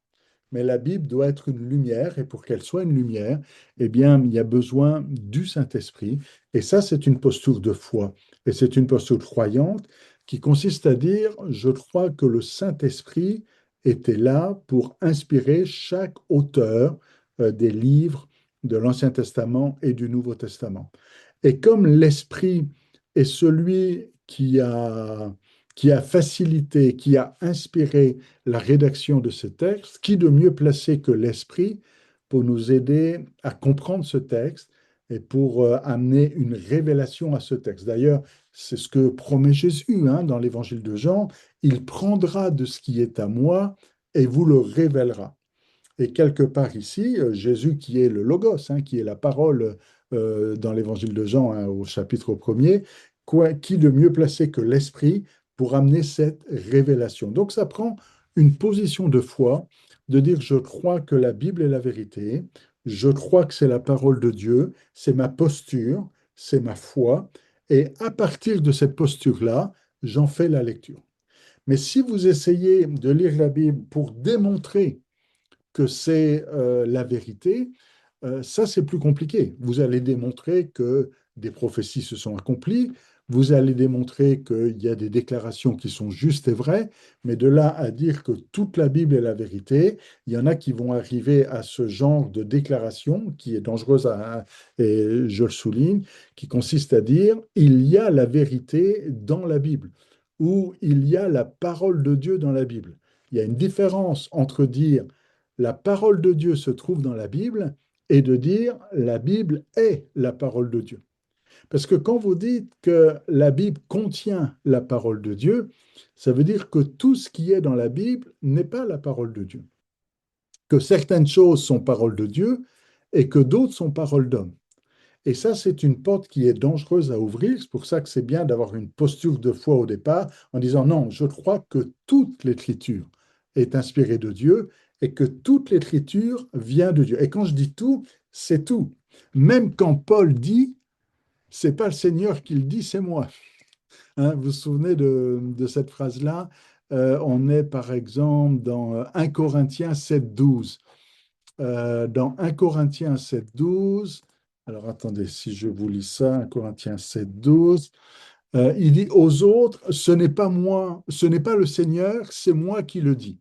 Mais la Bible doit être une lumière, et pour qu'elle soit une lumière, eh bien, il y a besoin du Saint-Esprit. Et ça, c'est une posture de foi. Et c'est une posture croyante qui consiste à dire, je crois que le Saint-Esprit était là pour inspirer chaque auteur des livres de l'Ancien Testament et du Nouveau Testament. Et comme l'Esprit est celui qui a facilité, qui a inspiré la rédaction de ce texte, qui de mieux placé que l'Esprit pour nous aider à comprendre ce texte et pour amener une révélation à ce texte. D'ailleurs, c'est ce que promet Jésus hein, dans l'évangile de Jean. Il prendra de ce qui est à moi et vous le révélera. Et quelque part ici, Jésus qui est le Logos, hein, qui est la parole dans l'évangile de Jean hein, au chapitre premier, qui de mieux placé que l'Esprit pour amener cette révélation. Donc ça prend une position de foi, de dire je crois que la Bible est la vérité, je crois que c'est la parole de Dieu, c'est ma posture, c'est ma foi, et à partir de cette posture-là, j'en fais la lecture. Mais si vous essayez de lire la Bible pour démontrer que c'est la vérité, ça c'est plus compliqué. Vous allez démontrer que des prophéties se sont accomplies, vous allez démontrer qu'il y a des déclarations qui sont justes et vraies, mais de là à dire que toute la Bible est la vérité, il y en a qui vont arriver à ce genre de déclaration qui est dangereuse, et je le souligne, qui consiste à dire il y a la vérité dans la Bible, ou il y a la parole de Dieu dans la Bible. Il y a une différence entre dire la parole de Dieu se trouve dans la Bible et de dire la Bible est la parole de Dieu. Parce que quand vous dites que la Bible contient la parole de Dieu, ça veut dire que tout ce qui est dans la Bible n'est pas la parole de Dieu. Que certaines choses sont parole de Dieu et que d'autres sont parole d'homme. Et ça, c'est une porte qui est dangereuse à ouvrir. C'est pour ça que c'est bien d'avoir une posture de foi au départ en disant non, je crois que toute l'écriture est inspirée de Dieu et que toute l'écriture vient de Dieu. Et quand je dis tout, c'est tout. Même quand Paul dit, c'est pas le Seigneur qui le dit, c'est moi. Hein, vous vous souvenez de cette phrase-là? On est par exemple dans 1 Corinthiens 7, 12. Dans 1 Corinthiens 7, 12, alors attendez, si je vous lis ça, 1 Corinthiens 7, 12, il dit aux autres, ce n'est pas moi, ce n'est pas le Seigneur, c'est moi qui le dis.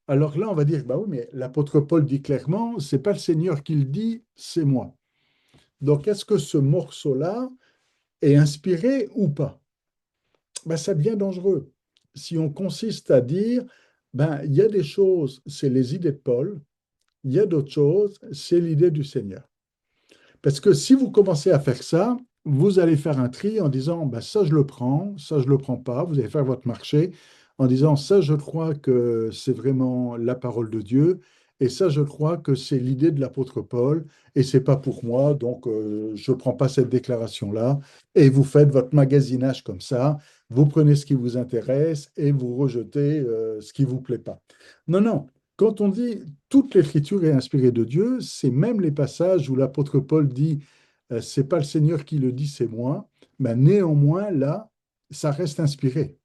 Alors là, on va dire, bah oui, mais l'apôtre Paul dit clairement, c'est pas le Seigneur qui le dit, c'est moi. Donc, est-ce que ce morceau-là est inspiré ou pas? Ben, ça devient dangereux. Si on consiste à dire, ben, il y a des choses, c'est les idées de Paul, il y a d'autres choses, c'est l'idée du Seigneur. Parce que si vous commencez à faire ça, vous allez faire un tri en disant bah, ça je le prends, ça je le prends pas. Vous allez faire votre marché en disant ça je crois que c'est vraiment la parole de Dieu et ça je crois que c'est l'idée de l'apôtre Paul et c'est pas pour moi donc je prends pas cette déclaration là et vous faites votre magasinage comme ça. Vous prenez ce qui vous intéresse et vous rejetez ce qui vous plaît pas. Non, non. Quand on dit toute l'écriture est inspirée de Dieu, c'est même les passages où l'apôtre Paul dit c'est pas le Seigneur qui le dit, c'est moi. Mais néanmoins, là, ça reste inspiré.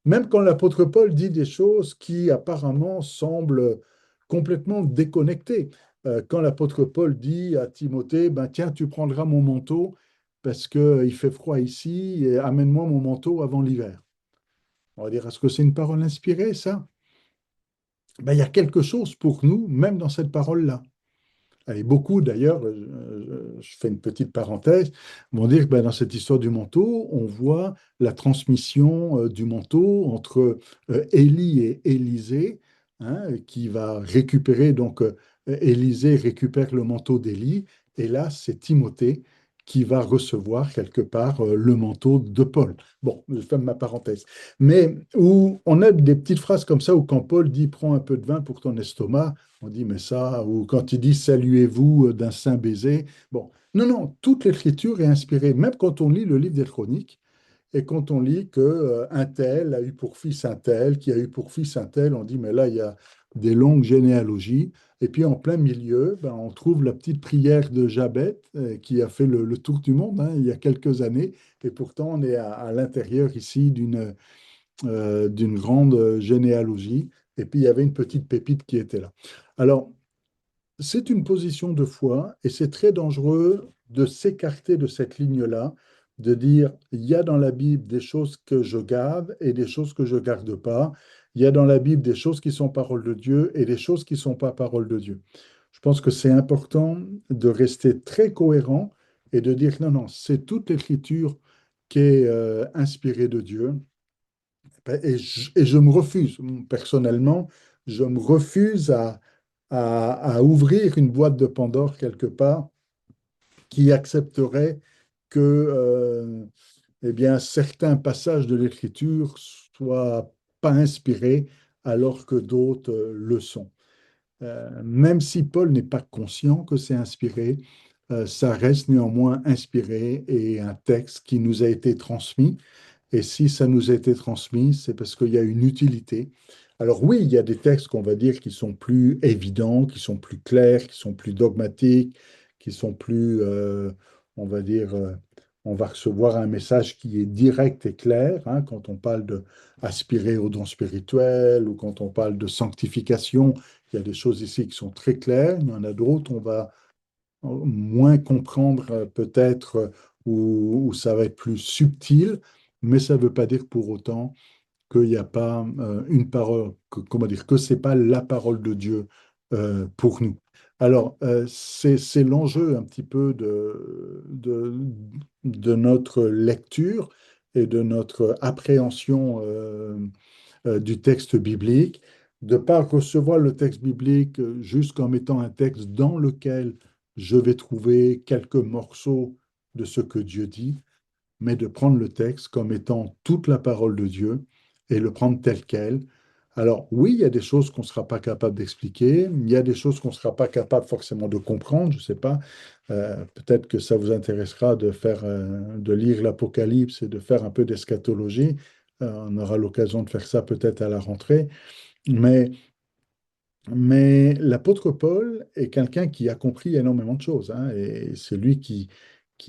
Même quand l'apôtre Paul dit des choses qui apparemment semblent complètement déconnectées. Quand l'apôtre Paul dit à Timothée, ben, tiens, tu prendras mon manteau parce qu'il fait froid ici et amène-moi mon manteau avant l'hiver. On va dire, est-ce que c'est une parole inspirée, ça? Ben, il y a quelque chose pour nous, même dans cette parole-là. Et beaucoup, d'ailleurs, je fais une petite parenthèse, vont dire que ben, dans cette histoire du manteau, on voit la transmission du manteau entre Élie et Élisée, hein, qui va récupérer, donc Élisée récupère le manteau d'Élie, et là, c'est Timothée qui va recevoir quelque part le manteau de Paul. Bon, je ferme ma parenthèse. Mais où on a des petites phrases comme ça, où quand Paul dit prends un peu de vin pour ton estomac, on dit, mais ça, ou quand il dit saluez-vous d'un saint baiser. Bon, non, non, toute l'écriture est inspirée, même quand on lit le livre des Chroniques, et quand on lit que un tel a eu pour fils un tel, qui a eu pour fils un tel, on dit, mais là, il y a des longues généalogies. Et puis en plein milieu, ben, on trouve la petite prière de Jabet, qui a fait le tour du monde hein, il y a quelques années. Et pourtant, on est à l'intérieur ici d'une grande généalogie. Et puis, il y avait une petite pépite qui était là. Alors, c'est une position de foi et c'est très dangereux de s'écarter de cette ligne-là, de dire, il y a dans la Bible des choses que je garde et des choses que je ne garde pas. Il y a dans la Bible des choses qui sont paroles de Dieu et des choses qui ne sont pas paroles de Dieu. Je pense que c'est important de rester très cohérent et de dire, non, non, c'est toute l'écriture qui est inspirée de Dieu et je me refuse, personnellement, je me refuse à ouvrir une boîte de Pandore quelque part qui accepterait que eh bien, certains passages de l'Écriture soient pas inspirés alors que d'autres le sont. Même si Paul n'est pas conscient que c'est inspiré, ça reste néanmoins inspiré et un texte qui nous a été transmis. Et si ça nous a été transmis, c'est parce qu'il y a une utilité. Alors oui, il y a des textes qu'on va dire qui sont plus évidents, qui sont plus clairs, qui sont plus dogmatiques, qui sont plus, on va dire, on va recevoir un message qui est direct et clair, hein, quand on parle de aspirer au don spirituel ou quand on parle de sanctification, il y a des choses ici qui sont très claires. Il y en a d'autres, on va moins comprendre peut-être, ou ça va être plus subtil, mais ça ne veut pas dire pour autant qu'il n'y a pas une parole, comment dire, que c'est pas la parole de Dieu pour nous. Alors, c'est l'enjeu un petit peu de notre lecture et de notre appréhension du texte biblique, de ne pas recevoir le texte biblique juste comme étant un texte dans lequel je vais trouver quelques morceaux de ce que Dieu dit, mais de prendre le texte comme étant toute la parole de Dieu et le prendre tel quel. Alors oui, il y a des choses qu'on ne sera pas capable d'expliquer, il y a des choses qu'on ne sera pas capable forcément de comprendre, je ne sais pas. Peut-être que ça vous intéressera de faire, de lire l'Apocalypse et de faire un peu d'eschatologie. On aura l'occasion de faire ça peut-être à la rentrée. Mais mais l'apôtre Paul est quelqu'un qui a compris énormément de choses, hein, et c'est lui qui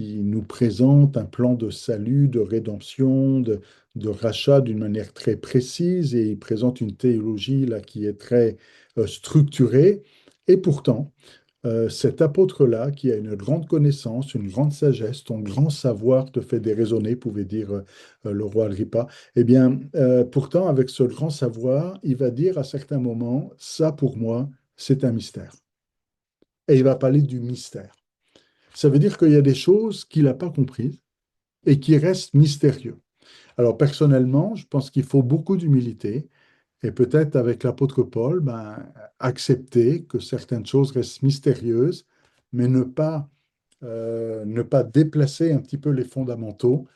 nous présente un plan de salut, de rédemption, de rachat d'une manière très précise, et il présente une théologie là, qui est très structurée. Et pourtant, cet apôtre-là, qui a une grande connaissance, une grande sagesse, ton grand savoir te fait déraisonner, pouvait dire le roi Agrippa. Eh bien, pourtant, avec ce grand savoir, il va dire à certains moments, ça pour moi, c'est un mystère. Et il va parler du mystère. Ça veut dire qu'il y a des choses qu'il n'a pas comprises et qui restent mystérieux. Alors personnellement, je pense qu'il faut beaucoup d'humilité et peut-être avec l'apôtre Paul, ben, accepter que certaines choses restent mystérieuses, mais ne pas déplacer un petit peu les fondamentaux.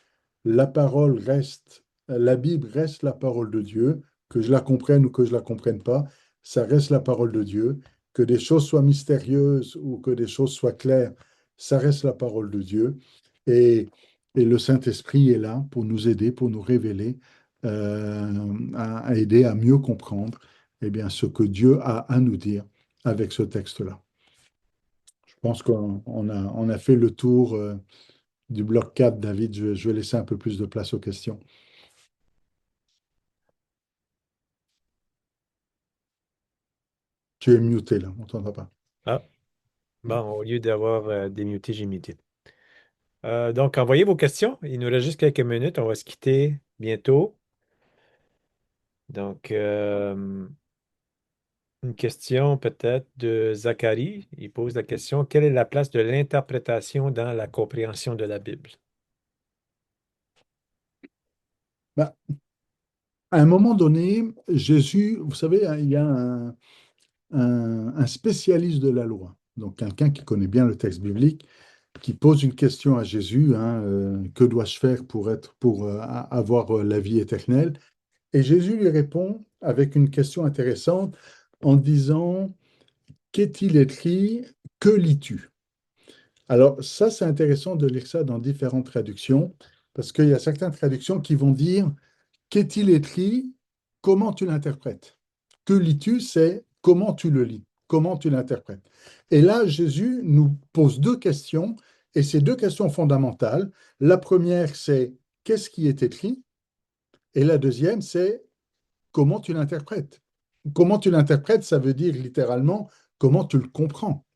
La parole reste, la Bible reste la parole de Dieu, que je la comprenne ou que je la comprenne pas, ça reste la parole de Dieu. Que des choses soient mystérieuses ou que des choses soient claires, ça reste la parole de Dieu. Et, et le Saint-Esprit est là pour nous aider, pour nous révéler, à aider à mieux comprendre eh bien, ce que Dieu a à nous dire avec ce texte-là. Je pense on a fait le tour du bloc 4, David. Je vais laisser un peu plus de place aux questions. Tu es muté là, on t'entend pas. Ah, bon, au lieu d'avoir démuté, j'ai muté. Donc, envoyez vos questions. Il nous reste juste quelques minutes. On va se quitter bientôt. Donc, une question peut-être de Zacharie. Il pose la question, quelle est la place de l'interprétation dans la compréhension de la Bible? Bah, à un moment donné, Jésus, vous savez, il y a un spécialiste de la loi, donc quelqu'un qui connaît bien le texte biblique, qui pose une question à Jésus, hein, que dois-je faire pour avoir la vie éternelle? Et Jésus lui répond avec une question intéressante en disant, qu'est-il écrit? Que lis-tu? Alors ça, c'est intéressant de lire ça dans différentes traductions, parce qu'il y a certaines traductions qui vont dire, qu'est-il écrit? Comment tu l'interprètes? Que lis-tu? C'est comment tu le lis, comment tu l'interprètes. Et là, Jésus nous pose deux questions, et ces deux questions fondamentales. La première, c'est qu'est-ce qui est écrit? Et la deuxième, c'est comment tu l'interprètes. Comment tu l'interprètes, ça veut dire littéralement comment tu le comprends.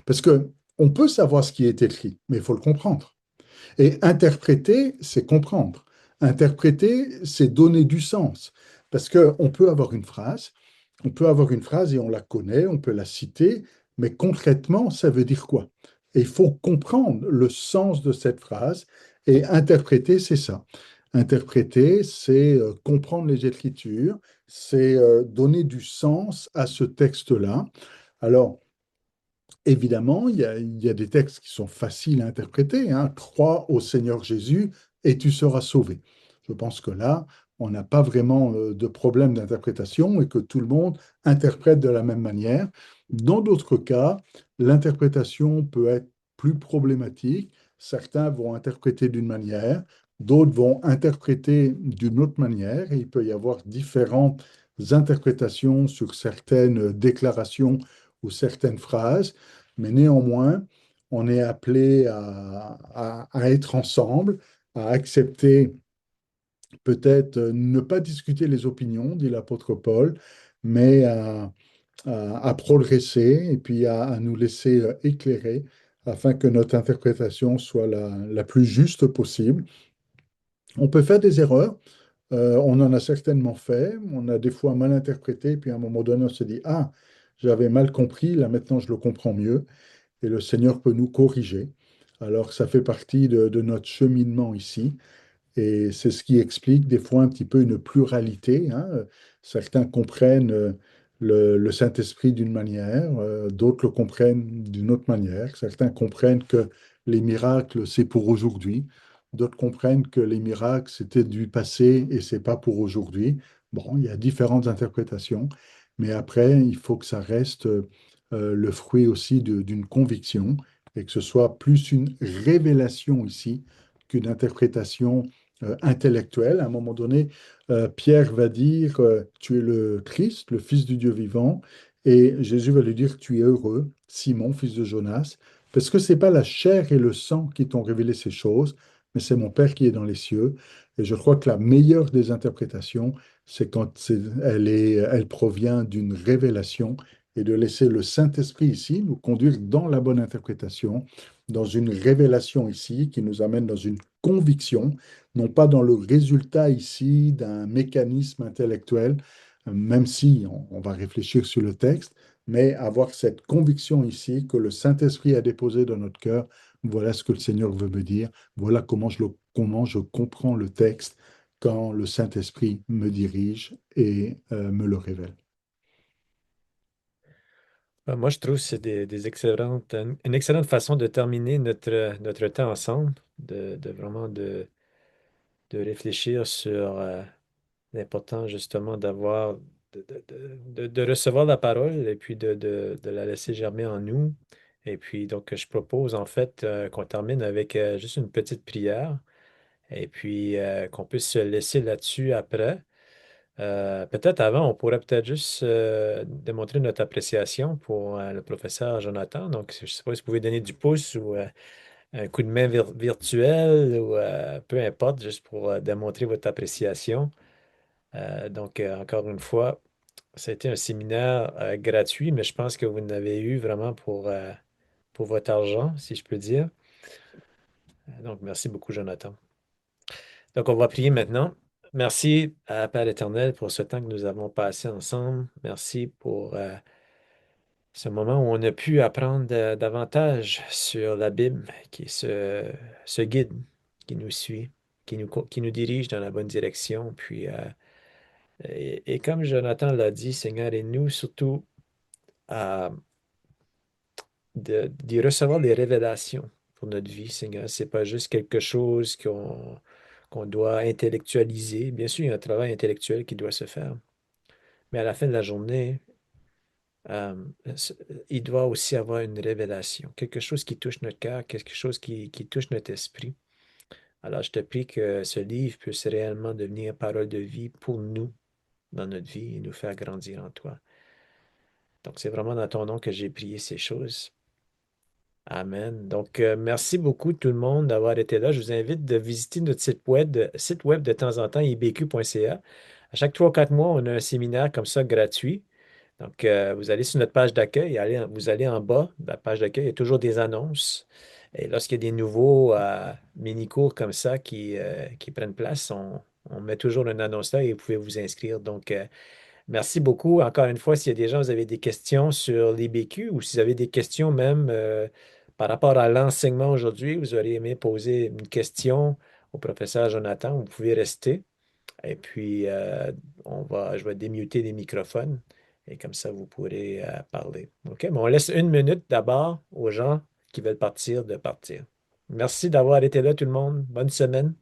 Parce que on peut savoir ce qui est écrit, mais il faut le comprendre. Et interpréter, c'est comprendre. Interpréter, c'est donner du sens. Parce qu'on peut avoir une phrase, on peut avoir une phrase et on la connaît, on peut la citer, mais concrètement, ça veut dire quoi? Et il faut comprendre le sens de cette phrase et interpréter, c'est ça. Interpréter, c'est comprendre les Écritures, c'est donner du sens à ce texte-là. Alors, Évidemment, il y a des textes qui sont faciles à interpréter, hein. Crois au Seigneur Jésus et tu seras sauvé. Je pense que là, on n'a pas vraiment de problème d'interprétation et que tout le monde interprète de la même manière. Dans d'autres cas, l'interprétation peut être plus problématique. Certains vont interpréter d'une manière, d'autres vont interpréter d'une autre manière, et il peut y avoir différentes interprétations sur certaines déclarations ou certaines phrases. Mais néanmoins, on est appelé à être ensemble, à accepter peut-être ne pas discuter les opinions, dit l'apôtre Paul, mais à progresser et puis à nous laisser éclairer afin que notre interprétation soit la plus juste possible. On peut faire des erreurs, on en a certainement fait, on a des fois mal interprété, puis à un moment donné, on se dit, ah, j'avais mal compris, là maintenant je le comprends mieux et le Seigneur peut nous corriger. Alors, ça fait partie de notre cheminement ici. Et c'est ce qui explique des fois un petit peu une pluralité, hein. Certains comprennent le Saint-Esprit d'une manière, d'autres le comprennent d'une autre manière. Certains comprennent que les miracles, c'est pour aujourd'hui. D'autres comprennent que les miracles, c'était du passé et c'est pas pour aujourd'hui. Bon, il y a différentes interprétations, mais après, il faut que ça reste le fruit aussi d'une conviction et que ce soit plus une révélation ici qu'une interprétation intellectuelle. À un moment donné, Pierre va dire, tu es le Christ, le Fils du Dieu vivant, et Jésus va lui dire, tu es heureux, Simon, fils de Jonas, parce que c'est pas la chair et le sang qui t'ont révélé ces choses, mais c'est mon Père qui est dans les cieux. Et je crois que la meilleure des interprétations, c'est quand elle provient d'une révélation et de laisser le Saint-Esprit ici nous conduire dans la bonne interprétation, dans une révélation ici qui nous amène dans une conviction, non pas dans le résultat ici d'un mécanisme intellectuel, même si on va réfléchir sur le texte, mais avoir cette conviction ici que le Saint-Esprit a déposé dans notre cœur. Voilà ce que le Seigneur veut me dire. Voilà comment je comprends le texte quand le Saint-Esprit me dirige et me le révèle. Moi, je trouve que c'est des excellentes, une excellente façon de terminer notre temps ensemble, de vraiment de réfléchir sur l'important justement d'avoir, de recevoir la parole et puis de la laisser germer en nous. Et puis, donc, je propose en fait qu'on termine avec juste une petite prière et puis qu'on puisse se laisser là-dessus après. Peut-être avant, on pourrait peut-être juste démontrer notre appréciation pour le professeur Jonathan. Donc, je ne sais pas si vous pouvez donner du pouce ou un coup de main virtuel ou peu importe, juste pour démontrer votre appréciation. Encore une fois, ça a été un séminaire gratuit, mais je pense que vous en avez eu vraiment pour votre argent, si je peux dire. Donc, merci beaucoup, Jonathan. Donc, on va prier maintenant. Merci à Père éternel pour ce temps que nous avons passé ensemble. Merci pour ce moment où on a pu apprendre davantage sur la Bible, qui est ce guide qui nous suit, qui nous dirige dans la bonne direction. Puis, et comme Jonathan l'a dit, Seigneur, et nous surtout à d'y recevoir des révélations pour notre vie, Seigneur. C'est pas juste quelque chose qu'on doit intellectualiser. Bien sûr, il y a un travail intellectuel qui doit se faire, mais à la fin de la journée, euh, c- il doit aussi avoir une révélation, quelque chose qui touche notre cœur, quelque chose qui touche notre esprit. Alors, je te prie que ce livre puisse réellement devenir parole de vie pour nous dans notre vie et nous faire grandir en toi. Donc, c'est vraiment dans ton nom que j'ai prié ces choses. Amen. Donc, merci beaucoup tout le monde d'avoir été là. Je vous invite de visiter notre site web de temps en temps, ibq.ca. À chaque 3 ou 4 mois, on a un séminaire comme ça gratuit. Donc, vous allez sur notre page d'accueil, vous allez en bas de la page d'accueil, il y a toujours des annonces. Et lorsqu'il y a des nouveaux mini-cours comme ça qui prennent place, on met toujours une annonce là et vous pouvez vous inscrire. Donc, merci beaucoup. Encore une fois, s'il y a des gens, vous avez des questions sur l'IBQ ou si vous avez des questions même par rapport à l'enseignement aujourd'hui, vous auriez aimé poser une question au professeur Jonathan, vous pouvez rester. Et puis, je vais démuter les microphones et comme ça, vous pourrez parler. OK? Mais on laisse 1 minute d'abord aux gens qui veulent partir de partir. Merci d'avoir été là, tout le monde. Bonne semaine.